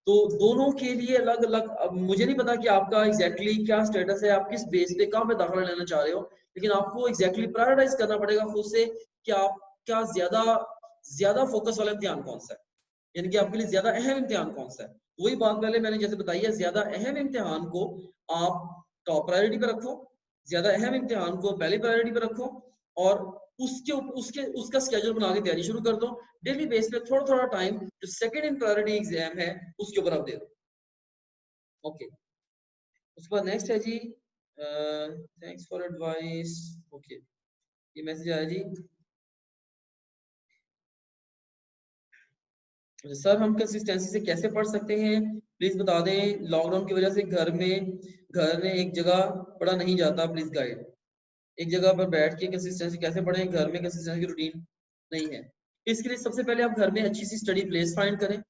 तो दोनों के लिए अलग अलग, अब मुझे नहीं पता कि आपका एग्जैक्टली क्या स्टेटस है, आप किस बेस पे कहाँ पे दाखिला लेना चाह रहे हो, लेकिन आपको एग्जैक्टली प्रायोरिटाइज करना पड़ेगा खुद से कि आप क्या ज्यादा ज्यादा फोकस वाला इम्तिहान कौन सा है, यानी कि आपके लिए ज्यादा अहम इम्तिहान कौन सा है। वही बात पहले मैंने जैसे बताई है, ज्यादा अहम इम्तिहान को आप टॉप प्रायोरिटी पे रखो, ज्यादा अहम इम्तिहान को पहली प्रायोरिटी पे रखो, और उसके उसका स्केड्यूल बना के तैयारी शुरू कर दो। डेली बेस पे थोड़ा थोड़ा टाइम जो सेकंड इन प्रायोरिटी एग्जाम है उसके ऊपर आप दे दो। ओके, उसके बाद नेक्स्ट है जी थैंक्स फॉर एडवाइस। ओके, ये मैसेज आया जी सर हम कंसिस्टेंसी से कैसे पढ़ सकते हैं, प्लीज बता दें, लॉकडाउन की वजह से घर में एक जगह पढ़ा नहीं जाता, प्लीज गाइड। एक जगह पर बैठ के कंसिस्टेंसी कैसे पढ़ें, घर में कंसिस्टेंसी की रूटीन नहीं है। इसके लिए सबसे पहले आप घर में अच्छी सी स्टडी प्लेस फाइंड करें।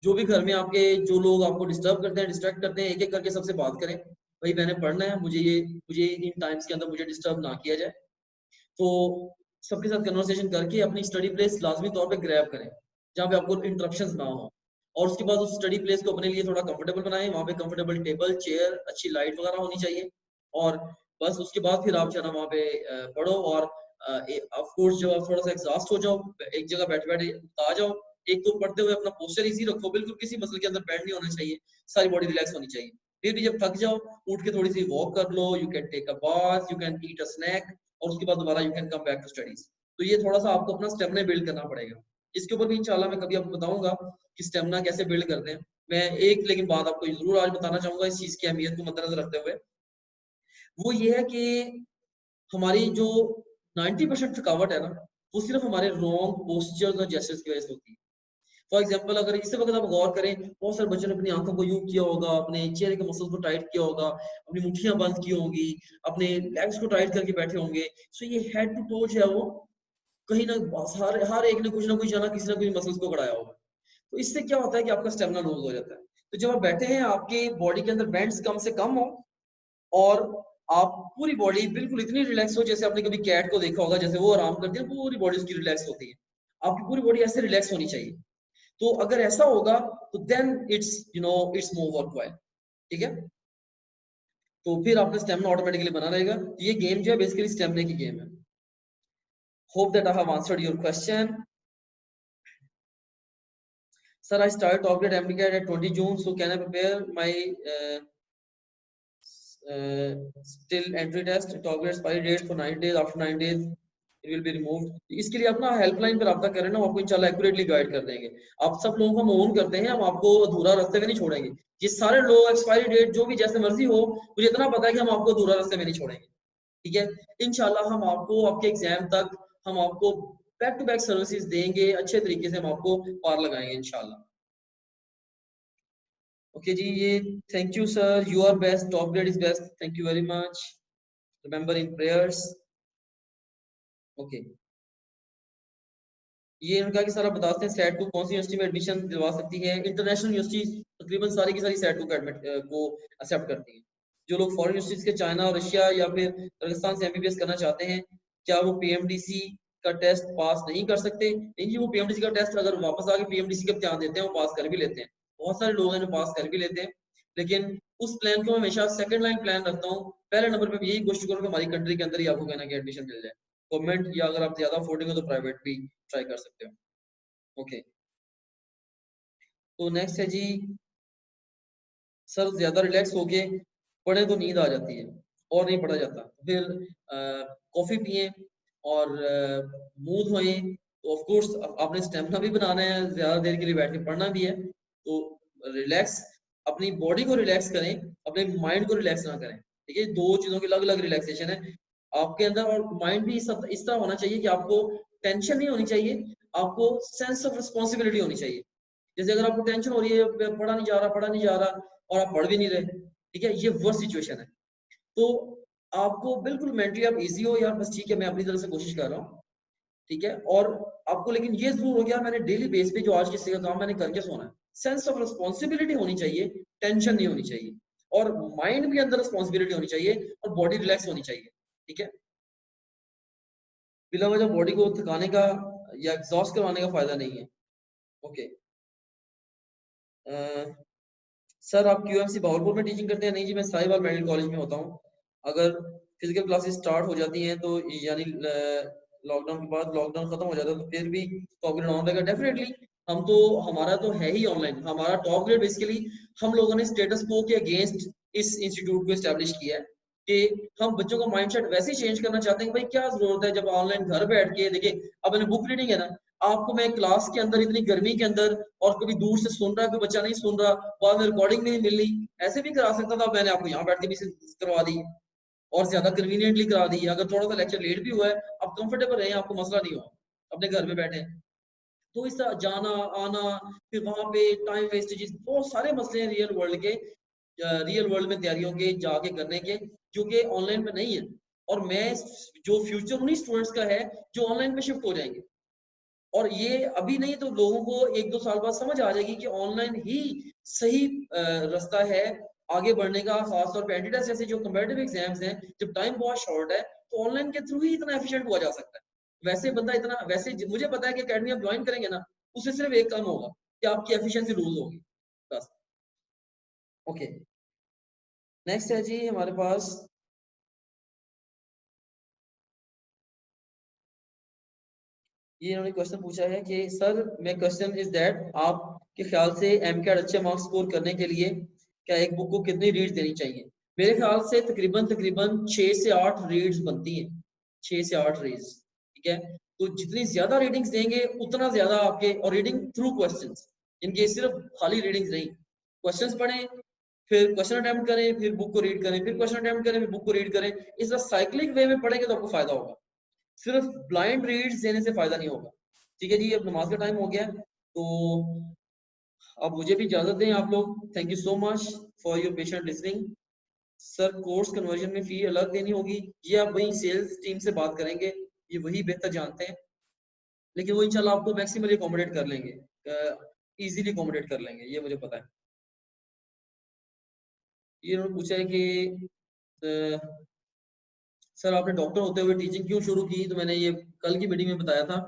जो भी घर में आपके जो लोग आपको डिस्टर्ब करते हैं, डिस्ट्रैक्ट करते हैं, एक एक करके सबसे बात करें, भाई मैंने पढ़ना है, मुझे इन टाइम्स के अंदर मुझे डिस्टर्ब ना किया जाए। तो सबके साथ कन्वर्सेशन करके अपनी स्टडी प्लेस लाजमी तौर पे ग्रैब करें जहाँ पे आपको इंटरप्शंस ना हो, और उसके बाद उस स्टडी प्लेस को अपने लिए थोड़ा कंफर्टेबल बनाएं। वहाँ पे कंफर्टेबल टेबल, चेयर, अच्छी लाइट वगैरह होनी चाहिए, और बस उसके बाद फिर आप जो है ना वहाँ पे पढ़ो। और ऑफ कोर्स जब आप थोड़ा सा एग्जॉस्ट हो जाओ, एक जगह बैठे बैठे आ जाओ, एक तो पढ़ते हुए अपना पोस्चर इजी रखो, बिल्कुल किसी मसल के अंदर बैंड नहीं होना चाहिए, सारी बॉडी रिलैक्स होनी चाहिए। फिर भी जब थक जाओ, उठ के थोड़ी सी वॉक कर लो, you can take a bath, you can eat a snack, और उसके बाद दोबारा you can come back to studies. तो ये थोड़ा सा आपको अपना स्टेमिना बिल्ड करना पड़ेगा। इसके ऊपर भी इंशाल्लाह मैं कभी आपको बताऊंगा कि स्टेमिना कैसे बिल्ड करते हैं। मैं एक लेकिन बात आपको जरूर आज बताना चाहूंगा इस चीज की अहमियत को मद्देनजर रखते हुए, वो ये है कि हमारी जो 90% थकावट है ना, वो सिर्फ हमारे रॉन्ग पोस्चर्स और जेस्चर्स की वजह से होती है। फॉर एग्जाम्पल अगर इसी वक्त आप गौर करें, बहुत सारे बच्चों ने अपनी आंखों को यूं किया होगा, अपने चेहरे के मसल्स को टाइट किया होगा, अपनी मुट्ठियां बंद की होंगी, अपने लेग्स को टाइट करके बैठे होंगे। सो ये हेड टू टो जो है वो कहीं ना हर एक ने कुछ ना कुछ जाना किसी ना कुछ मसल्स को बढ़ाया होगा। तो इससे क्या होता है कि आपका स्टेमिना लूज हो जाता है। तो जब आप बैठे हैं, आपकी बॉडी के अंदर बेंड्स कम से कम हो, और आप पूरी बॉडी बिल्कुल इतनी रिलैक्स हो, जैसे आपने कभी कैट को देखा होगा, जैसे वो आराम करती है पूरी बॉडी उसकी रिलैक्स होती है, आपकी पूरी बॉडी ऐसे रिलैक्स होनी चाहिए। तो अगर ऐसा होगा तो देन इट्स इट्स मोर वर्कवाइल। ठीक है, तो फिर आपका स्टेमिना ऑटोमेटिकली बना रहेगा। तो ये गेम जो है बेसिकली स्टेमिना की गेम है। Hope that I have answered your question. Sir I start top grade MCAT at 20 June, so can I prepare my still entry test? Top grade expiry date for 9 days, after 9 days it will be removed। इसके लिए अपना helpline पर रब्ता करें ना, वो आपको इंशाल्लाह एक्यूरेटली गाइड कर देंगे। आप सब लोगों को हम ओन करते हैं, हम आपको अधूरा रास्ते में नहीं छोड़ेंगे। ये सारे लोग एक्सपायरी डेट जो भी जैसे मर्जी हो, मुझे इतना पता है कि हम आपको अधूरा रास्ते में नहीं छोड़ेंगे। ठीक है, इंशाल्लाह हम आपको आपके एग्जाम तक हम आपको बैक टू बैक सर्विसेज देंगे, अच्छे तरीके से हम आपको पार लगाएंगे इंशाल्लाह। ओके जी, ये thank you sir, you are best, top grade is best, thank you very much, remember in prayers. Okay, ये उनका कि सर आप बता सकते हैं सेट टू कौन सी यूनिवर्सिटी में एडमिशन दिलवा सकती है? इंटरनेशनल यूनिवर्सिटी तकरीबन सारी की सारी सेट टू को एक्सेप्ट करती हैं। जो लोग फॉरेन यूनिवर्सिटीज के चाइना और रशिया या फिर पाकिस्तान से MBBS करना चाहते हैं, क्या वो PMDC का टेस्ट पास नहीं कर सकते? नहीं जी, वो PMDC का टेस्ट अगर वापस आके PMDC का ध्यान देते हैं, वो पास कर भी लेते हैं। बहुत सारे लोग हैं जो पास कर भी लेते हैं, लेकिन उस प्लान को मैं हमेशा सेकंड लाइन प्लान रखता हूँ। पहले नंबर पे यही कोशिश करूँ कि हमारी कंट्री के अंदर ही आपको कहना कि एडमिशन मिल जाए गवर्नमेंट, या अगर आप ज्यादा अफोर्डिंग हो तो प्राइवेट भी ट्राई कर सकते हो। ओके, तो नेक्स्ट है जी, सर ज्यादा रिलैक्स होके पढ़े तो नींद आ जाती है और नहीं पढ़ा जाता, फिर कॉफी पिए और मुंह धोए, तो ऑफ कोर्स आपने स्टेमिना भी बनाना है, ज्यादा देर के लिए बैठ के पढ़ना भी है। तो रिलैक्स, अपनी बॉडी को रिलैक्स करें, अपने माइंड को रिलैक्स ना करें। ठीक है, दो चीजों की अलग अलग रिलैक्सेशन है आपके अंदर। और माइंड भी इस तरह होना चाहिए कि आपको टेंशन नहीं होनी चाहिए, आपको सेंस ऑफ रिस्पॉन्सिबिलिटी होनी चाहिए। जैसे अगर आपको टेंशन हो रही है, पढ़ा नहीं जा रहा और आप पढ़ भी नहीं रहे, ठीक है, ये वर्स्ट सिचुएशन है। तो आपको बिल्कुल मेंटली आप इजी हो यार, बस ठीक है मैं अपनी तरफ से कोशिश कर रहा हूँ, ठीक है। और आपको लेकिन ये जरूर हो गया, मैंने डेली बेस पे जो आज किसी का काम मैंने करके सोना है। सेंस ऑफ रिस्पॉन्सिबिलिटी होनी चाहिए, टेंशन नहीं होनी चाहिए, और माइंड भी अंदर रिस्पॉन्सिबिलिटी होनी चाहिए, और बॉडी रिलैक्स होनी चाहिए। ठीक है, बिला वजह बॉडी को थकाने का या एग्जॉस्ट करवाने का फायदा नहीं है। ओके, सर आप QMC भावलपुर में टीचिंग करते हैं? नहीं जी, मैं साहिवाल मेडिकल कॉलेज में होता हूँ। अगर फिजिकल क्लासेस स्टार्ट हो जाती हैं तो यानी लॉकडाउन के बाद लॉकडाउन खत्म हो जाता है तो फिर भी टॉप ग्रेड ऑन रहेगा डेफिनेटली। हम तो, हमारा तो है ही ऑनलाइन, हमारा टॉप ग्रेड बेसिकली हम लोगों ने स्टेटस को के अगेंस्ट इस इंस्टीट्यूट को एस्टेब्लिश किया है कि हम बच्चों का माइंडसेट वैसे ही चेंज करना चाहते हैं कि भाई क्या जरूरत है जब ऑनलाइन घर बैठ के देखिए। अब मैंने बुक रीडिंग है ना, आपको मैं क्लास के अंदर इतनी गर्मी के अंदर, और कभी दूर से सुन रहा है कोई बच्चा नहीं सुन रहा, बाद में रिकॉर्डिंग नहीं मिल रही, ऐसे भी करा सकता था, मैंने आपको यहाँ बैठ के भी करवा दी और ज्यादा कन्वीनियंटली करा दी। अगर थोड़ा सा लेक्चर लेट भी हुआ है, आप कंफर्टेबल रहे, आपको मसला नहीं हुआ, अपने घर में बैठे। तो इस तरह जाना आना, फिर वहां पे टाइम वेस्टेजेस, बहुत सारे मसले हैं रियल वर्ल्ड के, रियल वर्ल्ड में तैयारियों के जाके करने के, जो कि ऑनलाइन पे नहीं है। और मैं जो फ्यूचर उन्हीं स्टूडेंट्स का है जो ऑनलाइन पे शिफ्ट हो जाएंगे, और ये अभी नहीं तो लोगों को 1-2 साल बाद समझ आ जाएगी कि ऑनलाइन ही सही रास्ता है आगे बढ़ने का। खासतौर पर एंटी टेस्ट जैसे जो कंपैरेटिव एग्जाम्स हैं, जब टाइम बहुत शॉर्ट है तो ऑनलाइन के थ्रू ही इतना एफिशिएंट हुआ जा सकता है। वैसे बंदा इतना, वैसे मुझे पता है कि अकेडमी आप ज्वाइन करेंगे ना, उससे सिर्फ एक काम होगा कि आपकी एफिशिएंसी लूज होगी, बस। ओके, नेक्स्ट है जी हमारे पास, ये इन्होंने क्वेश्चन पूछा है कि सर मैं क्वेश्चन इज दैट आपके ख्याल से MCAT अच्छे मार्क्स स्कोर करने के लिए क्या एक बुक को कितनी रीड्स देनी चाहिए? मेरे ख्याल से तकरीबन तकरीबन 6 से 8 रीड्स बनती है, 6 से 8 रीड्स, ठीक है। तो जितनी ज्यादा रीडिंग्स देंगे उतना ज्यादा आपके, और रीडिंग थ्रू क्वेश्चंस, इनके सिर्फ खाली रीडिंग्स नहीं, क्वेश्चंस पढ़ें, फिर क्वेश्चन अटेम्प्ट करें, फिर बुक को रीड करें, फिर क्वेश्चन अटेम्प्ट करें, फिर बुक को रीड करें। इस तरह साइक्लिक वे में पढ़ेंगे तो आपको फायदा होगा, सिर्फ ब्लाइंड रीड्स देने से फायदा नहीं होगा। ठीक है जी, अब नमाज का टाइम हो गया है, तो अब मुझे भी इजाजत दें आप लोग। Thank you so much for your patient listening. Sir course conversion में फी अलग देनी होगी, ये आप वही सेल्स टीम से बात करेंगे, ये वही बेहतर जानते हैं, लेकिन वो इंशाल्लाह आपको मैक्सिमली अकोमोडेट कर लेंगे, इजीली अकोमोडेट कर लेंगे, ये मुझे पता है। ये उन्होंने पूछा है कि सर आपने डॉक्टर होते हुए टीचिंग क्यों शुरू की? तो मैंने ये कल की मीटिंग में बताया था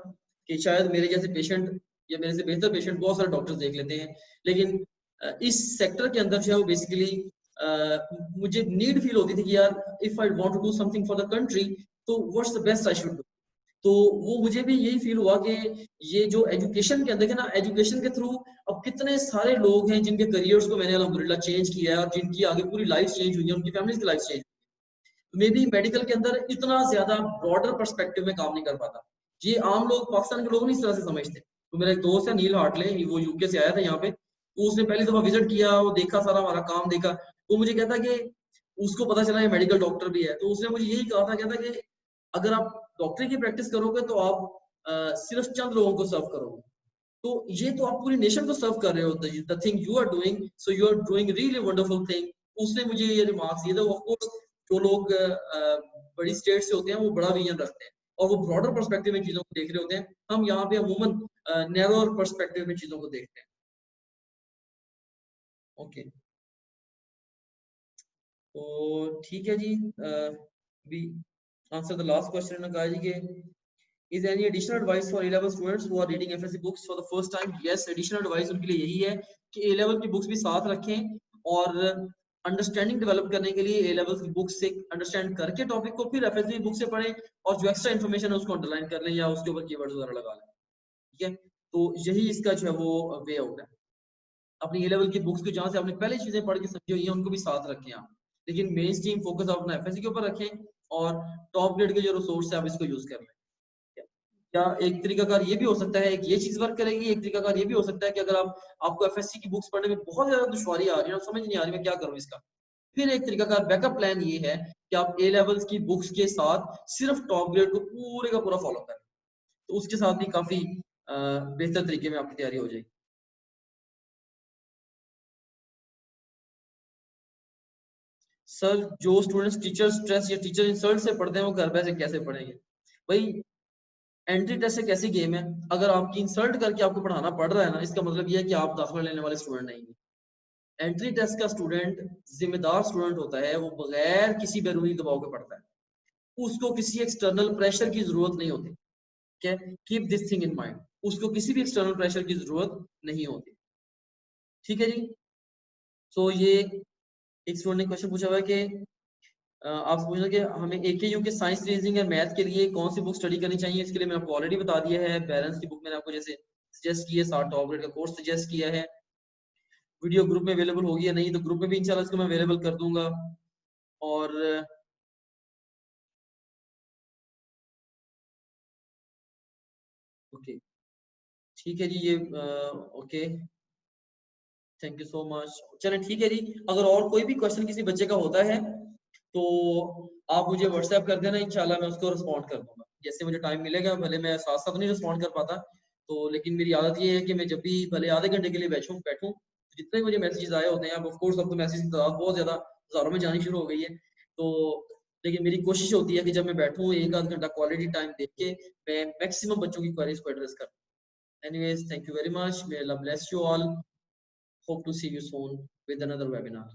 कि शायद मेरे जैसे पेशेंट या मेरे से बेहतर पेशेंट बहुत सारे डॉक्टर्स देख लेते हैं, लेकिन इस सेक्टर के अंदर जो है वो बेसिकली मुझे नीड फील होती थी कि यार if I want to do something for the country, तो what's the best I should do. तो वो मुझे भी यही फील हुआ कि ये जो एजुकेशन के अंदर है ना, एजुकेशन के थ्रू अब कितने सारे लोग हैं जिनके करियर्स को मैंने अल्हम्दुलिल्लाह चेंज किया है, और जिनकी आगे पूरी लाइफ चेंज हुई है, उनकी फैमिली की life change. May be medical के अंदर इतना ज्यादा ब्रॉडर पर्सपेक्टिव में काम नहीं कर पाता, ये आम लोग, पाकिस्तान के लोग नहीं इस तरह से समझते। तो मेरा एक दोस्त है नील हार्टले, वो यूके से आया था यहाँ पे, तो उसने पहली दफा विजिट किया, वो देखा, सारा हमारा काम देखा, वो मुझे कहता कि उसको पता चला ये मेडिकल डॉक्टर भी है, तो उसने मुझे यही कहा था, कहता कि अगर आप डॉक्टरी की प्रैक्टिस करोगे तो आप सिर्फ चंद लोगों को सर्व करोगे, तो ये तो आप पूरी नेशन को सर्व कर रहे हो, the thing you are doing, so you are doing really wonderful thing. उसने मुझे ये रिमार्क्स दिए थे। ऑफ कोर्स जो लोग बड़ी स्टेट से होते हैं वो बड़ा विजन रखते हैं और वो ब्रॉडर पर्सपेक्टिव में चीजों को देख रहे होते हैं, हम यहाँ पे अमूमन नैरोर पर्सपेक्टिव में चीजों को देखते हैं। ओके, तो ठीक है जी, we answer the last question. कहा जी कि is any additional advice for A-level students who are reading FSC books for the first time? Yes, additional advice उनके लिए यही है कि A-level की बुक्स भी साथ रखें, और अंडरस्टैंडिंग डेवलप करने के लिए A-level की बुक्स से अंडरस्टैंड करके टॉपिक को फिर FSC बुक से पढ़ें, और जो एक्स्ट्रा इन्फॉर्मेशन है उसको अंडरलाइन कर लें या उसके ऊपर कीवर्ड्स वगैरह लगा लें। ठीक है, तो यही इसका जो है वो वे आउट है। अपनी A-level की बुक्स को जहाँ से आपने पहले चीजें पढ़ के समझी हुई हैं उनको भी साथ रखें आप, लेकिन मेन स्ट्रीम फोकस आप अपना FSC के ऊपर रखें, और टॉप ग्रेड के जो रिसोर्स है आप इसको यूज कर लें। या एक तरीकाकार ये भी हो सकता है, एक ये चीज वर्क करेगी, एक तरीकाकार ये भी हो सकता है कि अगर आपको एफएससी की बुक्स पढ़ने में बहुत ज्यादा दुश्वारी आ रही है और समझ नहीं आ रही मैं क्या करूं इसका, फिर एक तरीकाकार बैकअप प्लान ये है कि आप ए लेवल्स की बुक्स के साथ सिर्फ टॉप ग्रेड को पूरे का पूरा फॉलो करें, तो उसके साथ भी काफी बेहतर तरीके में आपकी तैयारी हो जाएगी। सर जो स्टूडेंट्स टीचर स्ट्रेस या टीचर इंसल्ट से पढ़ते हैं वो घर पे से कैसे पढ़ेंगे? भाई एंट्री टेस्ट एक ऐसी गेम है, अगर आपकी इंसल्ट करके आपको पढ़ाना पड़ रहा है ना, इसका मतलब ये है कि आप दाखिला लेने वाले स्टूडेंट नहीं है। एंट्री टेस्ट का स्टूडेंट जिम्मेदार स्टूडेंट होता है, वो बगैर किसी बैरूनी दबाव के पढ़ता है, उसको किसी एक्सटर्नल प्रेशर की जरूरत नहीं होती। ठीक, keep this thing in mind, उसको किसी भी एक्सटर्नल प्रेशर की जरूरत नहीं होती। ठीक है जी, सो ये एक स्टूडेंट ने क्वेश्चन पूछा हुआ है कि आप पूछ रहे कि हमें AKU के साइंस रीजनिंग या मैथ के लिए कौन सी बुक स्टडी करनी चाहिए। इसके लिए मैंने आपको ऑलरेडी बता दिया है, पेरेंट्स की बुक मैंने आपको जैसे सजेस्ट की है, 7 टॉप ग्रेड का कोर्स सजेस्ट किया है। वीडियो ग्रुप में अवेलेबल होगी या नहीं, तो ग्रुप में भी इंशाल्लाह इसको मैं अवेलेबल कर दूंगा। और ओके, ठीक है जी, ये okay, thank you so much. चलें ठीक है जी, अगर और कोई भी क्वेश्चन किसी बच्चे का होता है तो आप मुझे व्हाट्सएप कर देना, इंशाल्लाह मैं उसको रिस्पॉन्ड कर दूंगा जैसे मुझे टाइम मिलेगा। भले मैं साथ साथ नहीं रिस्पॉन्ड कर पाता, तो लेकिन मेरी आदत ये है कि मैं जब भी भले आधे घंटे के लिए बैठूं बैठूं, तो जितने मुझे मैसेजेस आए होते हैं, अब ऑफ कोर्स अब तो मैसेज की तादाद बहुत ज्यादा हजारों में जानी शुरू हो गई है, तो लेकिन मेरी कोशिश होती है कि जब मैं बैठूं एक आध घंटा क्वालिटी टाइम देख के मैं मैक्सिमम बच्चों की क्वेरीज को एड्रेस करूं। Anyways, thank you very much, may Allah bless you all, hope to see you soon with another webinar.